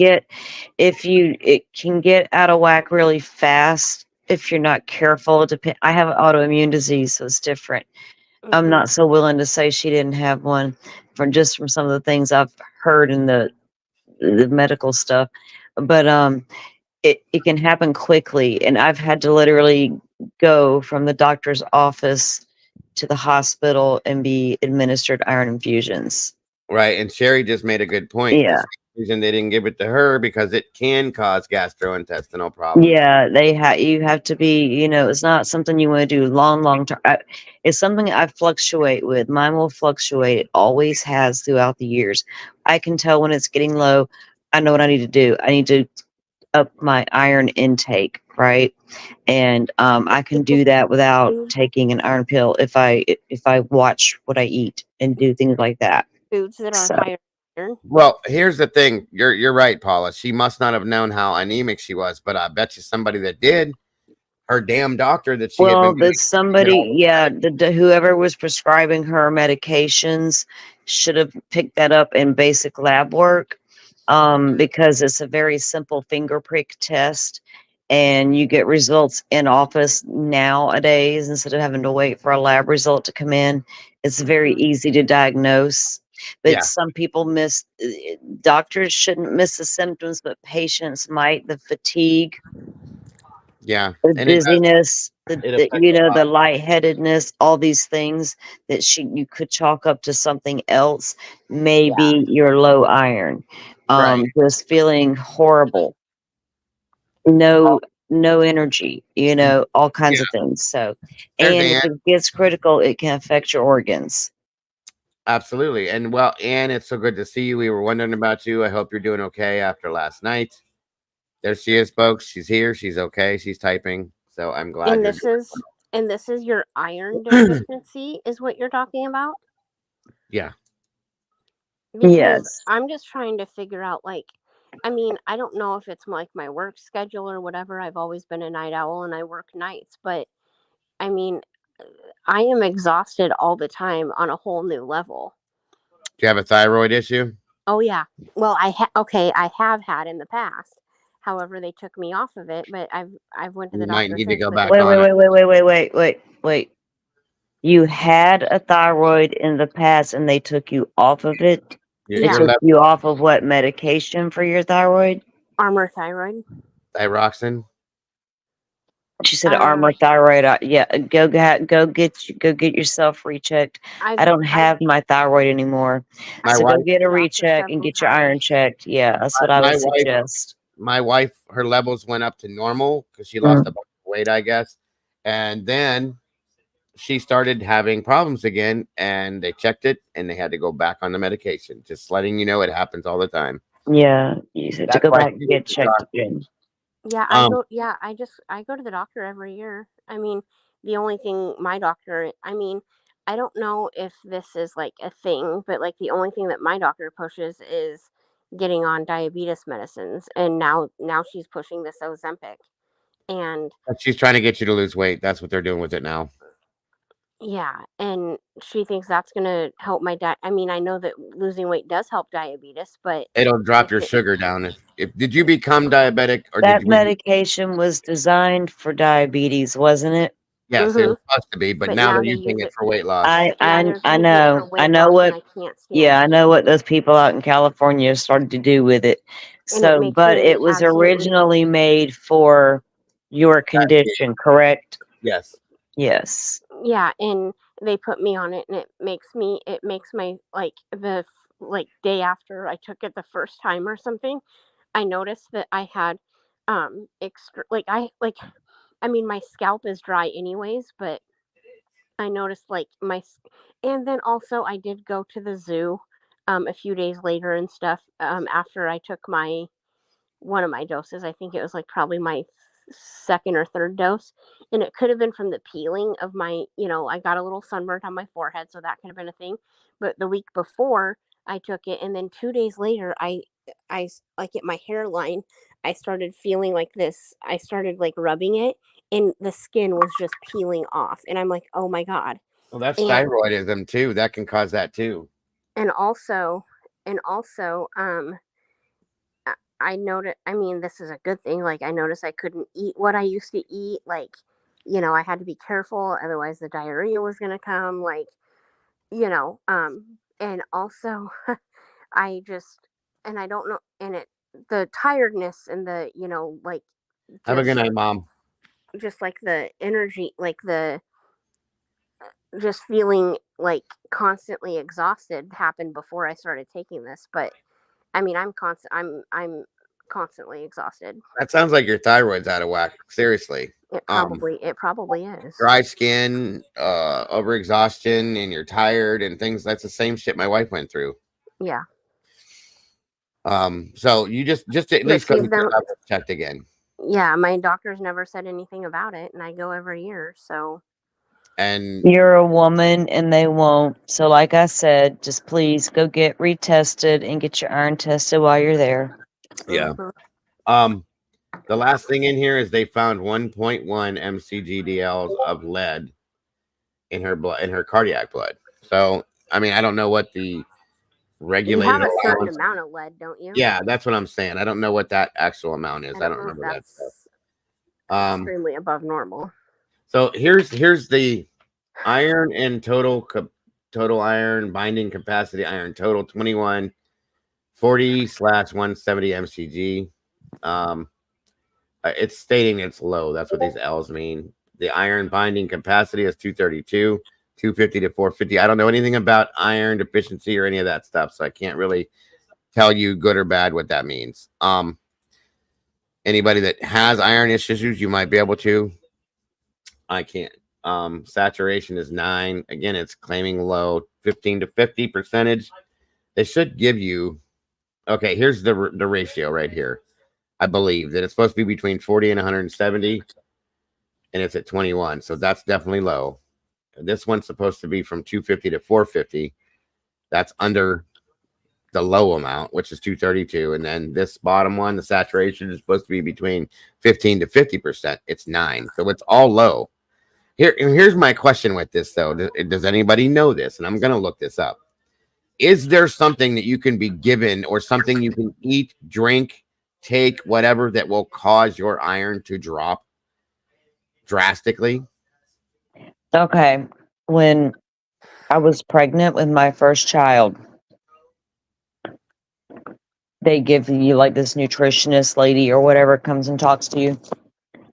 get out of whack really fast if you're not careful. I have an autoimmune disease, so it's different. I'm not so willing to say she didn't have one from some of the things I've heard in the medical stuff, but it can happen quickly, and I've had to literally go from the doctor's office to the hospital and be administered iron infusions. Right, and Sherry just made a good point. Yeah. reason they didn't give it to her because it can cause gastrointestinal problems. Yeah, you have to be, it's not something you want to do long term. It's something I fluctuate with. Mine will fluctuate. It always has throughout the years. I can tell when it's getting low. I know what I need to do. I need to up my iron intake, right? And I can do that without taking an iron pill if I watch what I eat and do things like that. Foods that are So, higher iron. Well, here's the thing. You're right, Paula. She must not have known how anemic she was, but I bet you somebody that did, her damn doctor that she had well, been there's somebody, yeah, whoever was prescribing her medications should have picked that up in basic lab work, because it's a very simple finger prick test, and you get results in office nowadays instead of having to wait for a lab result to come in. It's very easy to diagnose, but Yeah. some people doctors shouldn't miss the symptoms, but patients might. The fatigue, Yeah. the And dizziness, it affects a lot. the lightheadedness, all these things that you could chalk up to something else. Maybe you're low iron, Right. just feeling horrible, no energy, all kinds of things. So, There's and if Ann. it gets critical, it can affect your organs. Absolutely. And well, Ann, it's so good to see you. We were wondering about you. I hope you're doing okay after last night. There she is, folks. She's here. She's okay. She's typing. So I'm glad. And this is your iron deficiency, is what you're talking about? Yeah. Because yes. I'm just trying to figure out, like, I mean, I don't know if it's like my work schedule or whatever. I've always been a night owl and I work nights, but I mean, I am exhausted all the time on a whole new level. Do you have a thyroid issue? Oh yeah. Well, I have had in the past. However, they took me off of it, but I've went to the You might doctor need to since, go but back they- Wait. You had a thyroid in the past and they took you off of it? They Yeah. took you off of what medication for your thyroid? Armor thyroid. Thyroxine. She said armor thyroid. Yeah, go get yourself rechecked. I don't have my thyroid anymore, My so wife, go get a Yeah, for recheck and several get your iron times. checked. Yeah, that's what I my would wife- suggest. my wife, her levels went up to normal because she lost a bunch of weight, I guess. And then she started having problems again, and they checked it and they had to go back on the medication. Just letting you know, it happens all the time. Yeah, you have to That's go why back and get checked again. Yeah, I go to the doctor every year. I mean, the only thing my doctor, I mean, I don't know if this is like a thing, but like the only thing that my doctor pushes is getting on diabetes medicines, and now she's pushing this Ozempic, and She's trying to get you to lose weight. That's what they're doing with it now. yeah, and she thinks that's gonna help my I mean, I know that losing weight does help diabetes, but It'll drop your sugar down. If did you become diabetic or That did you? medication was designed for diabetes, wasn't it? Yes, it was supposed to be, but now they're they using use it for weight loss. I they're using it know. for I weight know loss, what. and I can't stand Yeah, I it. know what those people out in California started to do with it. And it So, makes but me it was absolutely- originally made for your condition, correct? Yes. Yes. Yeah, and they put me on it, and it makes my like day after I took it the first time or something, I noticed that I had extra I mean, my scalp is dry anyways, but I noticed like and then also I did go to the zoo a few days later and stuff after I took one of my doses. I think it was like probably my second or third dose, and it could have been from the peeling of I got a little sunburn on my forehead, so that could have been a thing. But the week before I took it, and then 2 days later I like at my hairline, I started feeling like this. I started like rubbing it, and the skin was just peeling off, and I'm like, oh my god. Well, that's thyroidism too. That can cause that too. And also I noticed, I mean, this is a good thing. Like, I noticed I couldn't eat what I used to eat. Like, I had to be careful. Otherwise, the diarrhea was going to come. Like, and also, and I don't know, and the tiredness and the, like, have a good night, Mom. Just like the energy, like just feeling like constantly exhausted happened before I started taking this. But I mean, I'm constantly exhausted. That sounds like your thyroid's out of whack. Seriously. It probably is. Dry skin, overexhaustion, and you're tired and things. That's the same shit my wife went through. Yeah. So you just at least go checked again. Yeah, my doctor's never said anything about it, and I go every year. So. And you're a woman, and they won't. So, like I said, just please go get retested and get your iron tested while you're there. Yeah. Mhm. The last thing in here is they found 1.1 mcgdls of lead in her blood, in her cardiac blood. So, I mean, I don't know what the regulated. You have a certain amount of lead, don't you? Yeah, that's what I'm saying. I don't know what that actual amount is. I don't remember that stuff. Extremely above normal. So here's the iron and total iron binding capacity. Iron total 2140/170 mcg. It's stating it's low. That's what these L's mean. The iron binding capacity is 232, 250 to 450. I don't know anything about iron deficiency or any of that stuff, so I can't really tell you good or bad what that means. Anybody that has iron issues, you might be able to. I can't. Saturation is 9. Again, it's claiming low, 15 to 50%. They should give you. Okay, here's the ratio right here. I believe that it's supposed to be between 40 and 170, and it's at 21. So that's definitely low. This one's supposed to be from 250 to 450. That's under the low amount, which is 232. And then this bottom one, the saturation is supposed to be between 15 to 50%. It's 9. So it's all low. Here's my question with this, though. Does anybody know this? And I'm going to look this up. Is there something that you can be given or something you can eat, drink, take, whatever, that will cause your iron to drop drastically? Okay. When I was pregnant with my first child, they give you like this nutritionist lady or whatever comes and talks to you.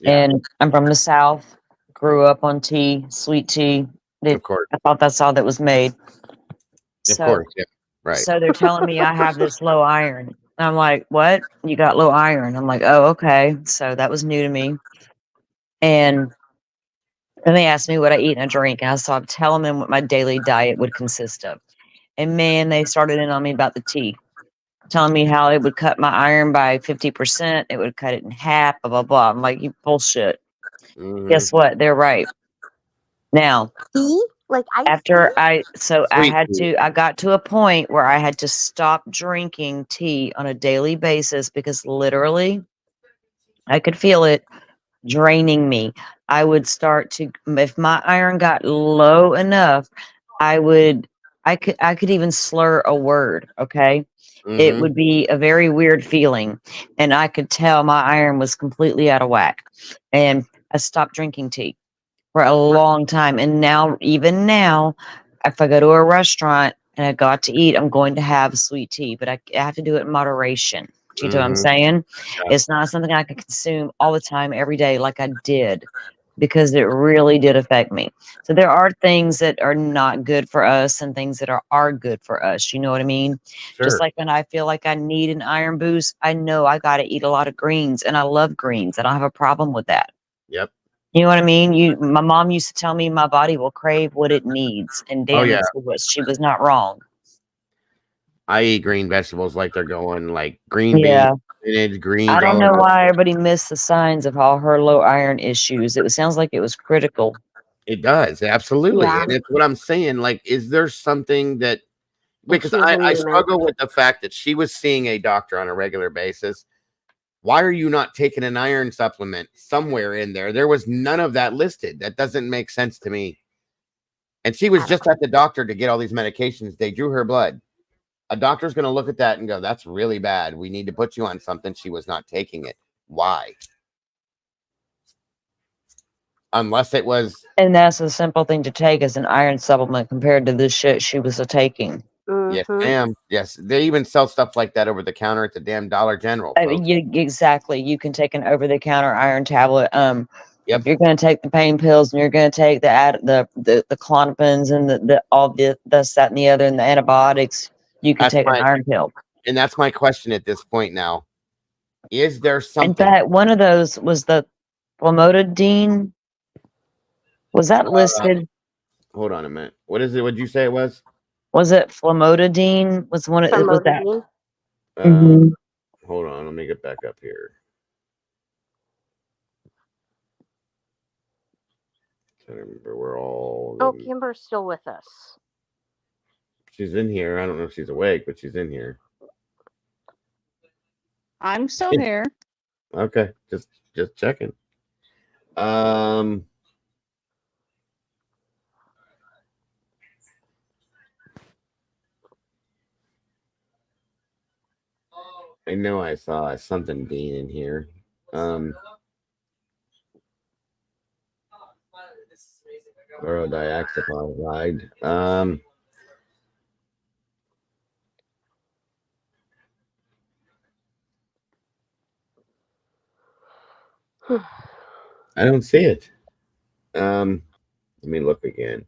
Yeah. And I'm from the South, grew up on tea, sweet tea. Of course. I thought that's all that was made. Of course, yeah. Right. So they're telling me I have this low iron. I'm like, what? You got low iron? I'm like, oh, okay. So that was new to me. And then they asked me what I eat and I drink. And I started telling them what my daily diet would consist of. And man, they started in on me about the tea, telling me how it would cut my iron by 50%. It would cut it in half, blah, blah, blah. I'm like, you bullshit. Mm-hmm. Guess what? They're right. Now, like I got to a point where I had to stop drinking tea on a daily basis because literally I could feel it draining me. I would start to, if my iron got low enough, I could even slur a word. Okay. Mm-hmm. It would be a very weird feeling. And I could tell my iron was completely out of whack. And I stopped drinking tea for a long time. And now, even now, if I go to a restaurant and I got to eat, I'm going to have sweet tea, but I have to do it in moderation. Do you know what I'm saying? Yeah. It's not something I can consume all the time, every day, like I did, because it really did affect me. So there are things that are not good for us and things that are good for us. You know what I mean? Sure. Just like when I feel like I need an iron boost, I know I got to eat a lot of greens, and I love greens. I don't have a problem with that. Yep. You know what I mean? My mom used to tell me my body will crave what it needs, and damn, she was not wrong. I eat green vegetables like they're going, like green beans, spinach, green. I don't know why everybody missed the signs of all her low iron issues. It sounds like it was critical. It does, absolutely. Yeah. And it's what I'm saying. Like, is there something that, because I struggle with the fact that she was seeing a doctor on a regular basis. Why are you not taking an iron supplement somewhere in there? There was none of that listed. That doesn't make sense to me. And she was just at the doctor to get all these medications. They drew her blood. A doctor's going to look at that and go, that's really bad. We need to put you on something. She was not taking it. Why? Unless it was. And that's a simple thing to take as an iron supplement compared to this shit she was taking. Mm-hmm. Yes, ma'am. Yes. They even sell stuff like that over the counter at the damn Dollar General. Exactly. You can take an over the counter iron tablet. If you're going to take the pain pills and you're going to take the Clonopins and all this, that, and the other, and the antibiotics, you can take an iron pill. And that's my question at this point now. Is there In something? fact, one of those was the famotidine. Was that listed? Hold on a minute. What is it? What'd you say it was? Was it famotidine? Was one of it was that? Famotidine. Mhm. Hold on. Let me get back up here. I remember we're all. Oh, Kimber's still with us. She's in here. I don't know if she's awake, but she's in here. I'm still here. Okay, just checking. I know I saw something being in here. Chlorodiaxopride. I don't see it. Let me look again.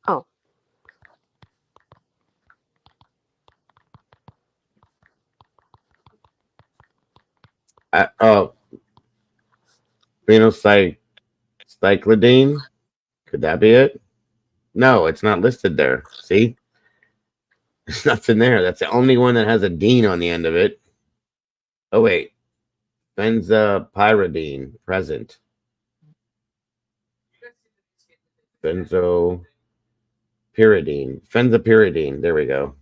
Oh. Phenylcyclidine. Could that be it? No, it's not listed there. See? There's nothing there. That's the only one that has a dean on the end of it. Oh, wait. Benzopyridine present. Benzopyridine. There we go.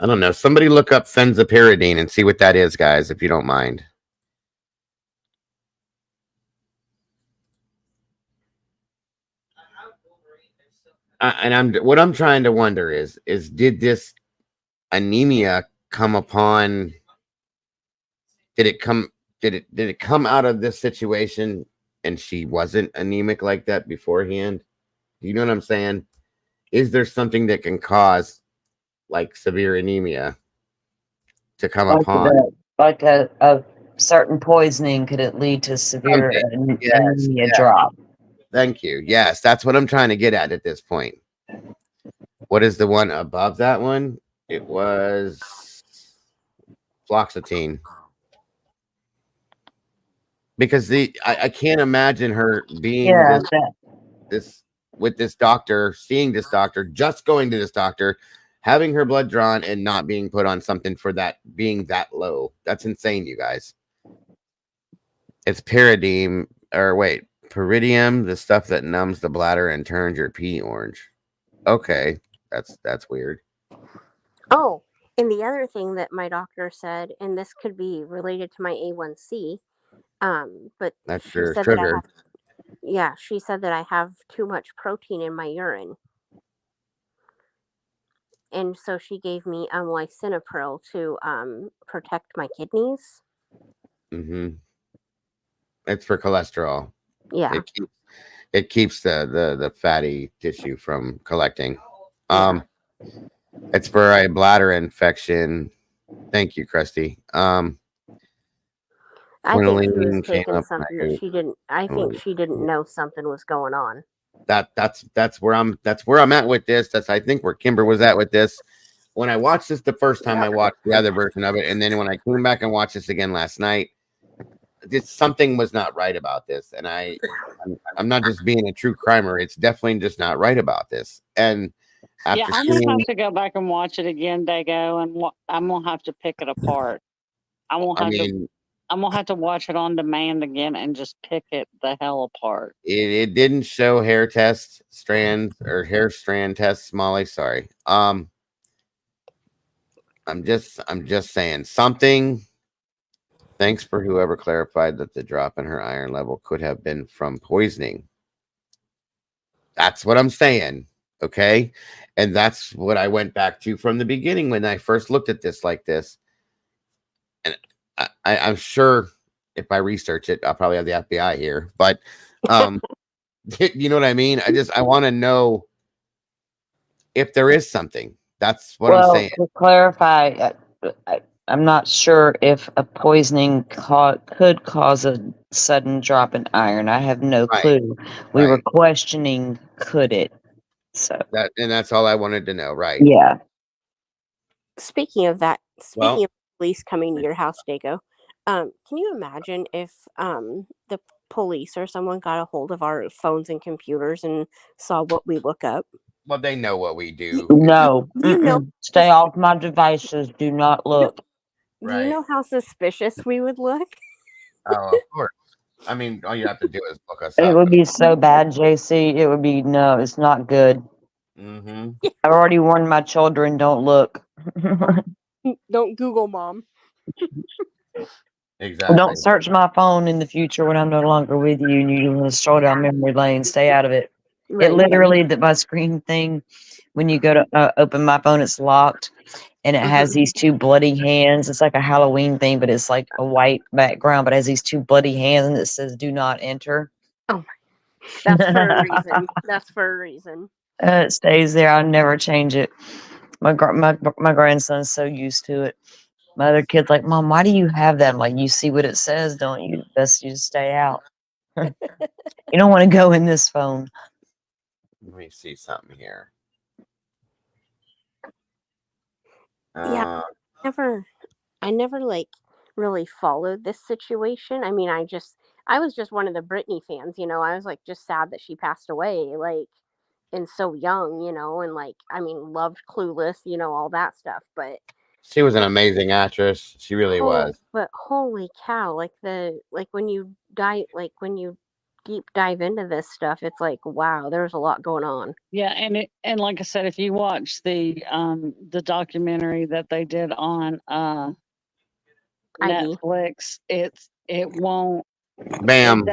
I don't know. Somebody look up benzopyridine and see what that is, guys, if you don't mind. And what I'm trying to wonder is did this anemia come upon? Did it come out of this situation and she wasn't anemic like that beforehand? Do you know what I'm saying? Is there something that can cause like severe anemia to come upon? Like a certain poisoning, could it lead to severe anemia drop? Thank you. Yes, that's what I'm trying to get at this point. What is the one above that one? It was fluoxetine. Because I can't imagine her being this with this doctor, seeing this doctor, just going to this doctor, having her blood drawn and not being put on something for that being that low. That's insane, you guys. It's pyridium, the stuff that numbs the bladder and turns your pee orange. Okay, that's weird. Oh, and the other thing that my doctor said, and this could be related to my A1C, but That's she your said sugar. she said that I have too much protein in my urine. And so she gave me lisinopril to protect my kidneys. Mm-hmm. It's for cholesterol. Yeah. It keeps the fatty tissue from collecting. Yeah. It's for a bladder infection. Thank you, Krusty. I think she was taking something that she didn't. I think she didn't know something was going on. That's where I'm at with this. That's I think where Kimber was at with this. When I watched this the first time, I watched the other version of it, and then when I came back and watched this again last night, something was not right about this. And I'm not just being a true crimer. It's definitely just not right about this. And I'm gonna have to go back and watch it again, Dago, and I'm gonna have to pick it apart. I'm gonna have to watch it on demand again and just pick it the hell apart. It didn't show hair test strands or hair strand tests, Molly. Sorry. I'm just saying something. Thanks for whoever clarified that the drop in her iron level could have been from poisoning. That's what I'm saying. Okay. And that's what I went back to from the beginning when I first looked at this like this. And I'm sure if I research it, I'll probably have the FBI here. But you know what I mean? I want to know if there is something. That's what I'm saying. To clarify, I'm not sure if a poisoning could cause a sudden drop in iron. I have no Right. clue. We were Right. questioning, could it? So That's all I wanted to know. Right. yeah. Speaking of that, Well- speaking of police coming to your house, Dago, can you imagine if the police or someone got a hold of our phones and computers and saw what we look up? Well, they know what we do. No. You know, Stay off my devices. Do not look. do Right. you know how suspicious we would look? Oh, of course. I mean, all you have to do is look us It up. would be so bad, JC. It would be no. It's not good. Mm-hmm. I've already warned my children. Don't look. Don't Google, Mom. Exactly. Don't search my phone in the future when I'm no longer with you and you want to stroll down memory lane. Stay out of it. Right. It literally, my screen thing, when you go to open my phone, it's locked. And it has these two bloody hands. It's like a Halloween thing, but it's like a white background, but it has these two bloody hands and it says do not enter. Oh my. That's for a reason. That's for a reason. It stays there. I'll never change it. My grandson's so used to it. My other kid's like, Mom, why do you have that? I'm like, you see what it says, don't you? Best you stay out. You don't want to go in this phone. Let me see something here. Yeah. I never like really followed this situation. I mean, I was just one of the Britney fans, you know. I was like just sad that she passed away, like, and so young, you know, and like, I mean, loved Clueless, you know, all that stuff. But She was an amazing actress. She really was. But holy cow, like when you deep dive into this stuff, it's like, wow, there's a lot going on. Yeah, and like I said, if you watch the documentary that they did on ID. Netflix, it won't Bam.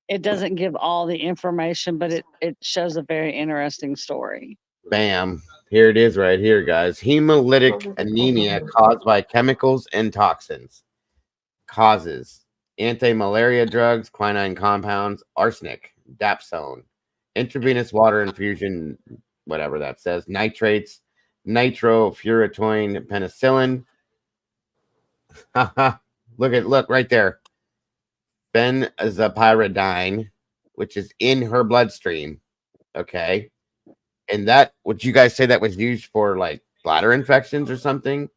it doesn't give all the information, but it shows a very interesting story. Bam. Here it is right here, guys. Hemolytic anemia caused by chemicals and toxins. Causes: anti-malaria drugs, quinine compounds, arsenic, dapsone, intravenous water infusion, whatever that says, nitrates, nitrofurantoin, penicillin. Look right there. Benzopyridine, which is in her bloodstream. Okay. And that, would you guys say that was used for like bladder infections or something?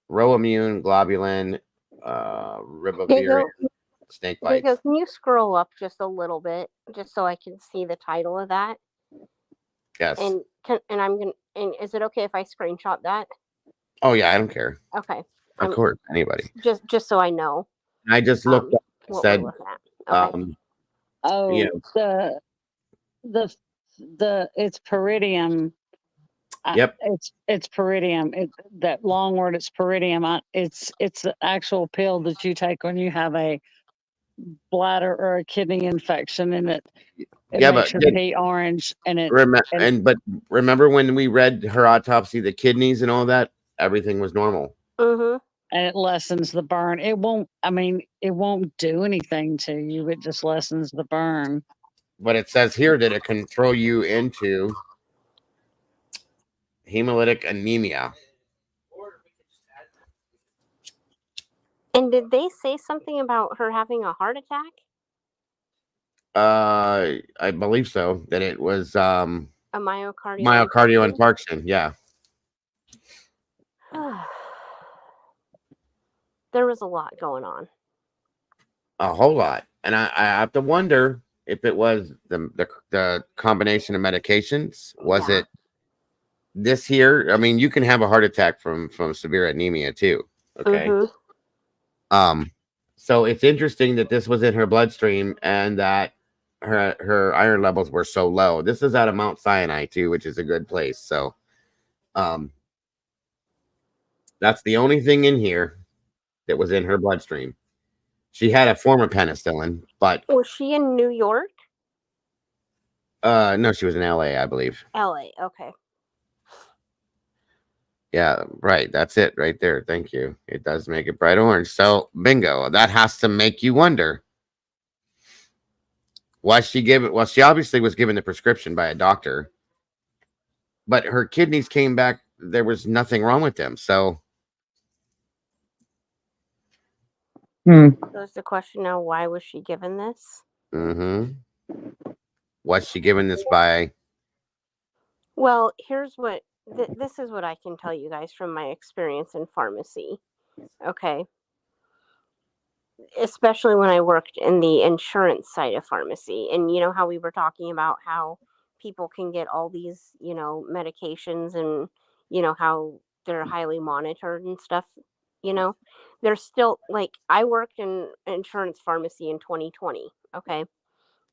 Roimmune globulin, ribavirin, snake bites. Diego, can you scroll up just a little bit, just so I can see the title of that? Yes. And is it okay if I screenshot that? Oh yeah, I don't care. Okay. Of course, anybody. Just so I know. I just looked up and what said, we're looking at. Okay. The it's peridium. Yep. It's peridium. That long word. It's peridium. It's the actual pill that you take when you have a bladder or a kidney infection, and it makes your pee orange. And but remember when we read her autopsy, the kidneys and all that, everything was normal. Mm-hmm. And it lessens the burn. It won't do anything to you. It just lessens the burn. But it says here that it can throw you into hemolytic anemia. And did they say something about her having a heart attack? I believe so. That it was a myocardial infarction. Yeah. There was a lot going on. A whole lot. And I have to wonder if it was the combination of medications. Was it this here? I mean, you can have a heart attack from severe anemia too. Okay. Mm-hmm. So it's interesting that this was in her bloodstream and that her iron levels were so low. This is out of Mount Sinai too, which is a good place. So that's the only thing in here that was in her bloodstream. She had a form of penicillin, but was she in New York? No, she was in LA, I believe. LA, okay. Yeah, right. That's it right there. Thank you. It does make it bright orange. So bingo. That has to make you wonder. Why she gave it? Well, she obviously was given the prescription by a doctor. but her kidneys came back. There was nothing wrong with them. So There's the question now, why was she given this? what's she given this by? Well, here's what this is what I can tell you guys from my experience in pharmacy. Okay. Especially when I worked in the insurance side of pharmacy. And you know how we were talking about how people can get all these, medications and, how they're highly monitored and stuff, There's still, like, I worked in insurance pharmacy in 2020, okay?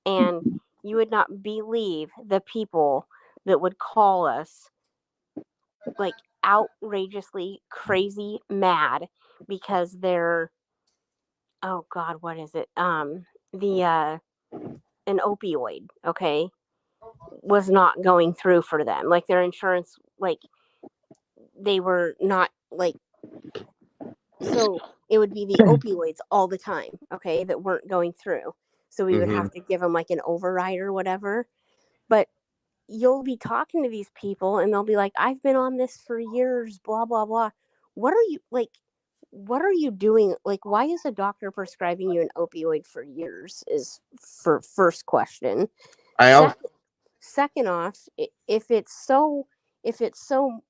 And you would not believe the people that would call us, like, outrageously crazy mad because they're, oh God, what is it? An opioid, okay, was not going through for them. Like, their insurance, like, they were not, like, so it would be the opioids all the time, okay, that weren't going through. So we would have to give them like an override or whatever. But you'll be talking to these people and they'll be like, I've been on this for years, blah, blah, blah. What are you doing? Like, why is a doctor prescribing you an opioid for years is for first question. Second off, if it's so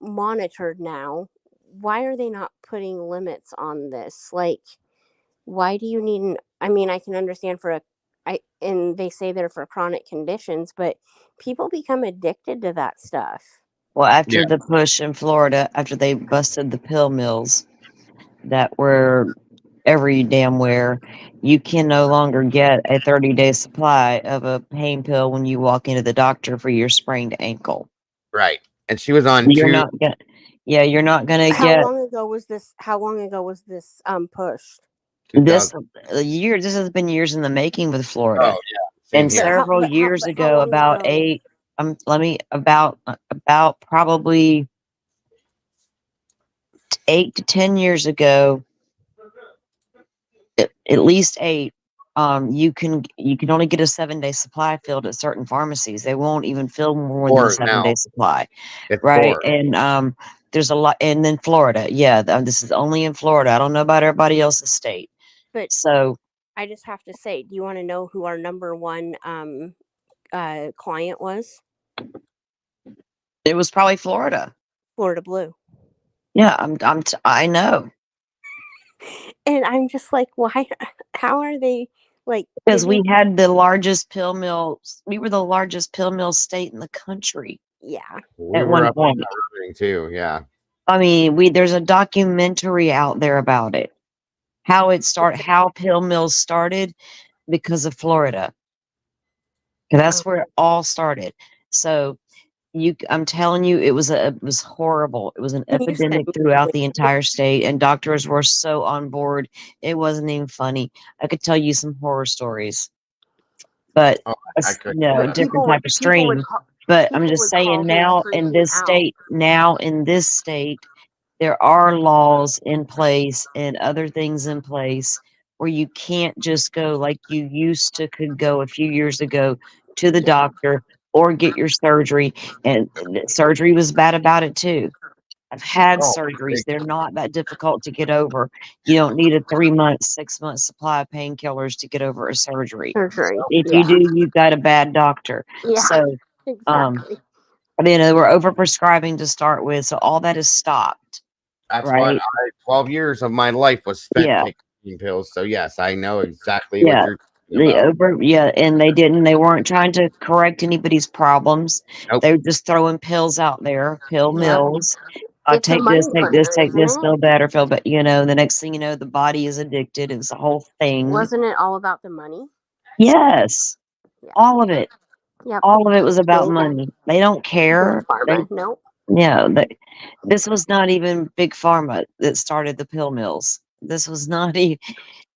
monitored now, why are they not putting limits on this? Like, why do you need I mean, I can understand and they say they're for chronic conditions, but people become addicted to that stuff. Well, after the push in Florida, after they busted the pill mills that were every damn where, you can no longer get a 30-day supply of a pain pill when you walk into the doctor for your sprained ankle. Right. And she was on you're not gonna How long ago was this pushed? This has been years in the making with Florida. Oh yeah. And several years ago, about probably 8 to 10 years ago, at least 8, you can only get a 7-day supply filled at certain pharmacies. They won't even fill more than a 7-day supply. Right. 4. And there's a lot, and then Florida. Yeah, this is only in Florida. I don't know about everybody else's state. But so I just have to say, do you want to know who our number one client was? It was probably Florida. Florida Blue. Yeah, I know. And I'm just like, why? How are they like? Because we had the largest pill mills. We were the largest pill mill state in the country. Yeah. We were up on too. Yeah. I mean, there's a documentary out there about it. How pill mills started because of Florida. That's where it all started. So I'm telling you, it was horrible. It was an epidemic throughout the entire state, and doctors were so on board. It wasn't even funny. I could tell you some horror stories, but different type of stream. But I'm just saying, now in this state, there are laws in place and other things in place where you can't just go like you used to could go a few years ago to the doctor or get your surgery. And surgery was bad about it too. I've had surgeries. They're not that difficult to get over. You don't need a 3-month, 6-month supply of painkillers to get over a surgery. If you do, you've got a bad doctor. Yeah, so, exactly. They were overprescribing to start with. So all that is stopped. That's right. 12 years of my life was spent taking pills. So yes, I know exactly what you're and they weren't trying to correct anybody's problems. Nope. They were just throwing pills out there, mills. Take this, feel better, but the next thing you know, the body is addicted. It was the whole thing. Wasn't it all about the money? Yes. Yeah. All of it. Yep. All of it was about money. They don't care. Nope. Yeah, this was not even Big Pharma that started the pill mills. This was not even.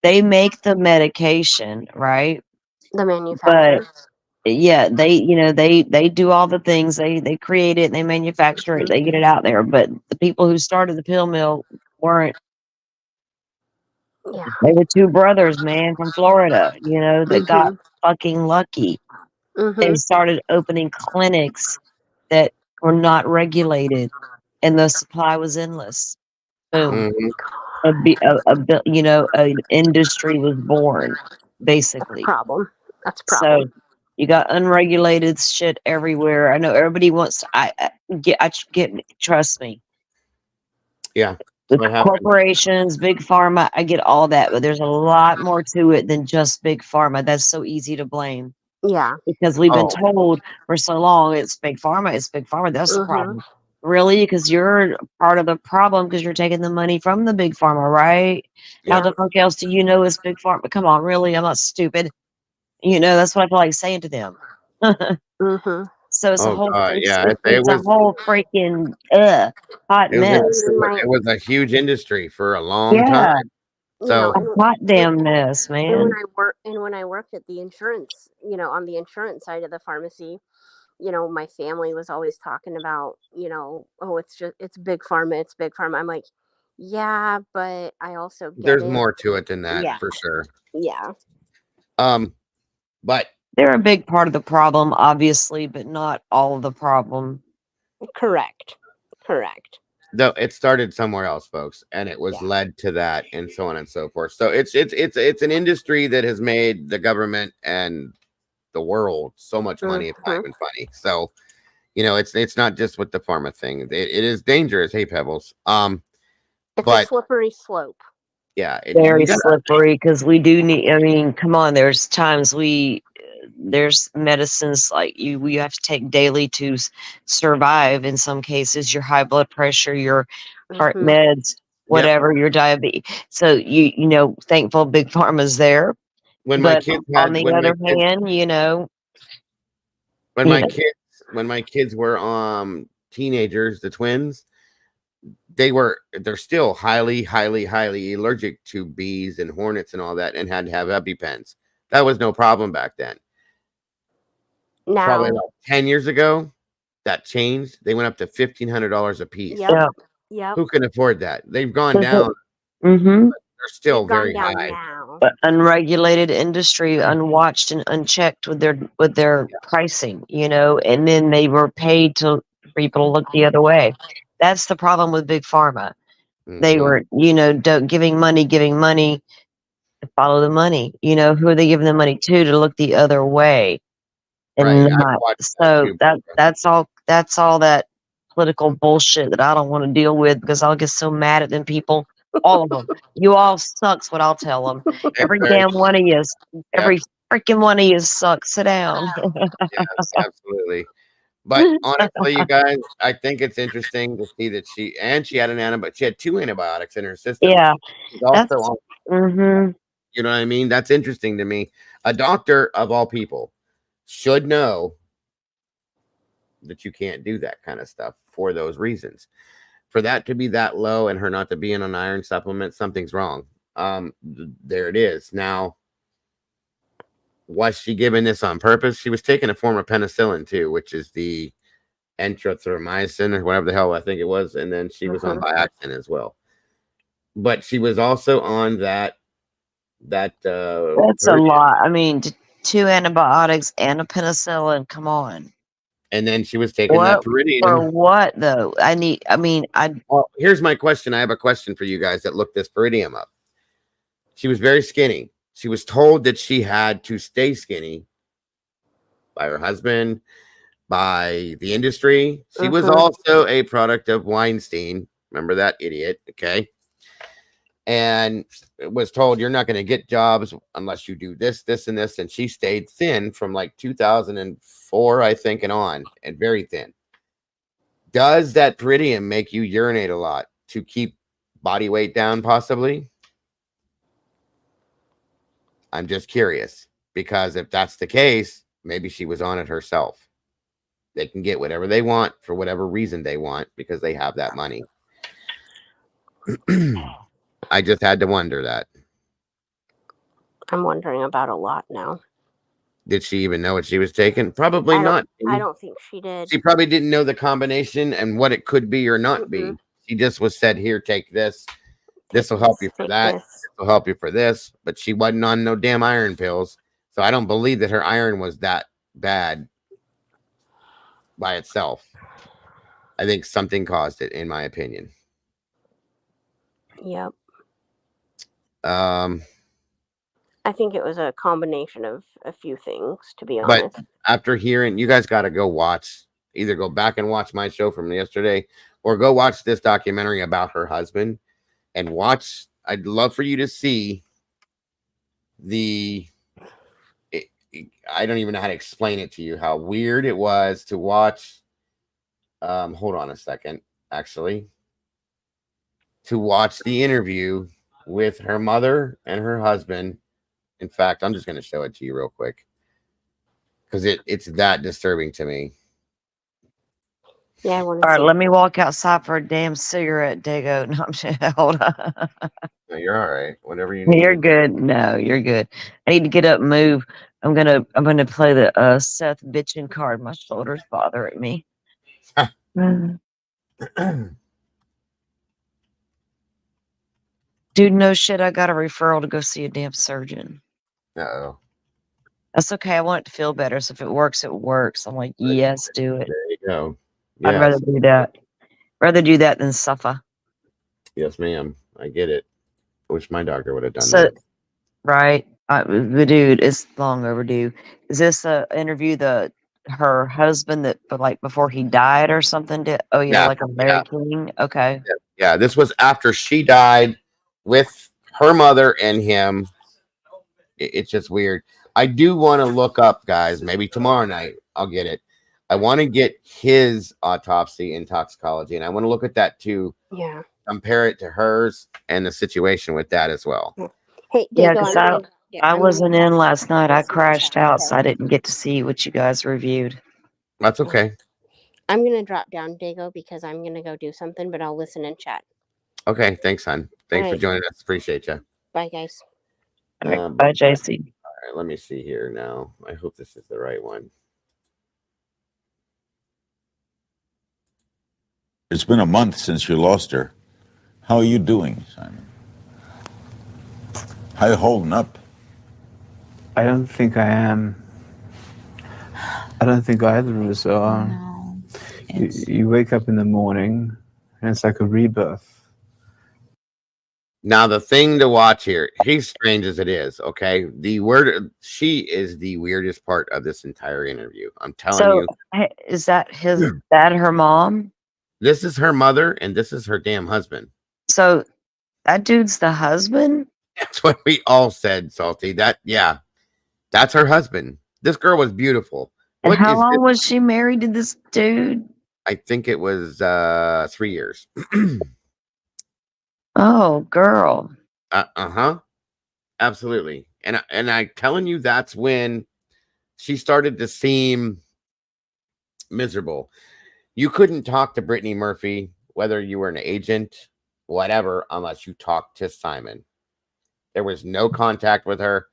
They make the medication, right? The manufacturer. But yeah, they do all the things. They create it, they manufacture it, they get it out there. But the people who started the pill mill weren't. Yeah. They were 2 brothers, man, from Florida. That got fucking lucky. They started opening clinics that were not regulated, and the supply was endless. Boom. Mhm. An industry was born, basically. Problem. That's a So problem. you got unregulated shit everywhere. I know everybody wants to. I get. Trust me. Yeah. With What happened? corporations, big pharma, I get all that, but there's a lot more to it than just big pharma. That's so easy to blame Yeah. because we've been Oh, told for so long it's big pharma, it's big pharma. That's the Mhm. problem. Really? Because you're part of the problem because you're taking the money from the big pharma, right? How yeah. the fuck else do you know it's big pharma? Come on, really? I'm not stupid. That's what I feel like saying to them. Mhm. So it's a Oh whole God, it's, yeah. it's, It it's a was. whole freaking hot It was. mess. My, It was a huge industry for a long time. Yeah, So a hot damn mess, and when man. I worked at the insurance, on the insurance side of the pharmacy, my family was always talking about, oh, it's big pharma, it's big pharma. I'm like, yeah, but I also get there's it. more to it than that Yeah. for sure. Yeah. But They're a big part of the problem, obviously, but not all of the problem. Correct. though it started somewhere else, folks, and it was Yeah. led to that, and so on and so forth. So it's an industry that has made the government and the world so much money. It's not Mhm. even funny. So it's not just with the pharma thing. It is dangerous. Hey, Pebbles. It's a But slippery slope. yeah, Very you got slippery because we do need. I mean, come on. There's times there's medicines like we have to take daily to survive. In some cases, your high blood pressure, your heart Mhm. meds, yep. whatever, your diabetes. So thankful big pharma's there. When my But kids on had the when my other kids hand, when you my know, kids when my kids were teenagers, the twins, they're still highly, highly, highly allergic to bees and hornets and all that, and had to have EpiPens. That was no problem back then. Probably Now, like 10 years ago, that changed. They went up to $1,500 a piece. yep. yeah. Yep. Who can afford that? They've gone down. Mm-hmm. They're still They've gone very down high. now. But unregulated industry, unwatched and unchecked with their pricing, and then they were paid for people to look the other way. That's the problem with big pharma. They Mhm. were, giving money to follow the money. Who are they giving the money to look the other way? Right. And I've not watched that so too, that Barbara. that's all that political bullshit that I don't want to deal with because I'll get so mad at them people. All of them. You all sucks. What I'll tell them. Every Right. damn one of you. Yep. Every freaking one of you sucks. Sit down. Yes, absolutely. But honestly, you guys, I think it's interesting to see that she had an antibiotic. She had 2 antibiotics in her system. Yeah, She's also that's. on. Mm-hmm. You know what I mean? That's interesting to me. A doctor of all people should know that you can't do that kind of stuff for those reasons. For that to be that low and her not to be in an iron supplement, something's wrong. There it is. Now, was she given this on purpose? She was taking a form of penicillin too, which is the erythromycin or whatever the hell I think it was, and then she was on Viaxin as well. But she was also on that That's a Peridium. lot. I mean, 2 antibiotics and a penicillin. Come on. And then she was taking that For Peridium. what though? Well, here's my question. I have a question for you guys that looked this Peridium up. She was very skinny. She was told that she had to stay skinny by her husband, by the industry. She was also a product of Weinstein. Remember that idiot? Okay. And was told you're not going to get jobs unless you do this, this, and this. And she stayed thin from like 2004, I think, and on, and very thin. Does that Peridium make you urinate a lot to keep body weight down, possibly? I'm just curious, because if that's the case, maybe she was on it herself. They can get whatever they want for whatever reason they want because they have that money. I just had to wonder that. I'm wondering about a lot now. Did she even know what she was taking? Probably not. I don't think she did. She probably didn't know the combination and what it could be or not be. She just was said, here, take this. This will help you for that. This will help you for this. But she wasn't on no damn iron pills. So I don't believe that her iron was that bad by itself. I think something caused it, in my opinion. Yep. Um, I think it was a combination of a few things, to be but honest. after hearing, you guys got to go watch, either go back and watch my show from yesterday or go watch this documentary about her husband and watch. I'd love for you to see I don't even know how to explain it to you, how weird it was to watch. Hold on a second, actually, to watch the interview with her mother and her husband. In fact, I'm just going to show it to you real quick because it's that disturbing to me. Yeah, I want All to right, see. let me walk outside for a damn cigarette, Dago. No, I'm just, hold on. No, you're all right. Whatever you need. You're good. No, you're good. I need to get up and move. I'm gonna play the Seth bitchin' card. My shoulders bothering me. Dude, no shit. I got a referral to go see a damn surgeon. Uh-oh. That's okay. I want it to feel better. So if it works, it works. I'm like, yes, do it. There you go. I'd rather Yes. do that. Rather do that than suffer. Yes, ma'am. I get it. I wish my doctor would have done So, that. right. The dude, it's long overdue. Is this a interview her husband that like before he died or something did? Oh yeah, like a Larry King. Okay. Yeah, this was after she died with her mother and him. It's just weird. I do want to look up, guys. Maybe tomorrow night I'll get it. I want to get his autopsy in toxicology, and I want to look at that too. Yeah. Compare it to hers and the situation with that as well. Hey, Yeah, Dago, because I wasn't in last night. I crashed out, so I didn't get to see what you guys reviewed. That's okay. I'm gonna drop down, Dago, because I'm gonna go do something, but I'll listen and chat. Okay, thanks, hon. Thanks for Alright. joining us. Appreciate you. Bye, guys. All right, bye, JC. All right, let me see here now. I hope this is the right one. It's been a month since you lost her. How are you doing, Simon? How you holding up? I don't think I am. I don't think either of us are. No, You wake up in the morning and it's like a rebirth. Now, the thing to watch here, he's strange as it is, okay? She is the weirdest part of this entire interview. I'm telling you. Is that her mom? This is her mother, and this is her damn husband. So that dude's the husband? That's what we all said, Salty. That's her husband. This girl was beautiful. And how long was she married to this dude? I think it was 3 years. Oh, girl. Uh-huh. Absolutely. And I'm telling you, that's when she started to seem miserable. You couldn't talk to Britney Murphy, whether you were an agent, whatever, unless you talked to Simon. There was no contact with her.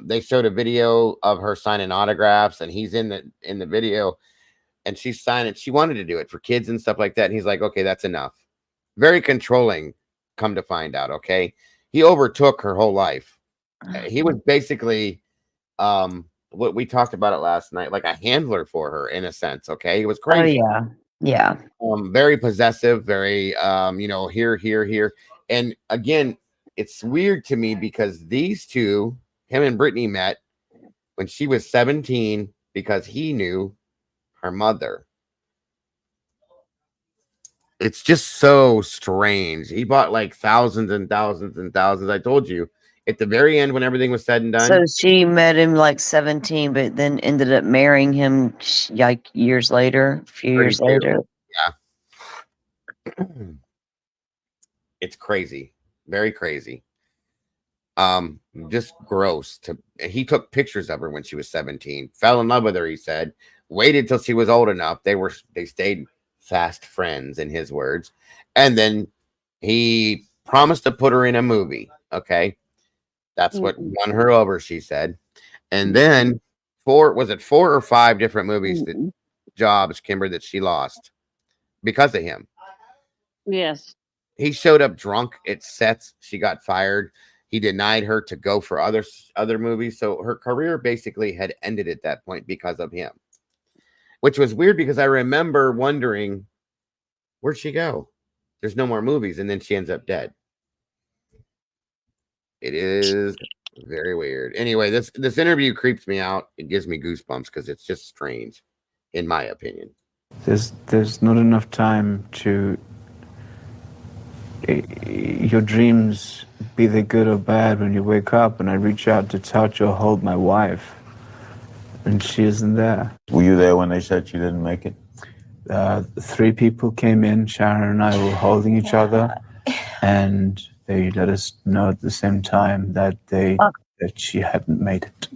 They showed a video of her signing autographs, and he's in the video, and she's signing. She wanted to do it for kids and stuff like that. And he's like, okay, that's enough. Very controlling, come to find out. Okay. He overtook her whole life. He was basically, what we talked about it last night, like a handler for her in a sense. Okay. He was crazy. Oh, yeah. Very possessive, very, here. And again, it's weird to me because these two, him and Britney, met when she was 17 because he knew her mother. It's just so strange. He bought like thousands and thousands and thousands. I told you at the very end, when everything was said and done. So she met him like 17, but then ended up marrying him like years later, a few years later. Yeah. It's crazy. Very crazy. Just gross. He took pictures of her when she was 17, fell in love with her, he said, waited till she was old enough. They stayed fast friends, in his words. And then he promised to put her in a movie. Okay. That's what won her over, she said. And then 4 or 5 different movies jobs, Kimber, that she lost because of him. Yes. He showed up drunk at sets. She got fired. He denied her to go for other movies. So her career basically had ended at that point because of him, which was weird because I remember wondering, Where'd she go? There's no more movies, and then she ends up dead. It is very weird. Anyway, this interview creeps me out. It gives me goosebumps because it's just strange, in my opinion. There's not enough time to your dreams, be they good or bad, when you wake up and I reach out to touch or hold my wife and she isn't there. Were you there when they said she didn't make it? 3 people came in, Sharon and I were holding each other, and they let us know at the same time that that she hadn't made it.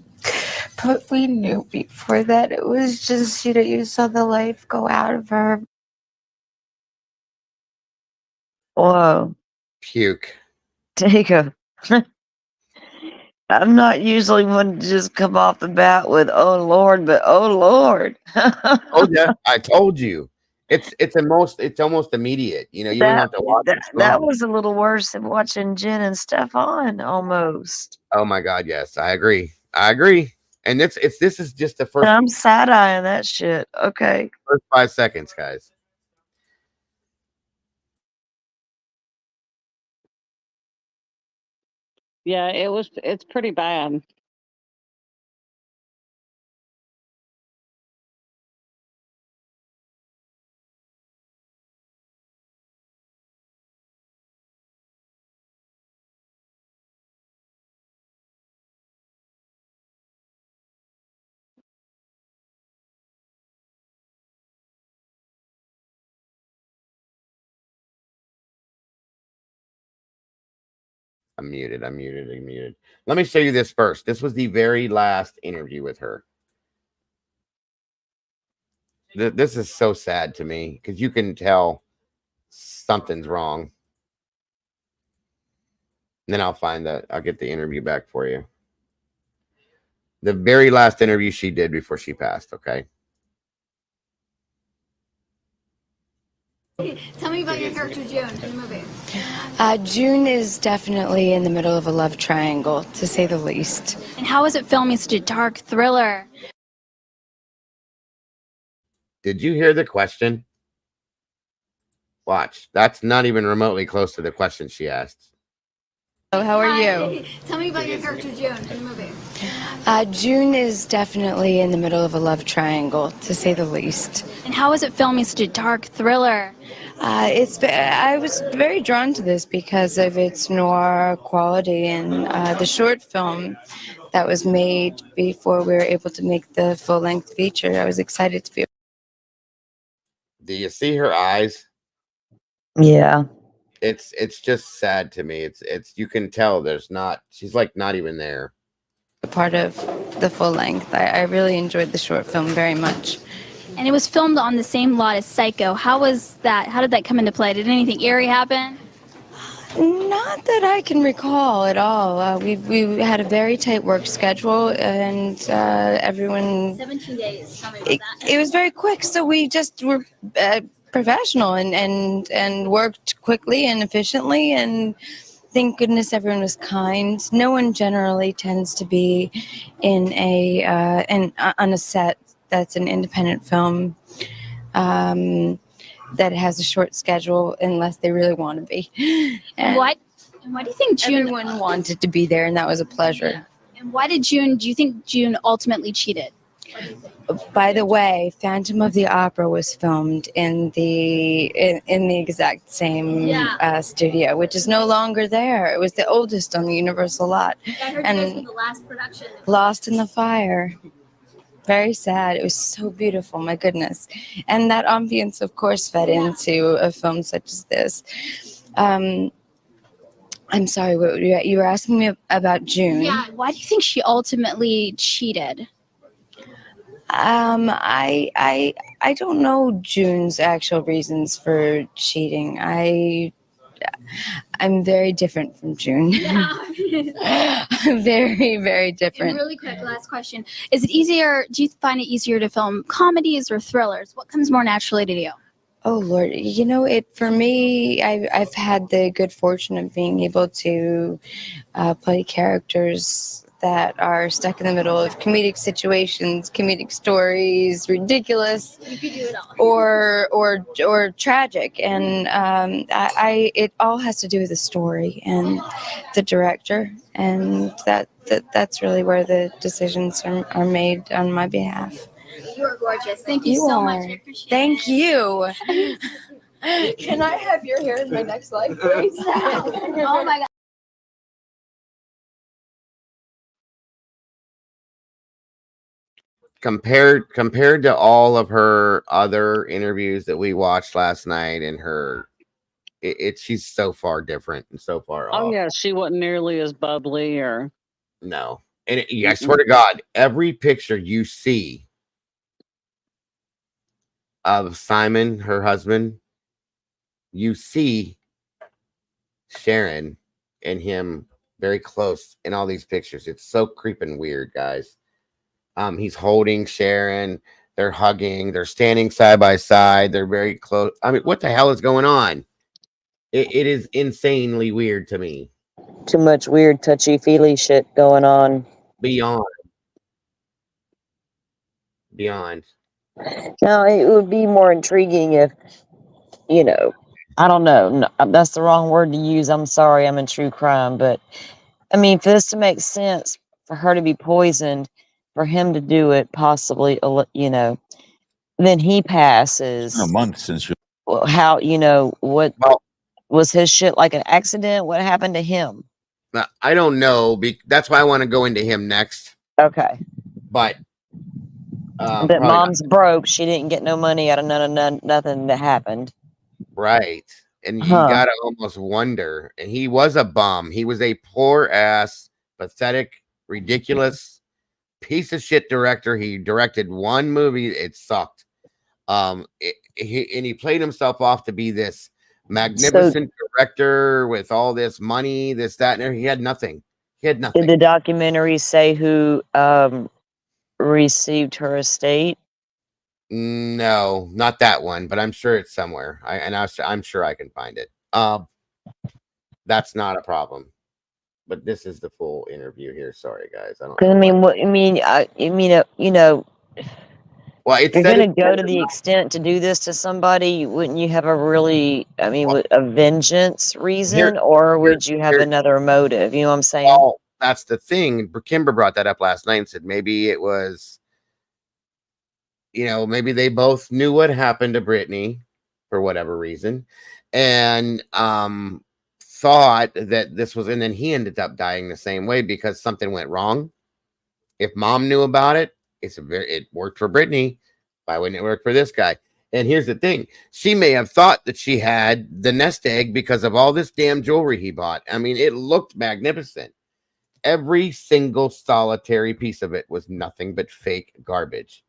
But we knew before that. It was just, you saw the life go out of her. Whoa. Puke. Dago. I'm not usually one to just come off the bat with "Oh Lord," but oh Lord. Oh yeah, I told you. It's almost immediate. You don't have to watch it. That was a little worse than watching Jen and Stefan almost. Oh my God, yes, I agree. And this is just the first. And I'm side eyeing that shit. Okay. First 5 seconds, guys. Yeah, it's pretty bad. I'm muted. Let me show you this first. This was the very last interview with her. This is so sad to me because you can tell something's wrong. And then I'll get the interview back for you. The very last interview she did before she passed, okay? Tell me about your character June in the movie. June is definitely in the middle of a love triangle, to say the least. And how was it filming such a dark thriller? Did you hear the question? Watch. That's not even remotely close to the question she asked. So how are you? Tell me about your character June in the movie. June is definitely in the middle of a love triangle, to say the least. And how was it filming such a dark thriller? I was very drawn to this because of its noir quality and the short film that was made before we were able to make the full-length feature. I was excited to be. Do you see her eyes? Yeah. It's just sad to me. It's you can tell she's like not even there. A part of the full length. I really enjoyed the short film very much. And it was filmed on the same lot as Psycho. How was that? How did that come into play? Did anything eerie happen? Not that I can recall at all. We had a very tight work schedule, and everyone. 17 days. Tell me about that. It was very quick, so we just were professional and worked quickly and efficiently, and thank goodness everyone was kind. No one generally tends to be on a set that's an independent film that has a short schedule unless they really want to be. And why do you think June? Everyone wanted to be there, and that was a pleasure. Yeah. And why did June? Do you think June ultimately cheated? By the way, Phantom of the Opera was filmed in the exact same studio, which is no longer there. It was the oldest on the Universal lot. I heard and it was the last production. Lost in the fire. Very sad. It was so beautiful, my goodness. And that ambience, of course, fed into a film such as this. I'm sorry, you were asking me about June. Yeah. Why do you think she ultimately cheated? I don't know June's actual reasons for cheating. I'm very different from June. Yeah. I'm very, very different. And really quick, last question. Do you find it easier to film comedies or thrillers? What comes more naturally to you? Oh Lord, for me, I've had the good fortune of being able to play characters that are stuck in the middle of comedic situations, comedic stories, ridiculous, You could do it all. or tragic. And it all has to do with the story and the director, and that's really where the decisions are made on my behalf. You are gorgeous. Thank you so much. I appreciate Thank it. you. Can I have your hair in my next life, please? Oh my god. Compared to all of her other interviews that we watched last night, and she's so far different and so far Oh off. yeah, she wasn't nearly as bubbly or No. And I swear to God, every picture you see of Simon, her husband, you see Sharon and him very close in all these pictures. It's so creeping weird, guys. He's holding Sharon, they're hugging, they're standing side by side, they're very close. I mean, what the hell is going on? It is insanely weird to me. Too much weird touchy-feely shit going on. Beyond. Now, it would be more intriguing if, I don't know. No, that's the wrong word to use. I'm sorry. I'm in true crime. But, I mean, for this to make sense, for her to be poisoned, for him to do it, possibly, then he passes. A month since you. Well, how, what was his shit like an accident? What happened to him? I don't know. That's why I want to go into him next. Okay. But that mom's broke. She didn't get no money out of nothing that happened. Right. And you gotta almost wonder. And he was a bum. He was a poor ass, pathetic, ridiculous piece of shit director. He directed one movie. It sucked. He played himself off to be this magnificent director with all this money, this, that, and he had nothing. Did the documentary say who received her estate? No, not that one, but I'm sure it's somewhere. I'm sure I can find it. That's not a problem. But this is the full interview here. Sorry, guys. I don't. Because I mean, well, if you're going to go to the extent to do this to somebody, wouldn't you have a really, a vengeance reason, or would you have another motive? You know what I'm saying? Well, that's the thing. Kimber brought that up last night and said maybe it was, maybe they both knew what happened to Britney for whatever reason, and thought that this was, and then he ended up dying the same way because something went wrong. If mom knew about it, it worked for Britney. Why wouldn't it work for this guy? And here's the thing. She may have thought that she had the nest egg because of all this damn jewelry he bought. I mean, it looked magnificent. Every single solitary piece of it was nothing but fake garbage.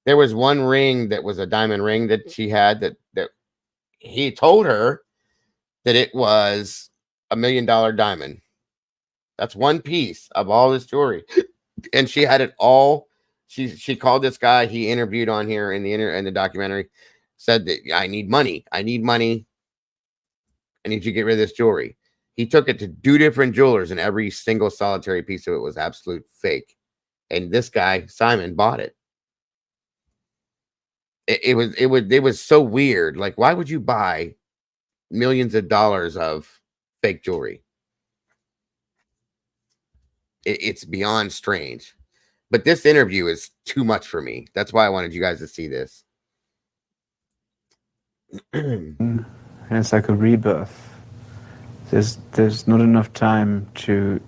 There was one ring that was a diamond ring that she had that he told her that it was $1 million diamond. That's one piece of all this jewelry. And she had it all. She called this guy he interviewed on here in the documentary, said that I need money. I need money. I need you to get rid of this jewelry. He took it to 2 different jewelers, and every single solitary piece of it was absolute fake. And this guy, Simon, bought it. It was so weird. Like, why would you buy millions of dollars of fake jewelry? It's beyond strange. But this interview is too much for me. That's why I wanted you guys to see this. And it's like a rebirth. There's not enough time to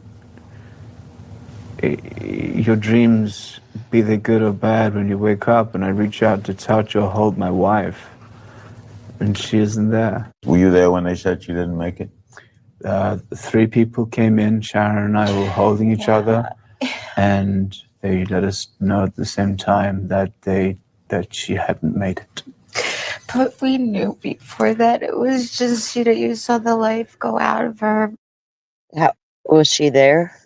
your dreams, be they good or bad, when you wake up and I reach out to touch or hold my wife and she isn't there. Were you there when they said you didn't make it? 3 people came in. Sharon and I were holding each other, and they let us know at the same time that she hadn't made it. But we knew before that. It was just, you saw the life go out of her. How was she there?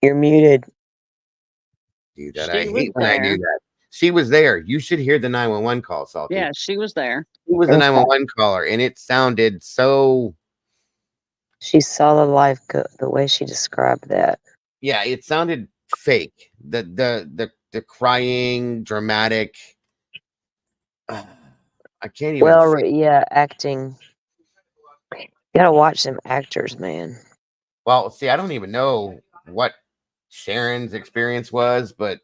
You're muted. Dude, that I hate when I do that. She was there. You should hear the 911 call, Salty. Yeah, she was there. She was the 911 caller, and it sounded so She saw the life go the way she described that. Yeah, it sounded fake. The crying, dramatic. I can't even. Well, yeah, acting. You gotta watch them actors, man. Well, see, I don't even know what Sharon's experience was, but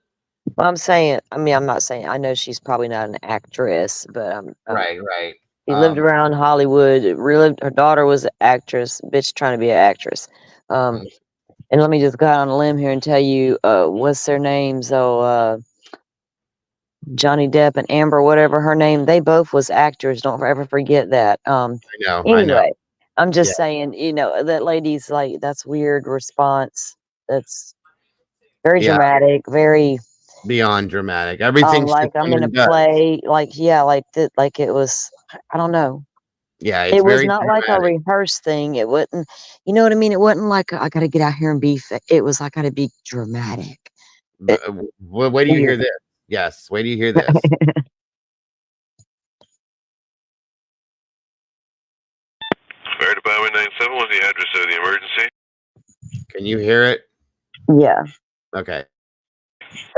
Well, I'm saying, I mean, I'm not saying, I know she's probably not an actress, but right. she lived around Hollywood, relived, her daughter was an actress, bitch trying to be an actress. And let me just go out on a limb here and tell you, what's their names? Johnny Depp and Amber, whatever her name, they both was actors. Don't ever forget that. I know. Anyway, I'm just Yeah. saying, you know, that lady's like, that's weird response. That's very Yeah. dramatic, very Beyond dramatic. Everything like I'm in a play, like yeah, like that, like it was. I don't know. Yeah, it's It was very not like a dramatic. rehearsed thing. It wasn't, you know what I mean? It wasn't like I got to get out here and be. It was I got to be dramatic. But, wait do you hear this? Yes, wait do you hear this? Fire Department 97, what's the address of the emergency? Can you hear it? Yeah. Okay.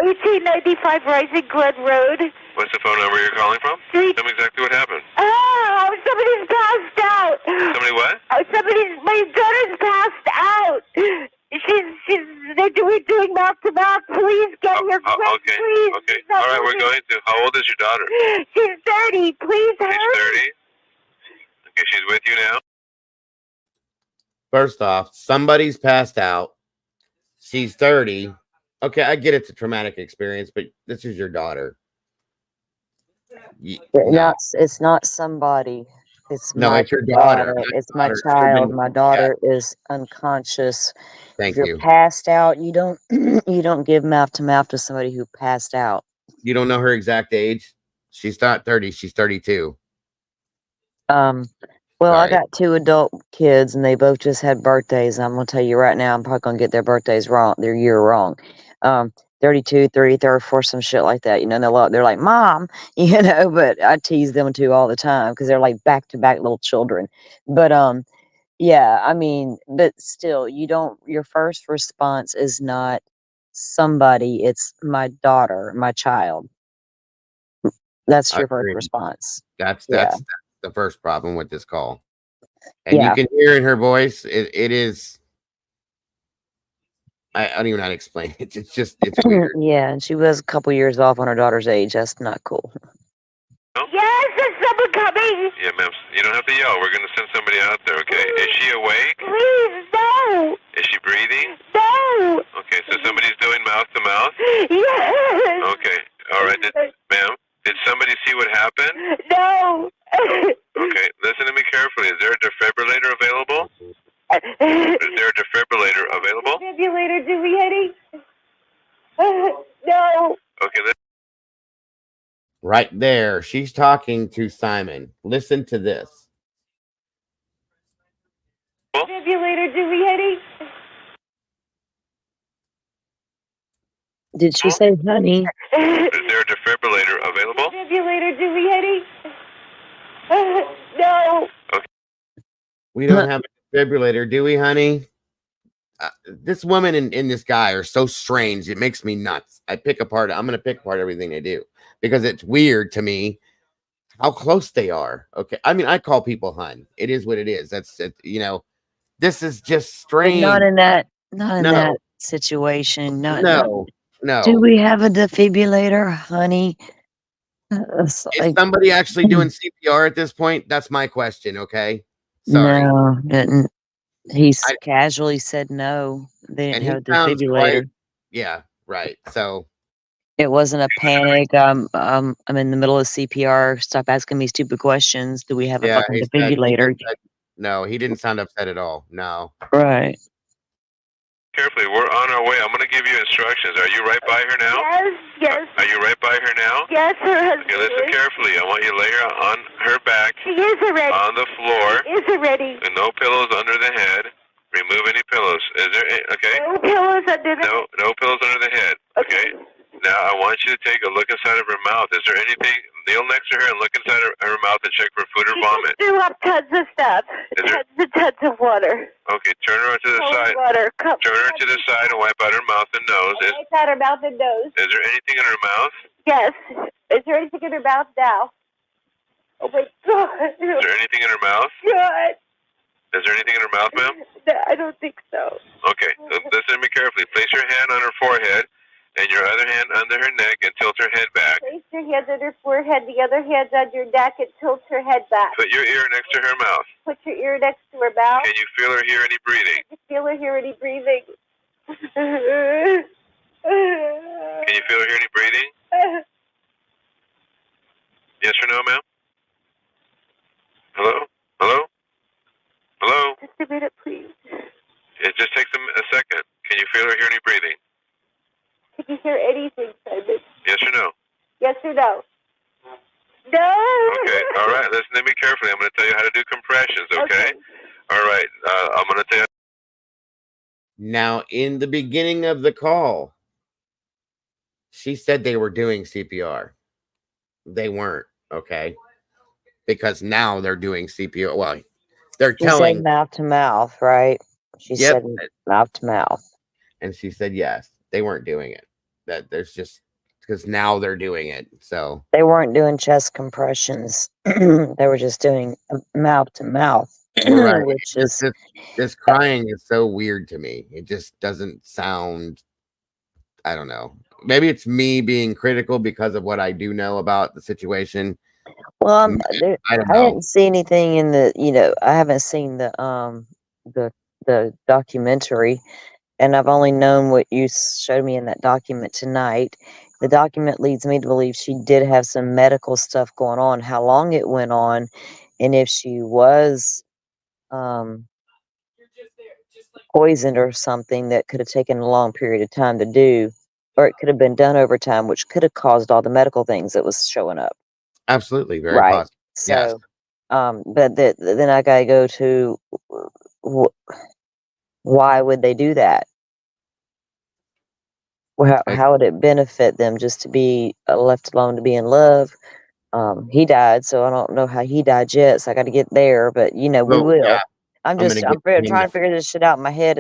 1895 Rising Glen Road. What's the phone number you're calling from? Tell me exactly what happened. Oh, somebody's passed out. Somebody what? My daughter's passed out. We're doing mouth to mouth. Please get here quick, okay. please. Okay. All right, we're going to. How old is your daughter? She's 30. Please hurry. She's 30. Okay, she's with you now. First off, somebody's passed out. She's 30. Okay, I get it's a traumatic experience, but this is your daughter. No. It's not somebody. It's No, my it's your daughter. It's my child. My daughter is unconscious. Thank if you're passed out, you don't you don't give mouth to mouth to somebody who passed out. You don't know her exact age? She's not 30, she's 32. Well, I got 2 adult kids and they both just had birthdays. I'm gonna tell you right now, I'm probably gonna get their birthdays wrong, their year wrong. 32, 30, 34, some shit like that. You know, they're like, Mom, you know, but I tease them too all the time because they're like back to back little children. But yeah, I mean, but still, your first response is not somebody, it's my daughter, my child. That's your first response. That's the first problem with this call. And you can hear in her voice, it is. I don't even know how to explain it. It's weird. Yeah, and she was a couple years off on her daughter's age. That's not cool. Yes, there's someone coming. Yeah, ma'am. You don't have to yell. We're going to send somebody out there, okay? Is she awake? Please, no. Is she breathing? No. Okay, so somebody's doing mouth to mouth? Yes. Okay, all right. Ma'am, did somebody see what happened? No. Okay, listen to me carefully. Is there a defibrillator available? Is there a defibrillator available? Defibrillator, do we, honey? No. Okay, Right there, she's talking to Simon. Listen to this. Defibrillator, do we, honey? Did she say honey? Is there a defibrillator available? Defibrillator, do we, honey? No. Okay. We don't have a defibrillator, do we, honey? This woman and this guy are so strange. It makes me nuts. I'm going to pick apart everything they do because it's weird to me how close they are. Okay. I mean, I call people hun. It is what it is. That's it. You know, this is just strange. But not in that situation. No. Do we have a defibrillator, honey? Is somebody actually doing CPR at this point? That's my question. Okay. Sorry. No, didn't. He casually said no. They didn't have a defibrillator. Yeah, right. So it wasn't a panic. I'm in the middle of CPR. Stop asking me stupid questions. Do we have a fucking defibrillator? No, he didn't sound upset at all. No. Right. Carefully, we're on our way. I'm going to give you instructions. Are you right by her now? Yes. Are you right by her now? Yes, her husband. Okay, listen carefully. I want you to lay her on her back. She is already. On the floor. She is already. And no pillows under the head. Remove any pillows. Is there okay? No pillows under the head. No pillows under the head. Okay. Now I want you to take a look inside of her mouth. Is there anything? Kneel next to her and look inside inside her mouth and check for food or vomit? Threw up tons of stuff. Tons and tons of water. Okay, turn her to the side. Water. Turn her to the side and wipe out her mouth and nose. Wipe out her mouth and nose. Is there anything in her mouth? Yes. Is there anything in her mouth now? Oh my God. Is there anything in her mouth? God. Is there anything in her mouth, ma'am? No, I don't think so. Okay, listen to me carefully. Place your hand on her forehead and your other hand under her neck and tilt her head back. Place your hand on her forehead, the other hand on your neck, and tilt her head back. Put your ear next to her mouth. Put your ear next to her mouth. Can you feel or hear any breathing? Can you feel or hear any breathing? Can you feel or hear any breathing? Yes or no, ma'am? Hello? Hello? Hello? Just a minute, please. It just takes a second. Can you feel or hear any breathing? Can you hear anything, Simon? Yes or no? Yes or no? No! Okay, all right. Listen to me carefully. I'm going to tell you how to do compressions, okay? All right. I'm going to tell you. Now, in the beginning of the call, she said they were doing CPR. They weren't, okay? Because now they're doing CPR. Well, they're She telling said mouth to mouth, right? She Yep. said mouth to mouth. And she said yes, they weren't doing it. That there's just because now they're doing it. So They weren't doing chest compressions. They were just doing mouth to mouth, right. which is This crying is so weird to me. It just doesn't sound. I don't know. Maybe it's me being critical because of what I do know about the situation. well. I don't I know. didn't see anything in the. I haven't seen the documentary, and I've only known what you showed me in that document tonight. The document leads me to believe she did have some medical stuff going on. How long it went on, and if she was poisoned or something that could have taken a long period of time to do, or it could have been done over time, which could have caused all the medical things that was showing up. Absolutely, very Right. possible. Yes. So, but then I gotta go to why would they do that? How would it benefit them just to be left alone to be in love? He died, so I don't know how he died yet. So I got to get there, but we will. Yeah. I'm gonna just get I'm to him trying to figure this shit out in my head.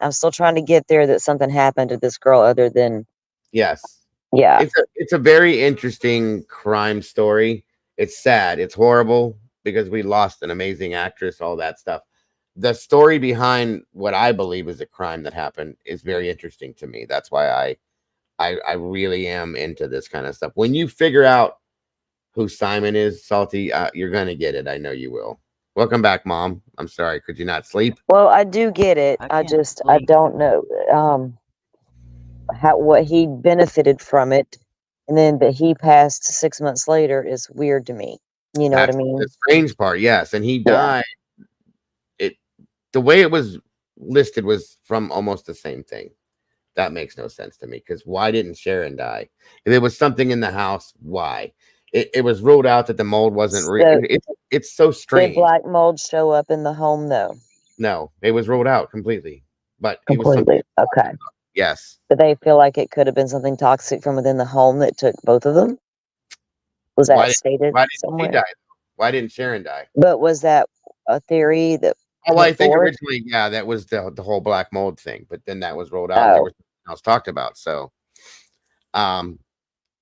I'm still trying to get there that something happened to this girl other than Yes. yeah. It's a very interesting crime story. It's sad. It's horrible because we lost an amazing actress, all that stuff. The story behind what I believe is a crime that happened is very interesting to me. That's why I really am into this kind of stuff. When you figure out who Simon is, Salty, you're gonna get it. I know you will. Welcome back, Mom. I'm sorry. Could you not sleep? Well, I do get it. I don't know what he benefited from it, and then that he passed 6 months later is weird to me. You know That's what I mean? the strange part. Yes, and he died. The way it was listed was from almost the same thing. That makes no sense to me because why didn't Sharon die? If there was something in the house, why? It was ruled out that the mold wasn't real. It's so strange. Did black mold show up in the home though? No, it was ruled out completely. But it was Completely. Okay. Yes. Do they feel like it could have been something toxic from within the home that took both of them? Was that stated why didn't somewhere? he die? Why didn't Sharon die? But was that a theory that? Oh, I think forward? originally, yeah, that was the whole black mold thing, but then that was rolled out. There was something else talked about. So, Black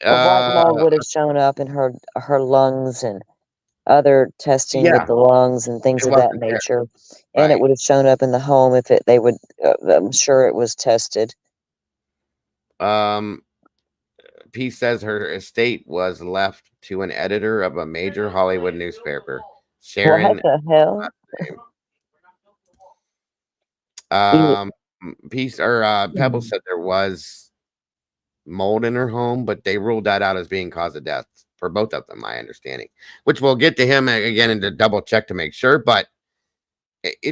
mold would have shown up in her lungs and other testing with the lungs and things of that nature, and it would have shown up in the home if they would. I'm sure it was tested. P says her estate was left to an editor of a major Hollywood newspaper. Sharon. What the hell? Pebble said there was mold in her home, but they ruled that out as being cause of death for both of them, my understanding, which we'll get to him again and to double check to make sure. But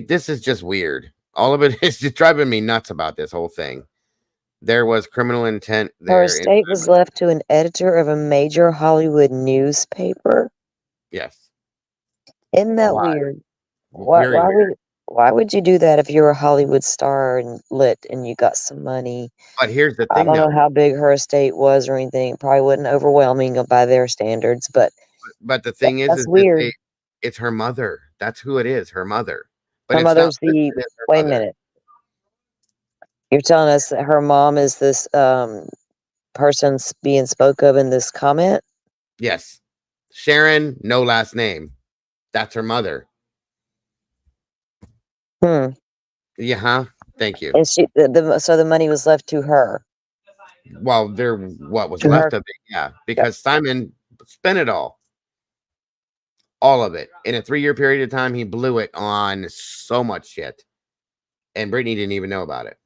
this is just weird. All of it is just driving me nuts about this whole thing. There was criminal intent there. Her estate was left to an editor of a major Hollywood newspaper. Yes. Isn't that weird? Why would you do that if you're a Hollywood star and lit and you got some money? But here's the I thing, don't know though. how big her estate was or anything. It probably wasn't overwhelming by their standards, but but the thing is That's that weird. it's her mother. That's who it is, her mother. But Her it's not mother's listed the. as her Wait a mother. minute. You're telling us that her mom is this person being spoke of in this comment? Yes. Sharon, no last name. That's her mother. Yeah, huh? Thank you. And she, so the money was left to her. Well, what was To left her. of it, yeah, because Simon spent it all of it in a 3-year period of time. He blew it on so much shit, and Brittany didn't even know about it.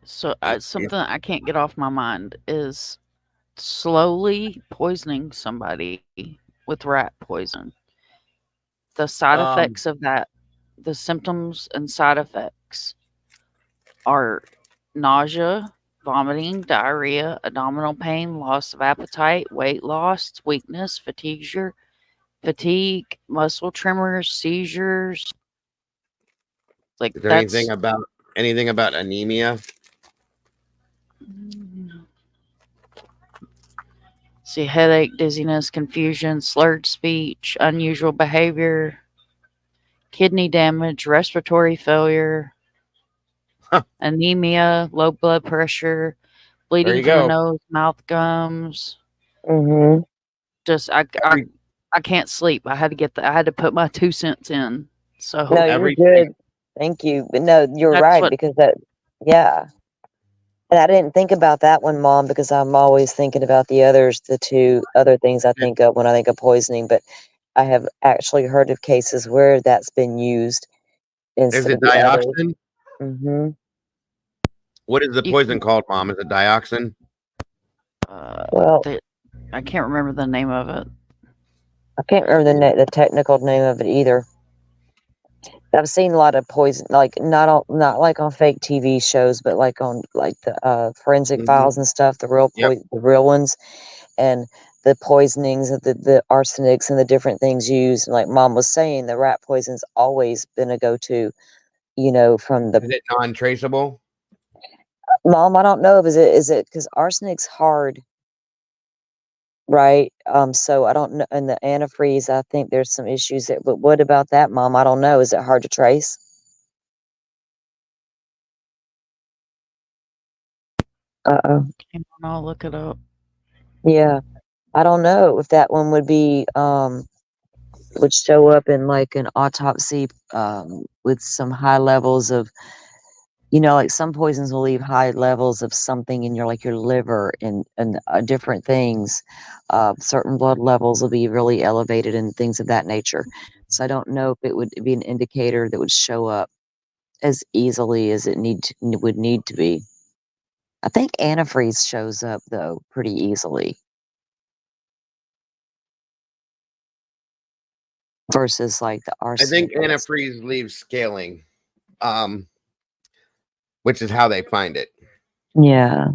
So something I can't get off my mind is slowly poisoning somebody with rat poison. The side effects of that, the symptoms and side effects are nausea, vomiting, diarrhea, abdominal pain, loss of appetite, weight loss, weakness, fatigue, muscle tremors, seizures. Like Is there that's anything about anemia? see headache, dizziness, confusion, slurred speech, unusual behavior, kidney damage, respiratory failure, anemia, low blood pressure, bleeding from the nose, mouth, gums. Just I can't sleep. I had to put my 2 cents in. So No, you're good. Thank you. But no, you're right because yeah. And I didn't think about that one, Mom, because I'm always thinking about the 2 other things I think of when I think of poisoning. But I have actually heard of cases where that's been used Is instead it of the others. dioxin? What is the poison called, Mom? Is it dioxin? Well, I can't remember the name of it. I can't remember the technical name of it either. I've seen a lot of poison, like not like on fake TV shows, but like on like the forensic files and stuff, the real ones, and the poisonings of the arsenics and the different things used. And like Mom was saying, the rat poison's always been a go-to, from the. Is it non-traceable? Mom, I don't know if is it because arsenic's hard, right? So I don't know. And the antifreeze, I think there's some issues there. But what about that, Mom? I don't know. Is it hard to trace? I'll look it up. Yeah, I don't know if that one would be would show up in like an autopsy with some high levels of, like some poisons will leave high levels of something in your liver and different things. Certain blood levels will be really elevated and things of that nature. So I don't know if it would be an indicator that would show up as easily as it would need to be. I think antifreeze shows up though pretty easily. Versus like the arsenic. I think antifreeze leaves scaling, which is how they find it. Yeah.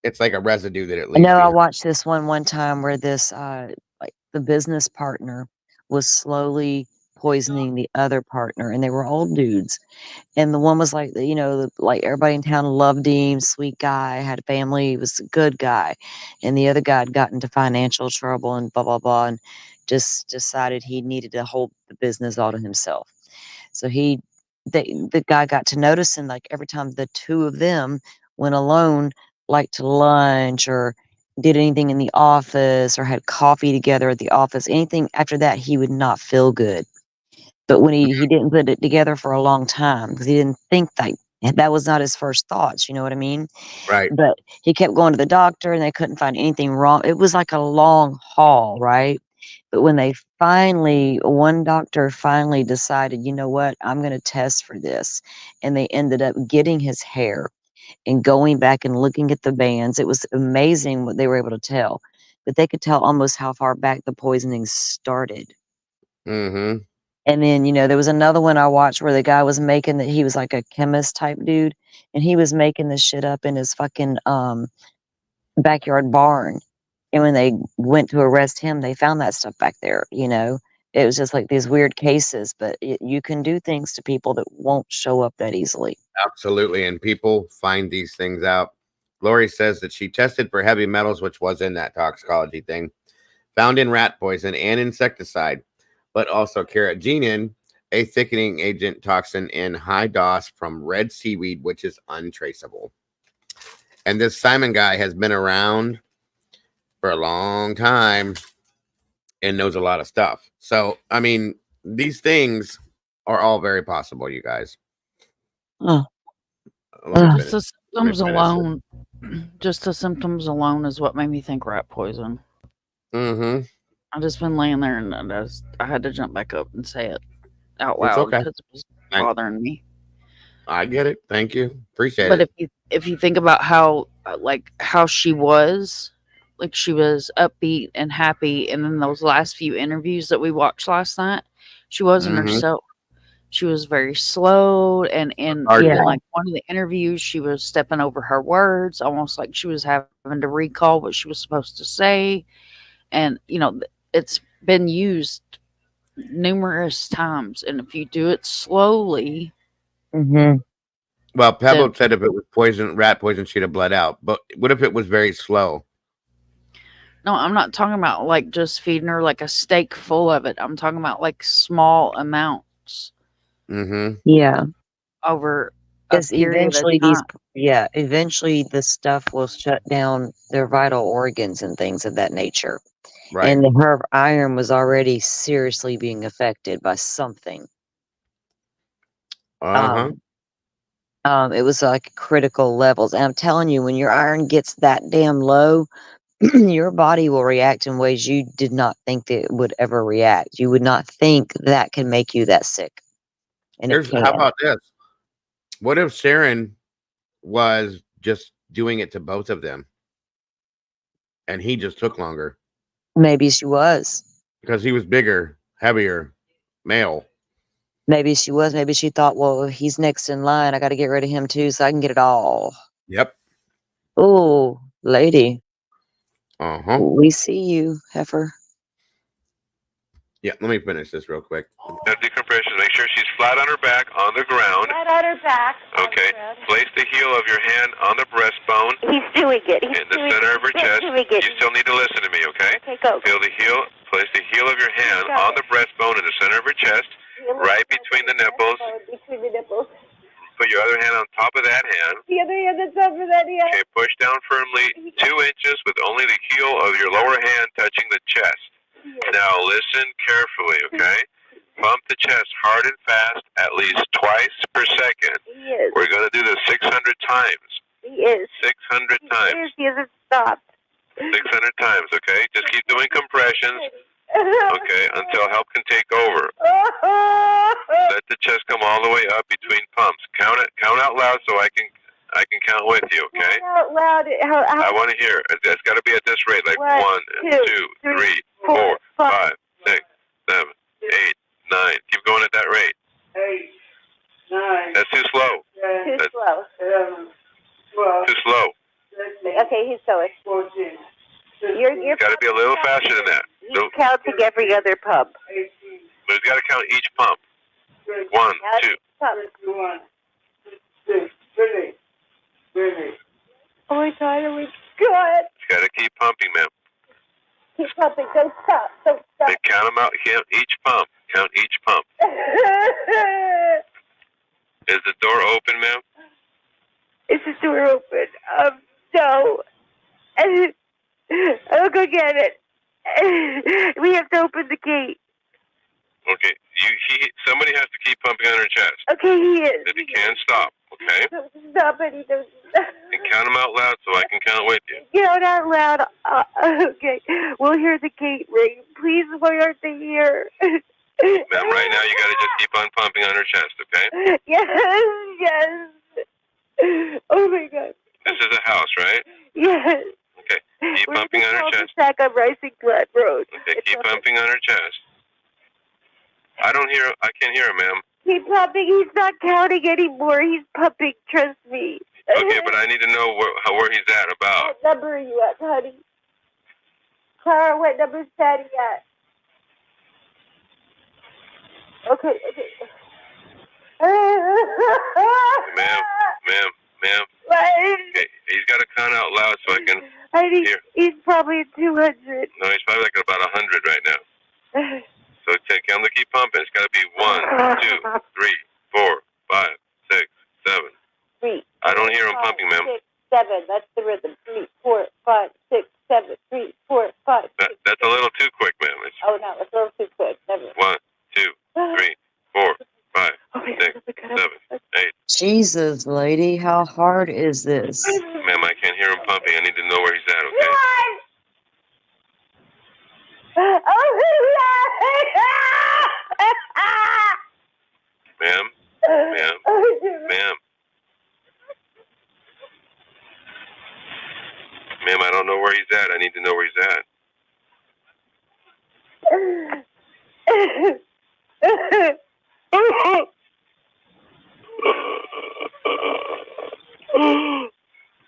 It's like a residue that it leaves. No, I watched this one time where this like the business partner was slowly poisoning the other partner, and they were old dudes. And the one was like, like everybody in town loved him, sweet guy, had a family, he was a good guy. And the other guy had got into financial trouble and blah, blah, blah, and just decided he needed to hold the business all to himself. So the guy got to noticing like every time the 2 of them went alone, like to lunch or did anything in the office or had coffee together at the office, anything after that, he would not feel good. But when he didn't put it together for a long time because he didn't think that was not his first thoughts, you know what I mean? Right. But he kept going to the doctor and they couldn't find anything wrong. It was like a long haul, right? But when one doctor finally decided, you know what, I'm going to test for this. And they ended up getting his hair and going back and looking at the bands. It was amazing what they were able to tell. But they could tell almost how far back the poisoning started. Mm-hmm. And then, there was another one I watched where the guy was making that he was like a chemist type dude, and he was making this shit up in his fucking backyard barn. And when they went to arrest him, they found that stuff back there, It was just like these weird cases, but you can do things to people that won't show up that easily. Absolutely. And people find these things out. Lori says that she tested for heavy metals, which was in that toxicology thing. found in rat poison and insecticide, but also carrageenan, a thickening agent toxin in high dose from red seaweed, which is untraceable. And this Simon guy has been around for a long time and knows a lot of stuff. So, I mean, these things are all very possible, you guys. Oh. Just the symptoms alone. Just the symptoms alone is what made me think rat poison. Mm-hmm. I just been laying there and I had to jump back up and say it out It's loud okay. because it was bothering me. I get it. Thank you. Appreciate But it. if you think about how how she was, like she was upbeat and happy, and then those last few interviews that we watched last night, she wasn't herself. She was very slow, and in like one of the interviews, she was stepping over her words, almost like she was having to recall what she was supposed to say. And you know, it's been used numerous times, and if you do it slowly, well, Pebble said if it was rat poison, she'd have bled out. But what if it was very slow? No, I'm not talking about like just feeding her like a steak full of it. I'm talking about like small amounts. Yeah. Over because eventually eventually the stuff will shut down their vital organs and things of that nature. Right. And her iron was already seriously being affected by something. It was like critical levels. And I'm telling you, when your iron gets that damn low, your body will react in ways you did not think that it would ever react. You would not think that can make you that sick. And how about this? What if Sharon was just doing it to both of them, and he just took longer? Maybe she was. Because he was bigger, heavier, male. Maybe she was. Maybe she thought, well, he's next in line. I got to get rid of him too, so I can get it all. Yep. Oh, lady. Uh-huh. We see you, heifer. Yeah, let me finish this real quick. Decompression. Make sure she's flat on her back on the ground. Flat on her back. Okay. Place the heel of your hand on the breastbone. He's doing it. He's in the center of her chest. You still need to listen to me, okay? Okay, go. Feel the heel. Place the heel of your hand on the breastbone in the center of her chest, right between the nipples. Between the nipples. Put your other hand on top of that hand. The other hand on top of that hand. Okay, push down firmly 2 inches with only the heel of your lower hand touching the chest. Now listen carefully, okay? Pump the chest hard and fast, at least twice per second. He is. We're going to do this 600 times. He is. 600 times. He hasn't stopped. 600 times, okay? Just keep doing compressions, okay, until help can take over. Let the chest come all the way up between pumps. Count out loud so I can count with you, okay? Count out loud. I want to hear. It's got to be at this rate, like 1, 2, 3, 4, 5, 6, 7, 8, 9. Keep going at that rate. 8, 9. That's too slow. Too slow. 7, 12. Too slow. Okay, he's slowing. 14. You're got to be a little faster than that. He's counting every other pump. But he's got to count each pump. 1, 2. 1, 2, 3. Oh my God! Oh my God! You got to keep pumping, ma'am. Keep pumping. Don't stop. Don't stop. Then count them out. Count each pump. Count each pump. Is the door open, ma'am? Is the door open? No. I'll go get it. We have to open the gate. Okay. Somebody has to keep pumping on her chest. Okay, he is. If he can, stop. Okay. Stop it. He doesn't. And count them out loud so I can count with you. Count out loud. Okay. We'll hear the gate ring. Please, why aren't they here? Ma'am, right now you got to just keep on pumping on her chest, okay? Yes. Oh my God. This is a house, right? Yes. Okay. Keep pumping on her chest. Back on Rising Blood Road. Okay. Keep pumping on her chest. I can't hear her, ma'am. Keep pumping. He's not counting anymore. He's pumping. Trust me. Okay, but I need to know where he's at about. What number are you at, honey? Clara, what number is Daddy at? Okay. Ma'am, Ma'am. What? Okay, he's got to count out loud so I can hear. He's probably at 200. No, he's probably like at about 100 right now. So tell him to keep pumping. It's got to be 1, 2, 3, 4, 5, 6, 7. 3. I don't hear him pumping, ma'am. 6, 7. That's the rhythm. 3, 4, 5, 6, 7. 3, 4, 5. That's a little too quick, ma'am. Oh no, it's a little too quick. Never. 1, 2, 3, 4, 5, 6, 7, 8. Jesus, lady, how hard is this? Ma'am, I can't hear him pumping. I need to know where he's at, okay? Ma'am? Ma'am? Ma'am? Ma'am, I don't know where he's at. I need to know where he's at.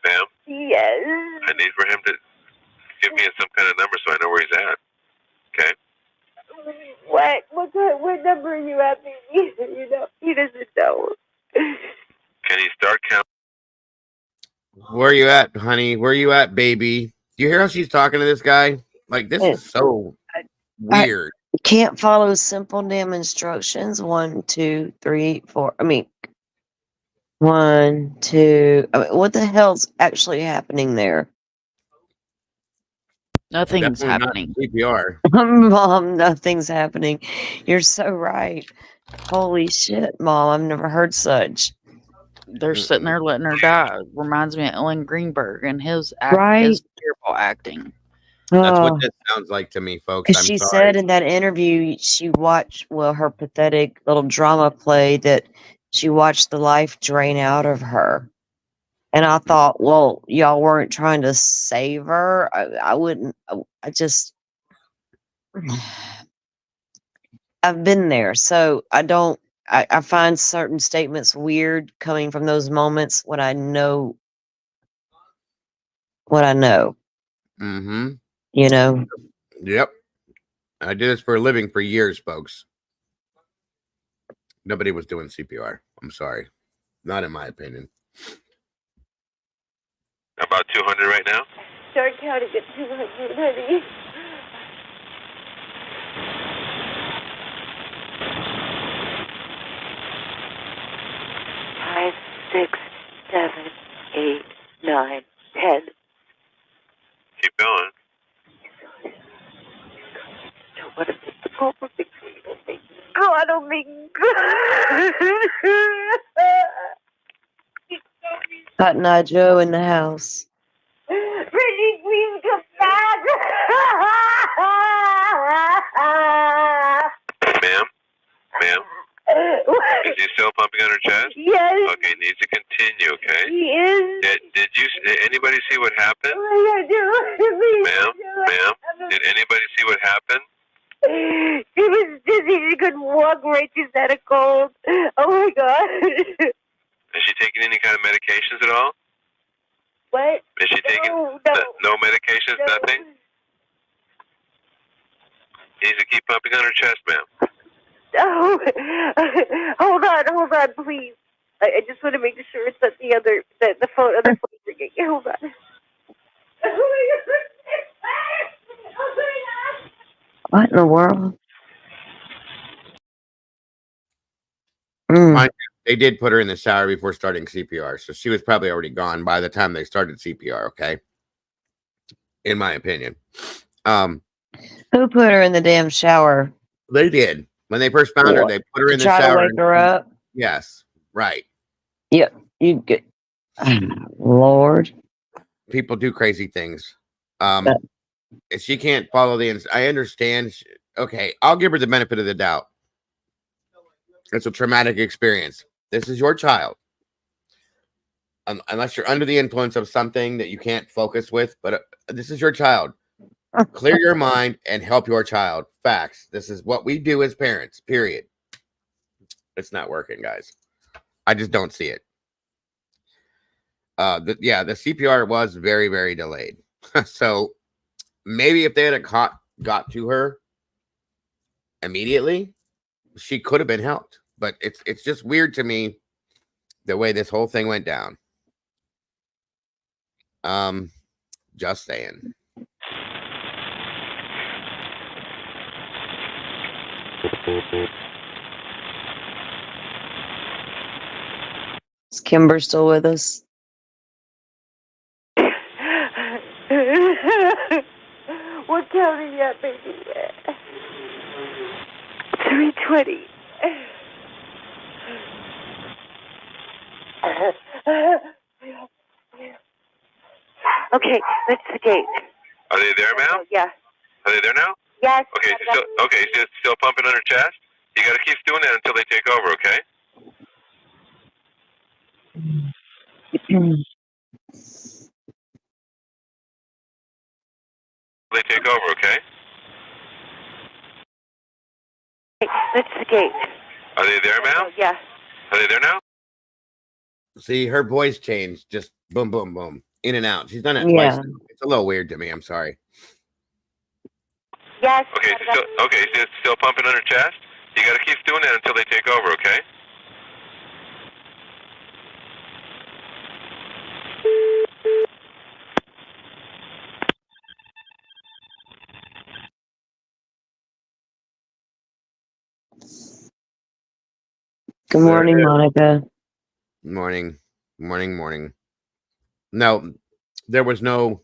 Ma'am? Yes. I need for him to give me some kind of number so I know where he's at. Okay? What number are you at, baby? You know, he doesn't know. Can he start counting? Where you at, honey? Where you at, baby? Do you hear how she's talking to this guy? Like, this is so weird. I can't follow simple damn instructions. 1, 2, 3, 4. I mean, 1, 2. I mean, what the hell's actually happening there? Nothing's Definitely not happening. CPR. Mom, nothing's happening. You're so right. Holy shit, Mom. I've never heard such. They're sitting there letting her die. Reminds me of Ellen Greenberg and his Right? his fearful acting. That's Oh. what this sounds like to me, folks. Because I'm she sorry. said in that interview, she watched, well, her pathetic little drama play that she watched the life drain out of her. And I thought, well, y'all weren't trying to save her. I wouldn't, I just, I've been there. So I find certain statements weird coming from those moments when I know what I know, Mm-hmm. you know? Yep. I did this for a living for years, folks. Nobody was doing CPR. I'm sorry. Not in my opinion. About 200 right now? Start counting at 200, honey. Five, 6, 7, 8, 9, 10. Keep going. What is the culprit? God, oh my God. Cotton Eye Joe in the house. Brittany, please come back. Ma'am? Ma'am? Is he still pumping on her chest? Yes. Okay, needs to continue, okay? He is. Did anybody see what happened? Ma'am? Ma'am? Did anybody see what happened? She was dizzy. She couldn't walk right. She's had a cold. Oh my God. Is she taking any kind of medications at all? What? Is she taking no medications, nothing? He needs to keep pumping on her chest, ma'am. Oh, hold on, please. I just want to make sure it's not the other phone ringing. Hold on. What in the world? Mind you, they did put her in the shower before starting CPR, so she was probably already gone by the time they started CPR. Okay, in my opinion. Who put her in the damn shower? They did. When they first found her, they put her in the try shower. to wake her up? Yes, right. Yep, you get. Lord. People do crazy things. If she can't follow I understand. Okay, I'll give her the benefit of the doubt. It's a traumatic experience. This is your child. Unless you're under the influence of something that you can't focus with, but this is your child. Clear your mind and help your child. Facts. This is what we do as parents, period. It's not working, guys. I just don't see it. The CPR was very, very delayed. So maybe if they had got to her immediately, she could have been helped. But it's just weird to me the way this whole thing went down. Just saying. Is Kimber still with us? What county yet, baby? 320. Okay, that's the gate. Are they there, ma'am? Yeah. Are they there now? Yes. Okay, so still pumping on her chest? You gotta keep doing that until they take over, okay? They take over, okay? That's the gate. Are they there, ma'am? Yeah. Are they there now? See, her voice changed. Just boom, boom, boom. In and out. She's done it Yeah. twice. It's a little weird to me. I'm sorry. Yes. Okay, still pumping on her chest? You gotta keep doing that until they take over, okay? Good morning, Monica. Morning. No, there was no.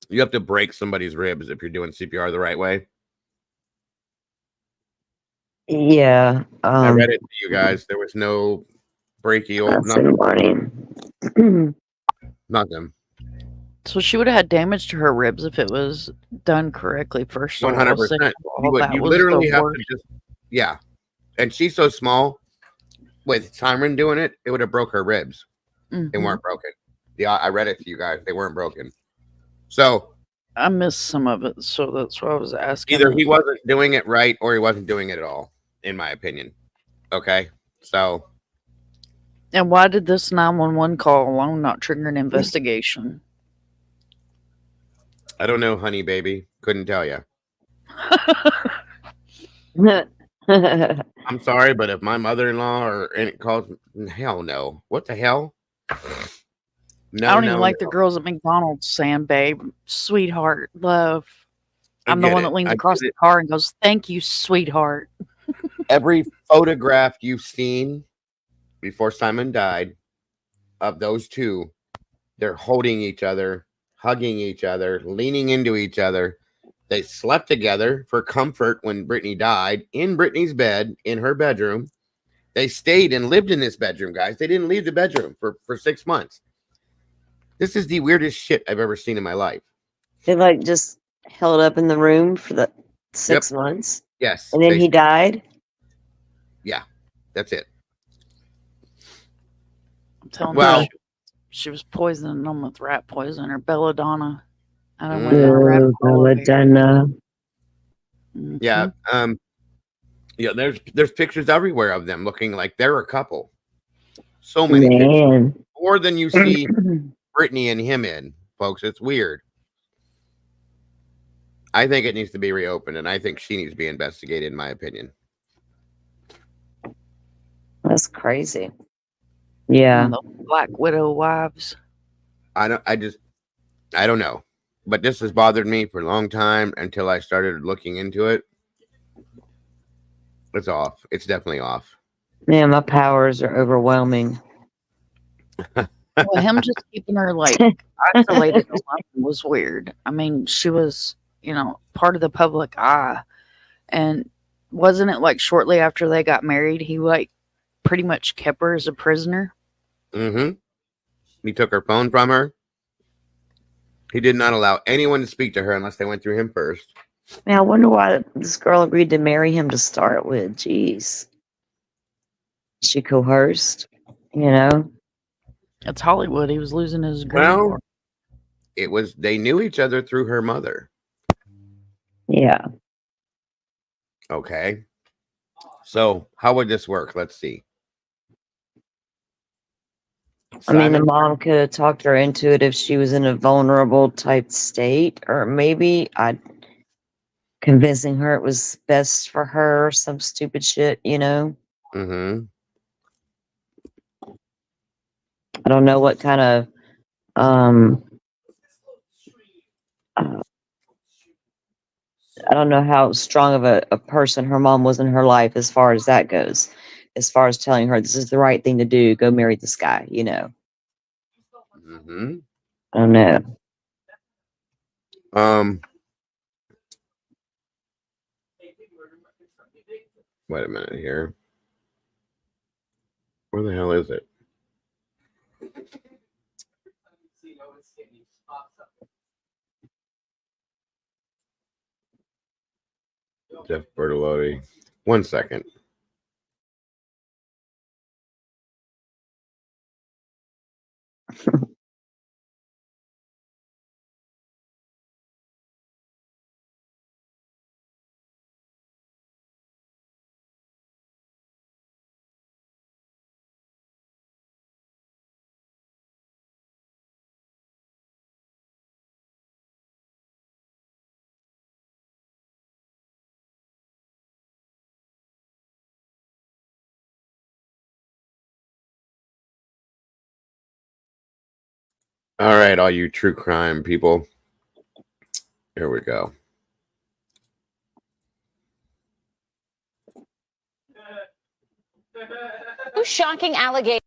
You have to break somebody's ribs if you're doing CPR the right way. Yeah. I read it to you guys. There was no brachial. Good morning. Nothing. So she would have had damage to her ribs if it was done correctly. First of all, 100%. You literally have to just, yeah. And she's so small. With Simon doing it, it would have broke her ribs. They weren't broken. Yeah, I read it to you guys. They weren't broken. So I missed some of it, so that's why I was asking. Either he wasn't doing it right or he wasn't doing it at all, in my opinion. Okay, so. And why did this 911 call alone not trigger an investigation? I don't know, honey baby. Couldn't tell you. I'm sorry, but if my mother-in-law or any calls, hell no. What the hell? No, I don't even like the girls at McDonald's saying, babe, sweetheart, love. I'm the one that leans across the car and goes, thank you, sweetheart. Every photograph you've seen before Simon died of those two, they're holding each other, hugging each other, leaning into each other. They slept together for comfort when Britney died in Britney's bed, in her bedroom. They stayed and lived in this bedroom, guys. They didn't leave the bedroom for 6 months. This is the weirdest shit I've ever seen in my life. They like just held up in the room for the 6 months. Yes. And then he died. Yeah, that's it. I'm telling you, she was poisoning them with rat poison or belladonna. I don't know. Belladonna. Yeah. Yeah, there's pictures everywhere of them looking like they're a couple. So many pictures. More than you see Britney and him in, folks. It's weird. I think it needs to be reopened, and I think she needs to be investigated, in my opinion. That's crazy. Yeah. The Black Widow wives. I don't know. But this has bothered me for a long time until I started looking into it. It's off. It's definitely off. Man, my powers are overwhelming. Well, him just keeping her like isolated alone was weird. I mean, she was, part of the public eye. And wasn't it like shortly after they got married, he like pretty much kept her as a prisoner? Mm-hmm. He took her phone from her. He did not allow anyone to speak to her unless they went through him first. Man, I wonder why this girl agreed to marry him to start with. Jeez. She coerced, It's Hollywood. He was losing his green card. They knew each other through her mother. Yeah. Okay. So how would this work? Let's see. I mean, the mom could have talked her into it if she was in a vulnerable type state, or maybe convincing her it was best for her, some stupid shit, Mm-hmm. I don't know what kind of I don't know how strong of a person her mom was in her life as far as that goes. As far as telling her this is the right thing to do, go marry this guy, you know. Mm-hmm. I don't know. Wait a minute here. Where the hell is it? Jeff Bertolotti. 1 second. All right, all you true crime people. Here we go. Shocking allegation.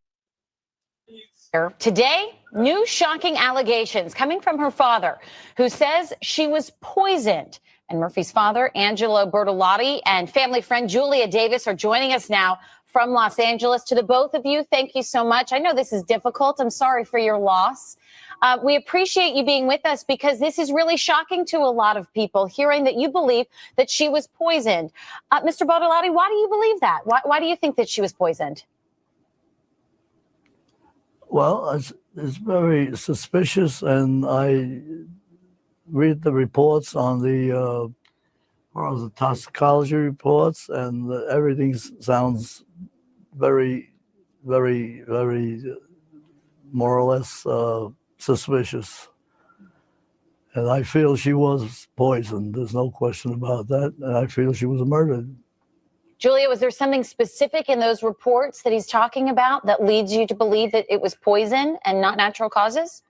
Today, new shocking allegations coming from her father, who says she was poisoned. And Murphy's father, Angelo Bertolotti, and family friend Julia Davis are joining us now from Los Angeles. To the both of you, thank you so much. I know this is difficult. I'm sorry for your loss. We appreciate you being with us because this is really shocking to a lot of people, hearing that you believe that she was poisoned. Mr. Bertolotti, why do you believe that? Why do you think that she was poisoned? Well, it's very suspicious, and I read the reports on the toxicology reports, and everything sounds very, very, very more or less suspicious. And I feel she was poisoned. There's no question about that. And I feel she was murdered. Julia, was there something specific in those reports that he's talking about that leads you to believe that it was poison and not natural causes?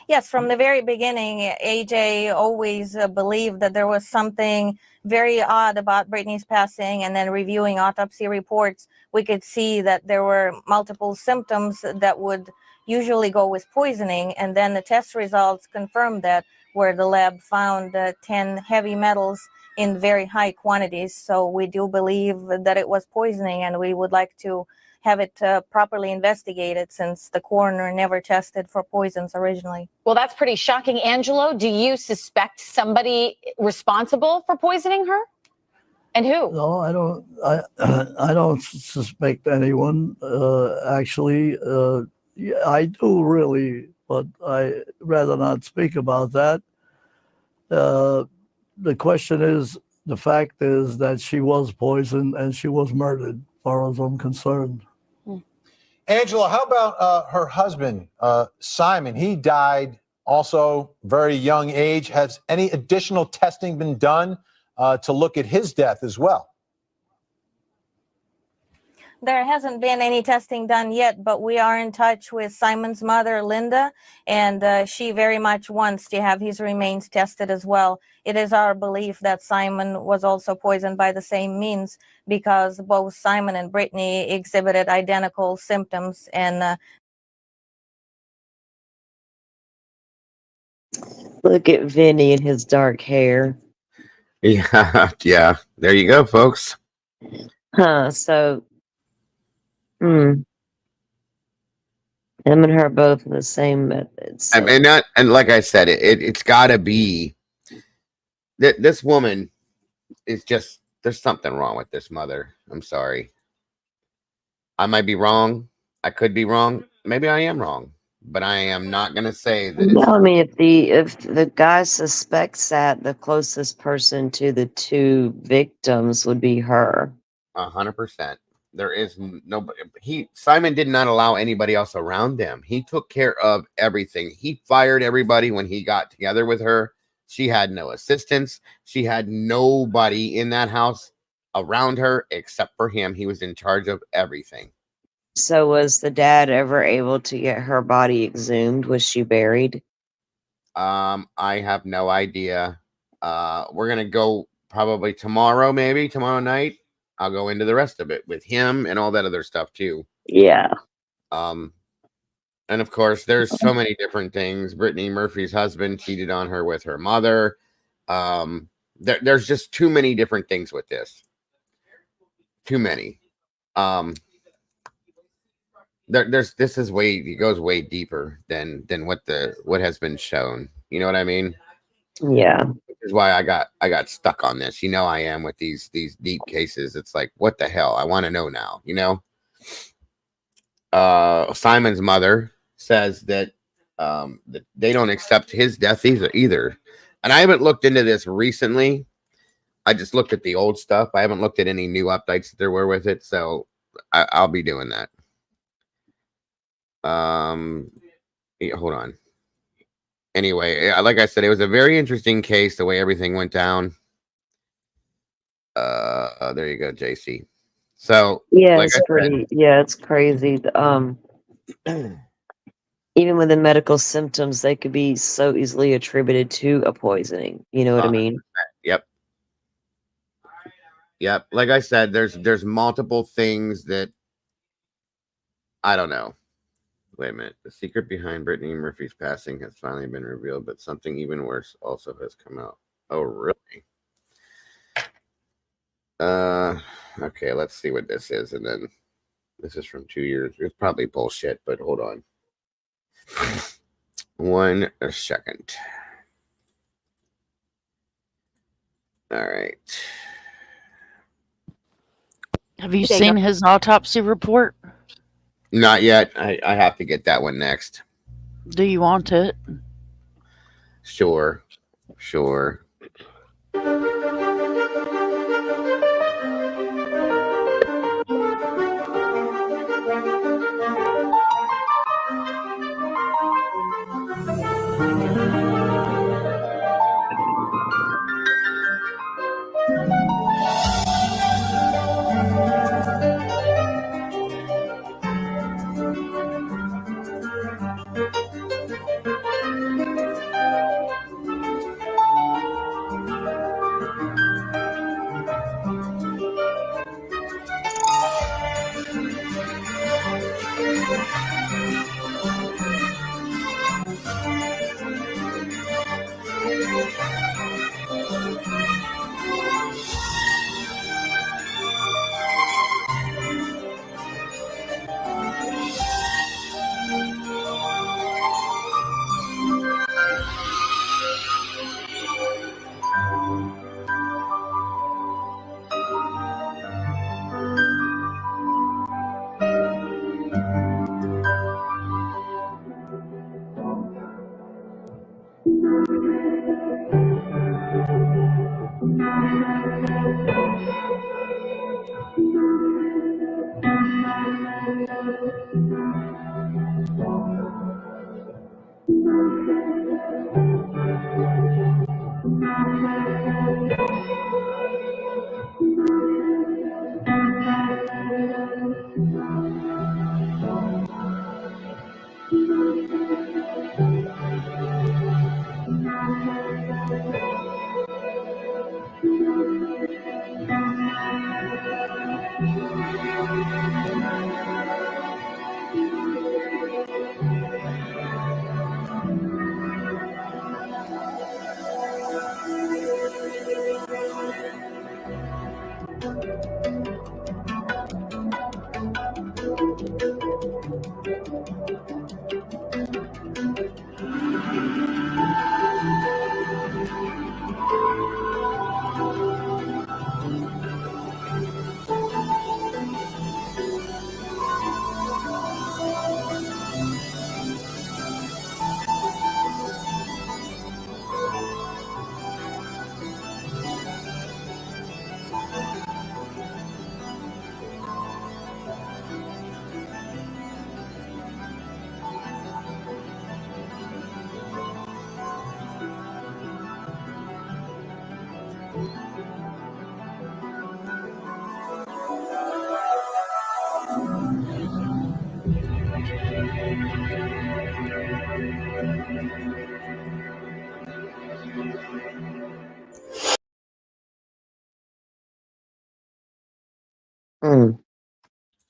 Yes, from the very beginning, AJ always believed that there was something very odd about Britney's passing, and then reviewing autopsy reports, we could see that there were multiple symptoms that would usually go with poisoning, and then the test results confirmed that, where the lab found 10 heavy metals in very high quantities. So we do believe that it was poisoning, and we would like to have it properly investigated, since the coroner never tested for poisons originally. Well, that's pretty shocking. Angelo, do you suspect somebody responsible for poisoning her? And who? No, I don't. I don't suspect anyone. Actually, yeah, I do really, but I rather not speak about that. The question is, the fact is that she was poisoned and she was murdered, as far as I'm concerned. Angela, how about her husband, Simon? He died also very young age. Has any additional testing been done to look at his death as well? There hasn't been any testing done yet, but we are in touch with Simon's mother, Linda, and she very much wants to have his remains tested as well. It is our belief that Simon was also poisoned by the same means, because both Simon and Britney exhibited identical symptoms. And Look at Vinny and his dark hair. Yeah, yeah. There you go, folks. So, him and her both in the same method. So. I mean, not, and like I said, it's got to be that this woman is just, there's something wrong with this mother. I'm sorry. I might be wrong. I could be wrong. Maybe I am wrong, but I am not going to say that. No, I mean, if the guy suspects that, the closest person to the two victims would be her. 100%. There is nobody. Simon did not allow anybody else around them. He took care of everything. He fired everybody when he got together with her. She had no assistance. She had nobody in that house around her except for him. He was in charge of everything. So was the dad ever able to get her body exhumed? Was she buried? I have no idea. We're gonna go probably tomorrow night. I'll go into the rest of it with him and all that other stuff too. Yeah. And of course, there's so many different things. Britney Murphy's husband cheated on her with her mother. There's just too many different things with this. Too many. It goes way deeper than what has been shown. You know what I mean? Yeah. Which is why I got stuck on this. You know, I am with these deep cases. It's like, what the hell? I want to know now. You know. Simon's mother says that they don't accept his death either. And I haven't looked into this recently. I just looked at the old stuff. I haven't looked at any new updates that there were with it. So I'll be doing that. Yeah, hold on. Anyway, like I said, it was a very interesting case, the way everything went down. There you go, JC. So yeah, like it's pretty. Yeah, it's crazy. Even with the medical symptoms, they could be so easily attributed to a poisoning. You know what I mean? Yep. Like I said, there's multiple things that I don't know. Wait a minute. The secret behind Britney Murphy's passing has finally been revealed, but something even worse also has come out. Oh, really? Okay, let's see what this is. And then this is from 2 years. It's probably bullshit, but hold on. 1 second. All right. Have you seen his autopsy report? Not yet. I have to get that one next. Do you want it? Sure.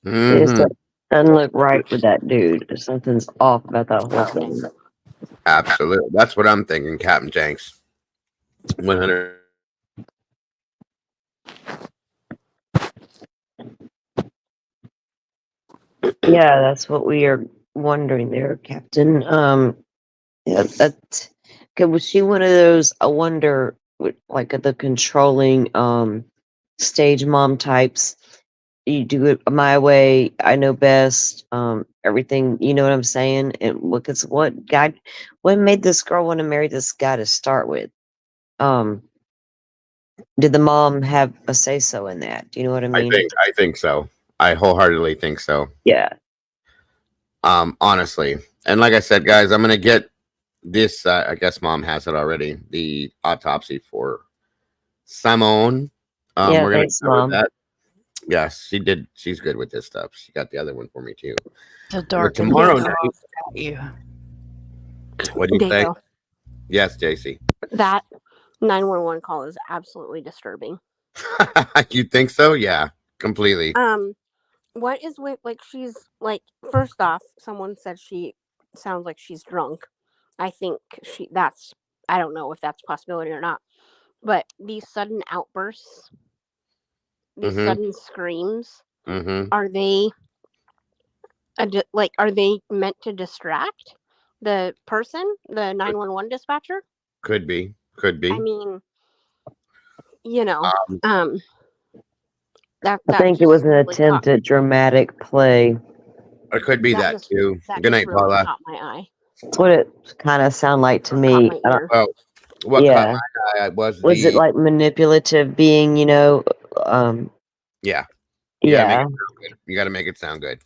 It just doesn't look right with that dude. Something's off about that whole thing. Absolutely. That's what I'm thinking, Captain Jenks. 100. Yeah, that's what we are wondering there, Captain. Yeah, that was she one of those? I wonder, like the controlling stage mom types. You do it my way. I know best. Everything. You know what I'm saying? And because what made this girl want to marry this guy to start with? Did the mom have a say so in that? Do you know what I mean? I think so. I wholeheartedly think so. Yeah. Honestly, and like I said, guys, I'm gonna get this. I guess Mom has it already. The autopsy for Simone. Yeah, we're gonna thanks, cover Mom. that. Yes, she did. She's good with this stuff. She got the other one for me too. The But dark tomorrow and night. you. What do you say? Dago, Yes, JC. that 911 call is absolutely disturbing. You think so? Yeah, completely. What is with, like, she's like, first off, someone said she sounds like she's drunk. I think I don't know if that's a possibility or not, but these sudden outbursts, these sudden screams, are they are they meant to distract the person, the 911 dispatcher? Could be. I mean, that I think it was an attempt at dramatic play. It could be that too. Good night, really Paula. caught my eye. That's what it kind of sounded like to me. Caught my ear. Oh, what Yeah. caught my eye was it like manipulative being, Yeah. Yeah. You got to make it sound good.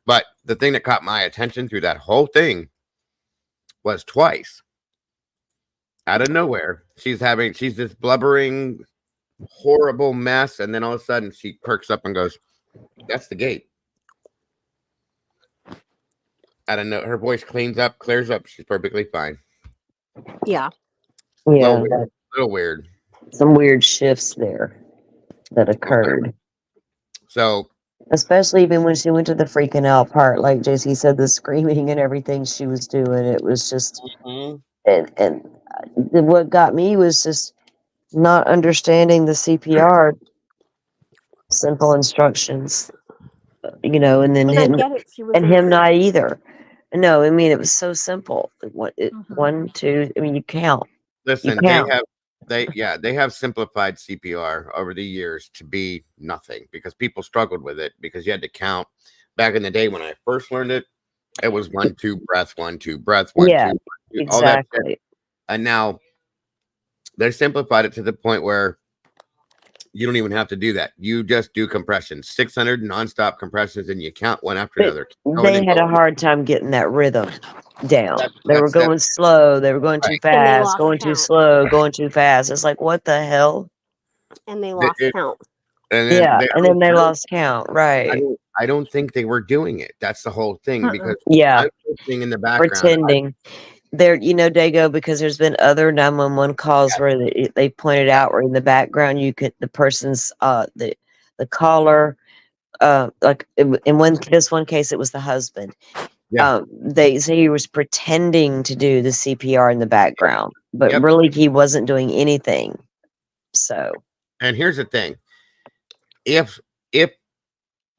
But the thing that caught my attention through that whole thing was twice. Out of nowhere, she's this blubbering, horrible mess, and then all of a sudden she perks up and goes, "That's the gate." I don't know. Her voice clears up. She's perfectly fine. Yeah. Yeah. Little weird. Some weird shifts there that occurred. So, especially even when she went to the freaking out part, like JC said, the screaming and everything she was doing, it was just, and what got me was just not understanding the CPR simple instructions, and then And him, I get it. She was and him not either. No, I mean, it was so simple. One, two, I mean, you count. Listen, they have simplified CPR over the years to be nothing because people struggled with it because you had to count. Back in the day when I first learned it, it was 1, 2, breath, 1, 2, breath, 1, 2, 1, 2, all that shit. And now they simplified it to the point where you don't even have to do that. You just do compressions, 600 nonstop compressions, and you count one after another. They had a hard time getting that rhythm down. They were going slow. They were going too fast, going too slow, going too fast. It's like, what the hell? And they lost count. And then they lost count. Right. I don't think they were doing it. That's the whole thing because I'm listening in the background. Pretending. There, Dago, because there's been other 911 calls where they pointed out where in the background you could the person's the caller like in this one case it was the husband. They say he was pretending to do the CPR in the background, but really he wasn't doing anything. So, and here's the thing: if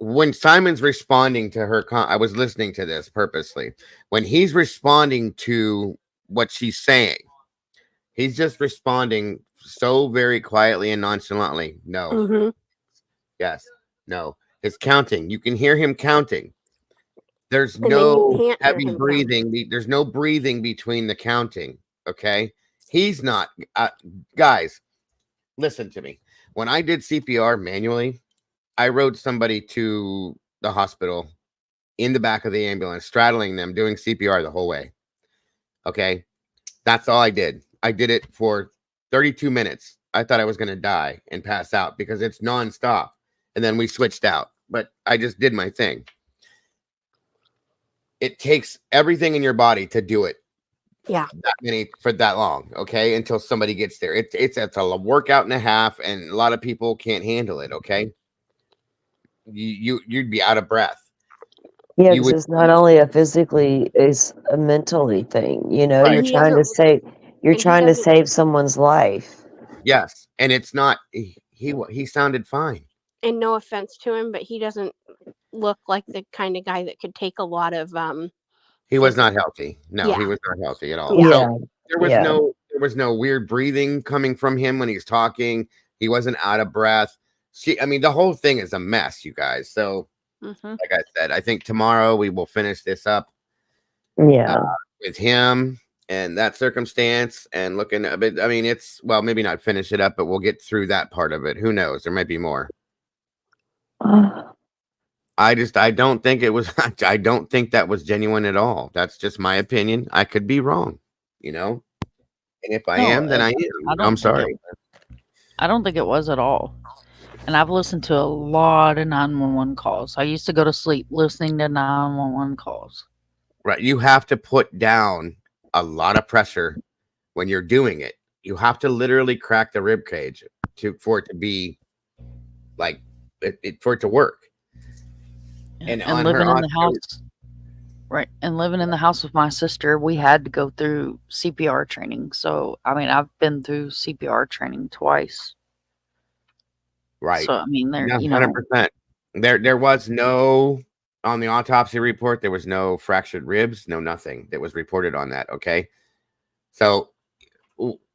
when Simon's responding to her, I was listening to this purposely. When he's responding to what she's saying, he's just responding so very quietly and nonchalantly. No. Yes. No. It's counting. You can hear him counting. There's no heavy breathing. There's no breathing between the counting. Okay. He's not. Guys, listen to me. When I did CPR manually, I rode somebody to the hospital in the back of the ambulance, straddling them, doing CPR the whole way. Okay. That's all I did. I did it for 32 minutes. I thought I was going to die and pass out because it's nonstop. And then we switched out, but I just did my thing. It takes everything in your body to do it. Yeah. For that long. Okay. Until somebody gets there. It's a workout and a half, and a lot of people can't handle it. Okay. you'd be out of breath. Yeah, You because would, it's not only a physically, it's a mentally thing. You know, right? you're He trying to doesn't, save, you're and he trying to doesn't, save someone's life. Yes, and it's not. He sounded fine. and no offense to him, but he doesn't look like the kind of guy that could take a lot of He was physical. not healthy. No, he Yeah, was not healthy at all. yeah. So Yeah, there yeah. was no weird breathing coming from him when he's talking. He wasn't out of breath. I mean, the whole thing is a mess, you guys. So, like I said, I think tomorrow we will finish this up Yeah. with him and that circumstance and looking a bit. I mean, it's maybe not finish it up, but we'll get through that part of it. Who knows? There might be more. I don't think it was. I don't think that was genuine at all. That's just my opinion. I could be wrong, And if I am, then I am. I'm sorry. I don't think it was at all. And I've listened to a lot of 911 calls. I used to go to sleep listening to 911 calls. Right. You have to put down a lot of pressure when you're doing it. You have to literally crack the rib cage for it to be like for it to work. And on living her in the house, right? And living in the house with my sister, we had to go through CPR training. So I mean, I've been through CPR training twice. Right. So I mean, 100%. There was no on the autopsy report. There was no fractured ribs, no nothing that was reported on that. Okay, so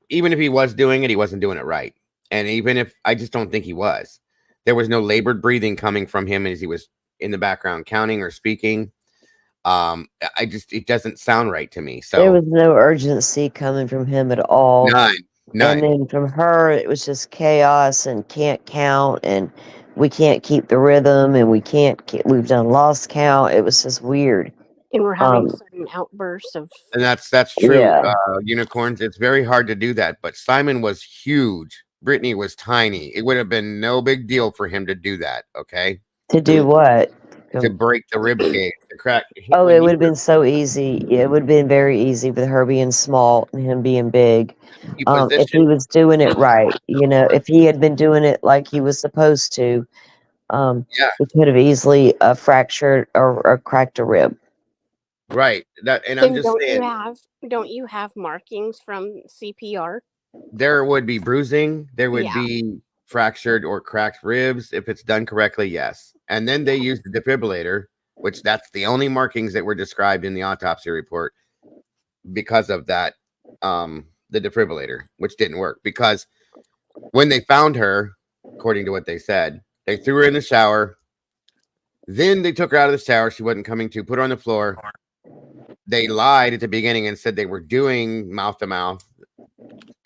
even if he was doing it, he wasn't doing it right. And even if I just don't think he was, there was no labored breathing coming from him as he was in the background counting or speaking. It doesn't sound right to me. So There was no urgency coming from him at all. None. And then from her, it was just chaos and can't count, and we can't keep the rhythm, and we've done lost count. It was just weird. And we're having sudden outbursts of. And that's true. Yeah. Unicorns. It's very hard to do that. But Simon was huge. Brittany was tiny. It would have been no big deal for him to do that. Okay. To do what? To break the rib cage, to crack. Oh, it would have been so easy. It would have been very easy with her being small and him being big. If he was doing it right, if he had been doing it like he was supposed to, he could have easily fractured or cracked a rib. Right. I'm just saying. Don't you have markings from CPR? There would be bruising. There would be fractured or cracked ribs if it's done correctly. Yes. And then they use the defibrillator, which that's the only markings that were described in the autopsy report because of that, the defibrillator, which didn't work because when they found her, according to what they said, they threw her in the shower. Then they took her out of the shower. She wasn't coming to, put her on the floor. They lied at the beginning and said they were doing mouth to mouth.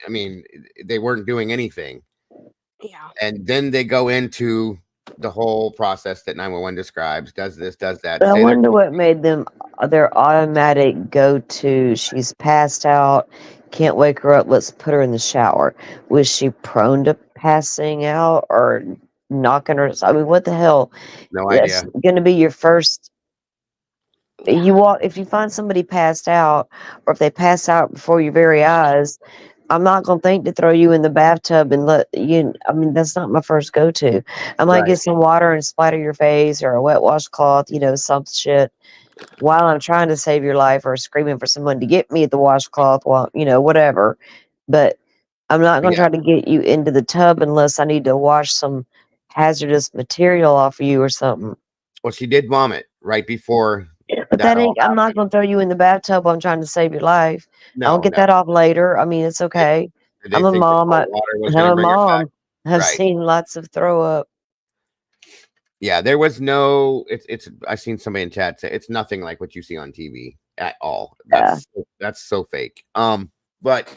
I mean, they weren't doing anything. Yeah. And then they go into the whole process that 911 describes, does this, does that. But I wonder what made them their automatic go-to. She's passed out, can't wake her up, let's put her in the shower. Was she prone to passing out or knocking her? I mean, what the hell? No That's idea. going to be your first. If you find somebody passed out, or if they pass out before your very eyes, I'm not going to think to throw you in the bathtub and let you. I mean, that's not my first go-to. I might get some water and splatter your face or a wet washcloth, some shit, while I'm trying to save your life or screaming for someone to get me the washcloth while, whatever. But I'm not going to try to get you into the tub unless I need to wash some hazardous material off of you or something. Well, she did vomit right before. But I'm not going to throw you in the bathtub while I'm trying to save your life. No, I'll get that off later. I mean, it's okay. I'm a mom. I'm a mom. I've seen lots of throw up. Yeah, there was no. It's. I've seen somebody in chat say it's nothing like what you see on TV at all. That's so fake. But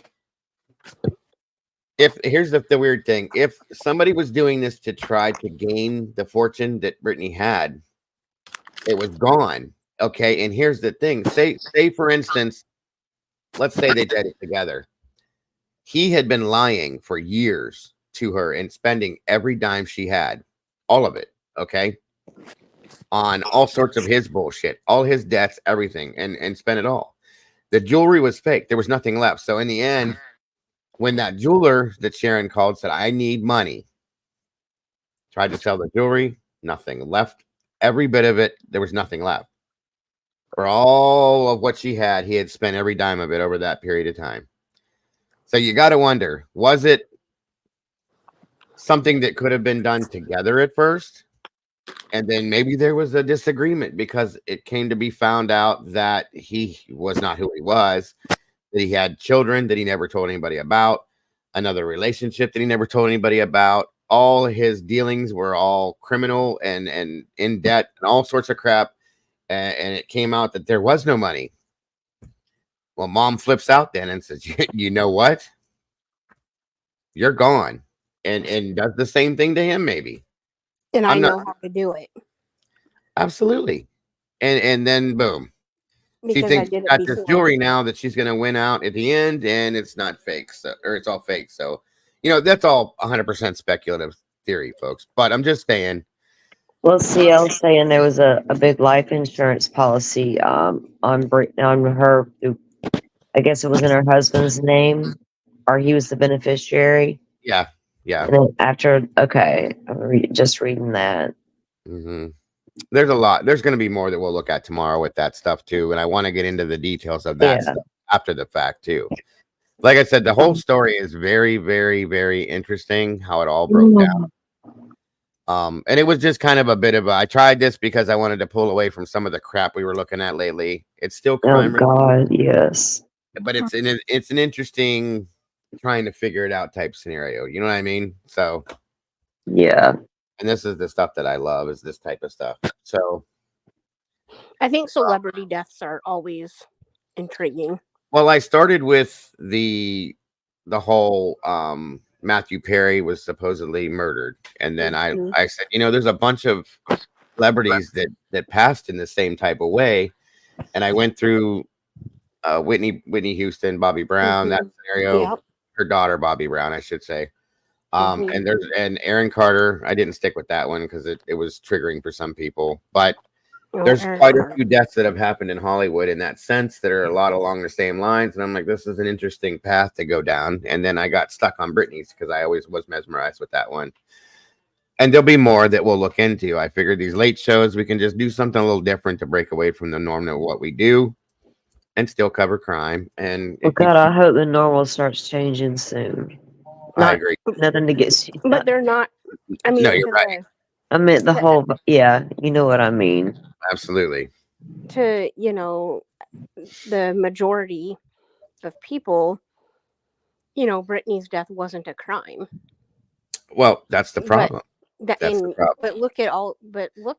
here's the weird thing: if somebody was doing this to try to gain the fortune that Britney had, it was gone. Okay, and here's the thing: say for instance, let's say they did it together. He had been lying for years to her and spending every dime she had, all of it. Okay, on all sorts of his bullshit, all his debts, everything, and spent it all. The jewelry was fake. There was nothing left. So in the end, when that jeweler that Sharon called said, I need money, tried to sell the jewelry, Nothing left. Every bit of it, there was nothing left. For all of what she had, he had spent every dime of it over that period of time. So you got to wonder, was it something that could have been done together at first? And then maybe there was a disagreement because it came to be found out that he was not who he was, that he had children that he never told anybody about, another relationship that he never told anybody about. All his dealings were all criminal and in debt and all sorts of crap. And it came out that there was no money. Well, mom flips out then and says, you know what? You're gone. And does the same thing to him, maybe. And I know how to do it. Absolutely. And then boom. She Because I thinks did she's it got this before. jewelry now that she's going to win out at the end, and it's not fake. So, or it's all fake. So, that's all 100% speculative theory, folks. But I'm just saying. Well, see, I was saying there was a big life insurance policy on her. I guess it was in her husband's name, or he was the beneficiary. Yeah. And then after, okay, I'm just reading that. Mm-hmm. There's a lot. There's going to be more that we'll look at tomorrow with that stuff too, and I want to get into the details of that stuff after the fact too. Like I said, the whole story is very, very, very interesting. How it all broke down. And it was just kind of a bit of I tried this because I wanted to pull away from some of the crap we were looking at lately. It's still crime. Oh God, yes. But it's an interesting trying to figure it out type scenario. You know what I mean? So yeah. And this is the stuff that I love, is this type of stuff. So I think celebrity deaths are always intriguing. Well, I started with the whole Matthew Perry was supposedly murdered, and then I said, there's a bunch of celebrities that passed in the same type of way, and I went through Whitney Houston, Bobby Brown, that scenario, her daughter Bobby Brown, I should say. And Aaron Carter. I didn't stick with that one because it was triggering for some people, but there's quite a few deaths that have happened in Hollywood in that sense that are a lot along the same lines. And I'm like, this is an interesting path to go down. And then I got stuck on Britney's because I always was mesmerized with that one. And there'll be more that we'll look into. I figured these late shows, we can just do something a little different to break away from the norm of what we do and still cover crime. And well, God, I hope the normal starts changing soon. I agree. Nothing to get. But they're not. I mean, no, you're right. I meant the whole. Yeah, you know what I mean. Absolutely. To the majority of people, Britney's death wasn't a crime. Well, that's the problem. That's the problem. But look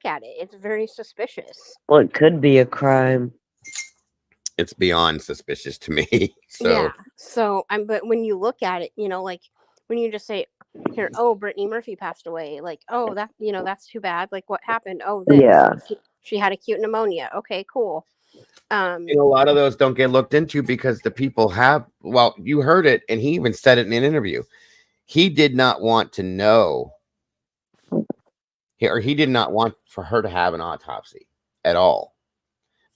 at it. It's very suspicious. Well, it could be a crime. It's beyond suspicious to me. So yeah. So but when you look at it, like when you just say, here, oh, Britney Murphy passed away. Like, oh, that that's too bad. Like, what happened? Oh, this. Yeah. She had acute pneumonia. Okay, cool. A lot of those don't get looked into because the people have. Well, you heard it, and he even said it in an interview. He did not want to know, or he did not want for her to have an autopsy at all,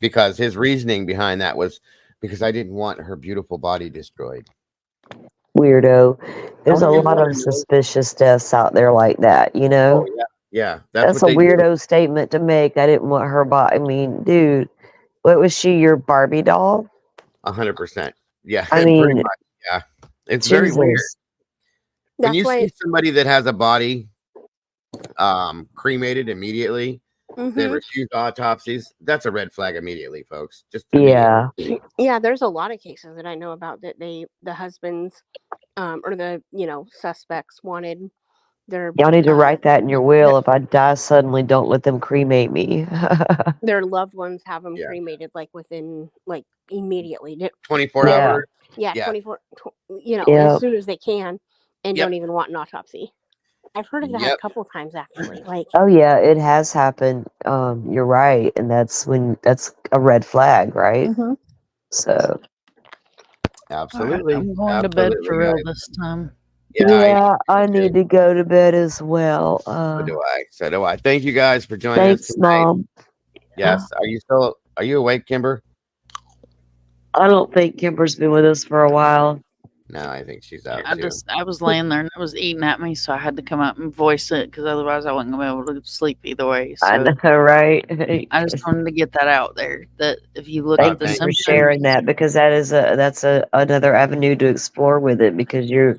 because his reasoning behind that was because I didn't want her beautiful body destroyed. Weirdo. There's a lot of suspicious deaths out there like that, Oh, yeah. That's a weirdo statement to make. I didn't want her body. I mean, dude, what was she, your Barbie doll? 100%. Yeah. I mean, pretty much, yeah. It's very weird. When you see somebody that has a body cremated immediately, they refuse autopsies, that's a red flag immediately, folks. Just immediately. Yeah, there's a lot of cases that I know about that the husbands or the suspects wanted their y'all need to write that in your will. If I die suddenly, don't let them cremate me. Their loved ones have them cremated within immediately 24 hours. Yeah, 24 as soon as they can, and don't even want an autopsy. I've heard of that a couple of times actually. Oh yeah, it has happened. You're right, and that's a red flag, right? So absolutely. Right, I'm going to bed for real this time. Yeah, I need to go to bed as well. So do I. Thank you guys for joining us tonight. Mom. Yes. Are you awake, Kimber? I don't think Kimber's been with us for a while. No, I think she's out too. I was laying there and it was eating at me, so I had to come out and voice it because otherwise I wasn't gonna be able to sleep either way. So I know, right? I just wanted to get that out there. That if you look Thank at the you for symptoms, sharing that, because that's another avenue to explore with it, because you're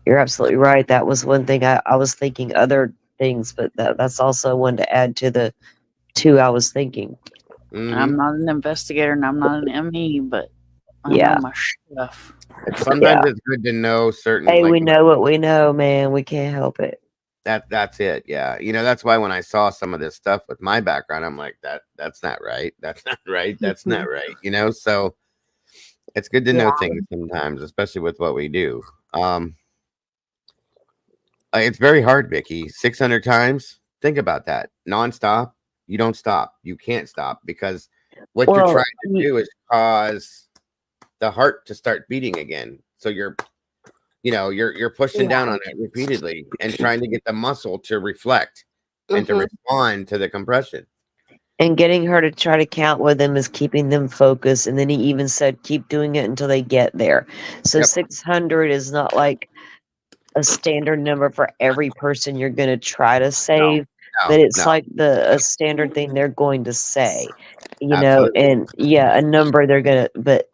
absolutely right. That was one thing I was thinking other things, but that's also one to add to the two I was thinking. I'm not an investigator and I'm not an ME, but I know Yeah. my stuff. Sometimes it's good to know certain. Hey, like we know what we know, man. We can't help it. that's it. Yeah, that's why when I saw some of this stuff with my background, I'm like, that's not right. That's not right. That's not right. So it's good to know things sometimes, especially with what we do. It's very hard, Vicky. 600 times. Think about that. Nonstop. You don't stop. You can't stop, because what you're trying to do is cause the heart to start beating again. So you're pushing down on it repeatedly and trying to get the muscle to reflect and to respond to the compression. And getting her to try to count with them is keeping them focused. And then he even said, keep doing it until they get there. So 600 is not like a standard number for every person you're going to try to save, but it's like a standard thing they're going to say, and a number they're going to, but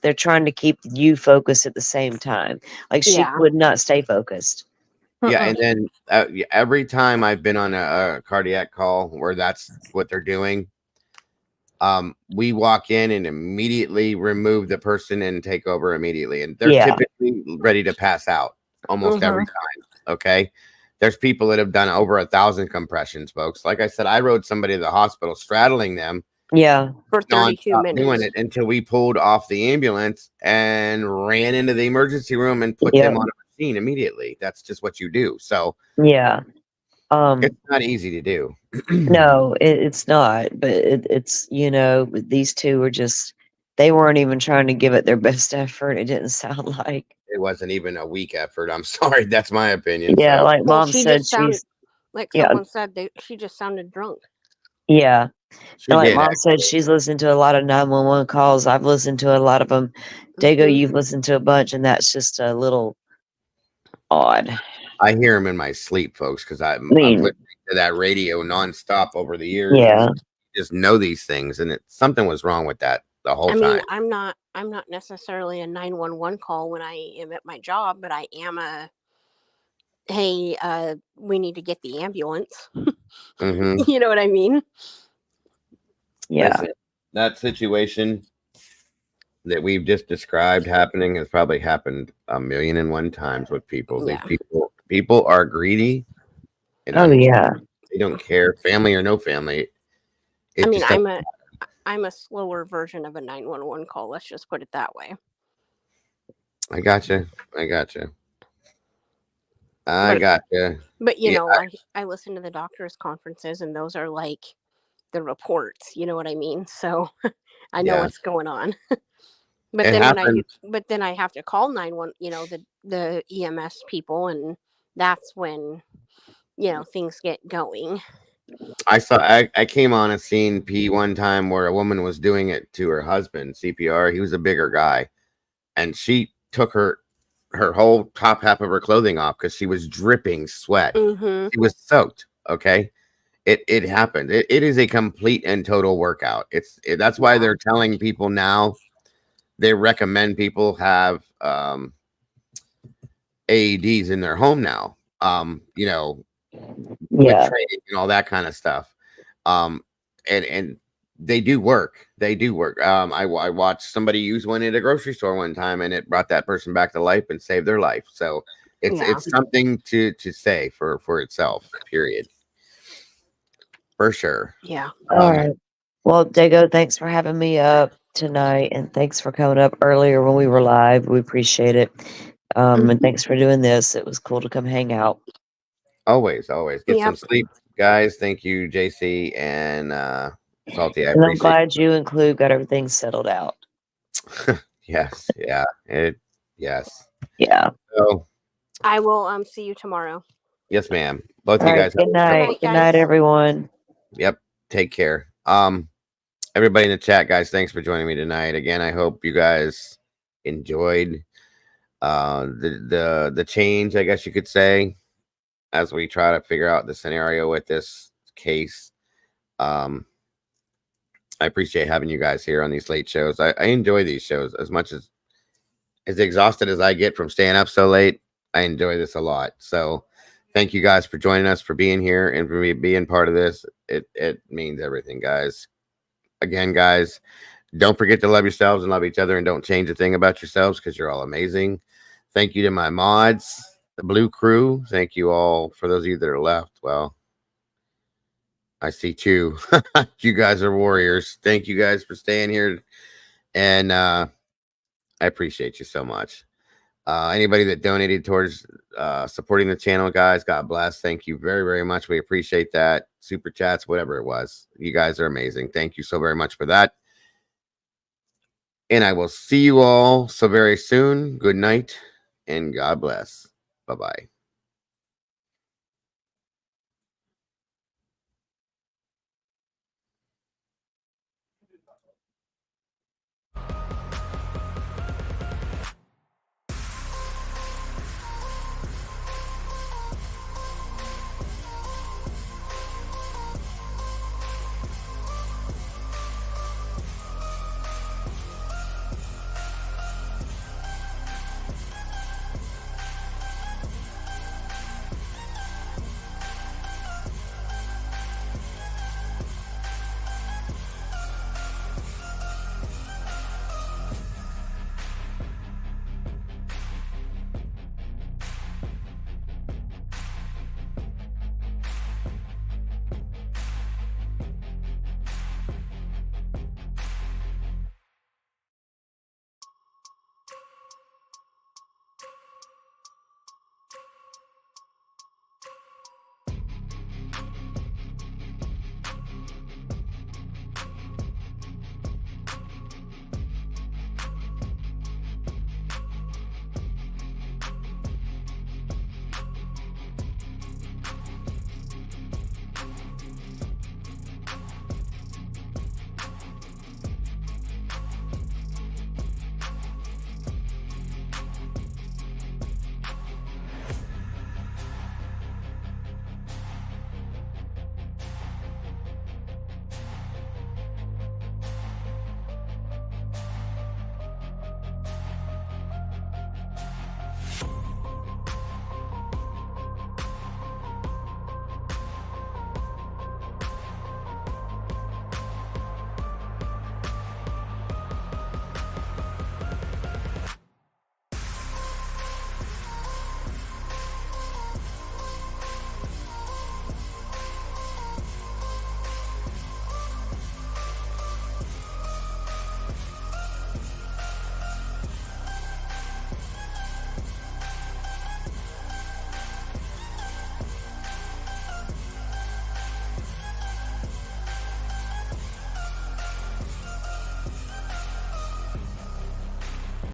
they're trying to keep you focused at the same time. Like she would not stay focused. Yeah, and then every time I've been on a cardiac call where that's what they're doing, we walk in and immediately remove the person and take over immediately, and they're typically ready to pass out almost every time. Okay, there's people that have done over 1,000 compressions, folks. Like I said, I rode somebody to the hospital straddling them. For 32 minutes. Doing it until we pulled off the ambulance and ran into the emergency room and put them on a machine immediately. That's just what you do. So it's not easy to do. No, it's not. But it's these two were they weren't even trying to give it their best effort. It didn't sound like. It wasn't even a weak effort. I'm sorry. That's my opinion. Yeah, so. like Mom said, someone said she just sounded drunk. Yeah. She Like did, Mom said, she's listened to a lot of 911 calls. I've listened to a lot of them. Dago, you've listened to a bunch, and that's just a little odd. I hear them in my sleep, folks, because I'm listening to that radio nonstop over the years. Yeah. Just know these things, and something was wrong with that the whole time. I'm not necessarily a 911 call when I am at my job, but I am hey, we need to get the ambulance. You know what I mean? Yeah. Listen, that situation that we've just described happening has probably happened 1,000,001 times with people. Yeah. People are greedy. And they don't care, family or no family. I'm a slower version of a 911 call. Let's just put it that way. I gotcha. But I listen to the doctor's conferences, and those are like the reports. You know what I mean? So I know what's going on. But then I have to call 911. The EMS people, and that's when things get going. I came on a scene one time where a woman was doing it to her husband, CPR. He was a bigger guy, and she took her whole top half of her clothing off because she was dripping sweat. She was soaked. Okay, it happened. It is a complete and total workout. That's why they're telling people now. They recommend people have AEDs in their home now. With training and all that kind of stuff. And they do work. I watched somebody use one at a grocery store one time, and it brought that person back to life and saved their life. So it's something to say for itself, period. For sure. Yeah. All right. Well, Dago, thanks for having me up tonight, and thanks for coming up earlier when we were live. We appreciate it. And thanks for doing this. It was cool to come hang out. Always. Get some sleep, guys. Thank you, JC and Salty. I appreciate I'm glad you and Clue got everything settled out. Yes. Yeah. Yes. Yeah. So I will see you tomorrow. Yes, ma'am. Both All you right, guys. Good night. Good night, everyone. Yep. Take care. Everybody in the chat, guys, thanks for joining me tonight. Again, I hope you guys enjoyed the change, I guess you could say, as we try to figure out the scenario with this case. I appreciate having you guys here on these late shows. I enjoy these shows as much as exhausted as I get from staying up so late. I enjoy this a lot. So thank you guys for joining us, for being here, and for me being part of this. It means everything, guys. Again, guys, don't forget to love yourselves and love each other, and don't change a thing about yourselves, because you're all amazing. Thank you to my mods, the Blue Crew. Thank you all. For those of you that are left, well, I see two. You guys are warriors. Thank you guys for staying here, and I appreciate you so much. Anybody that donated towards supporting the channel, guys, God bless. Thank you very, very much. We appreciate that. Super chats, whatever it was. You guys are amazing. Thank you so very much for that. And I will see you all so very soon. Good night and God bless. Bye-bye.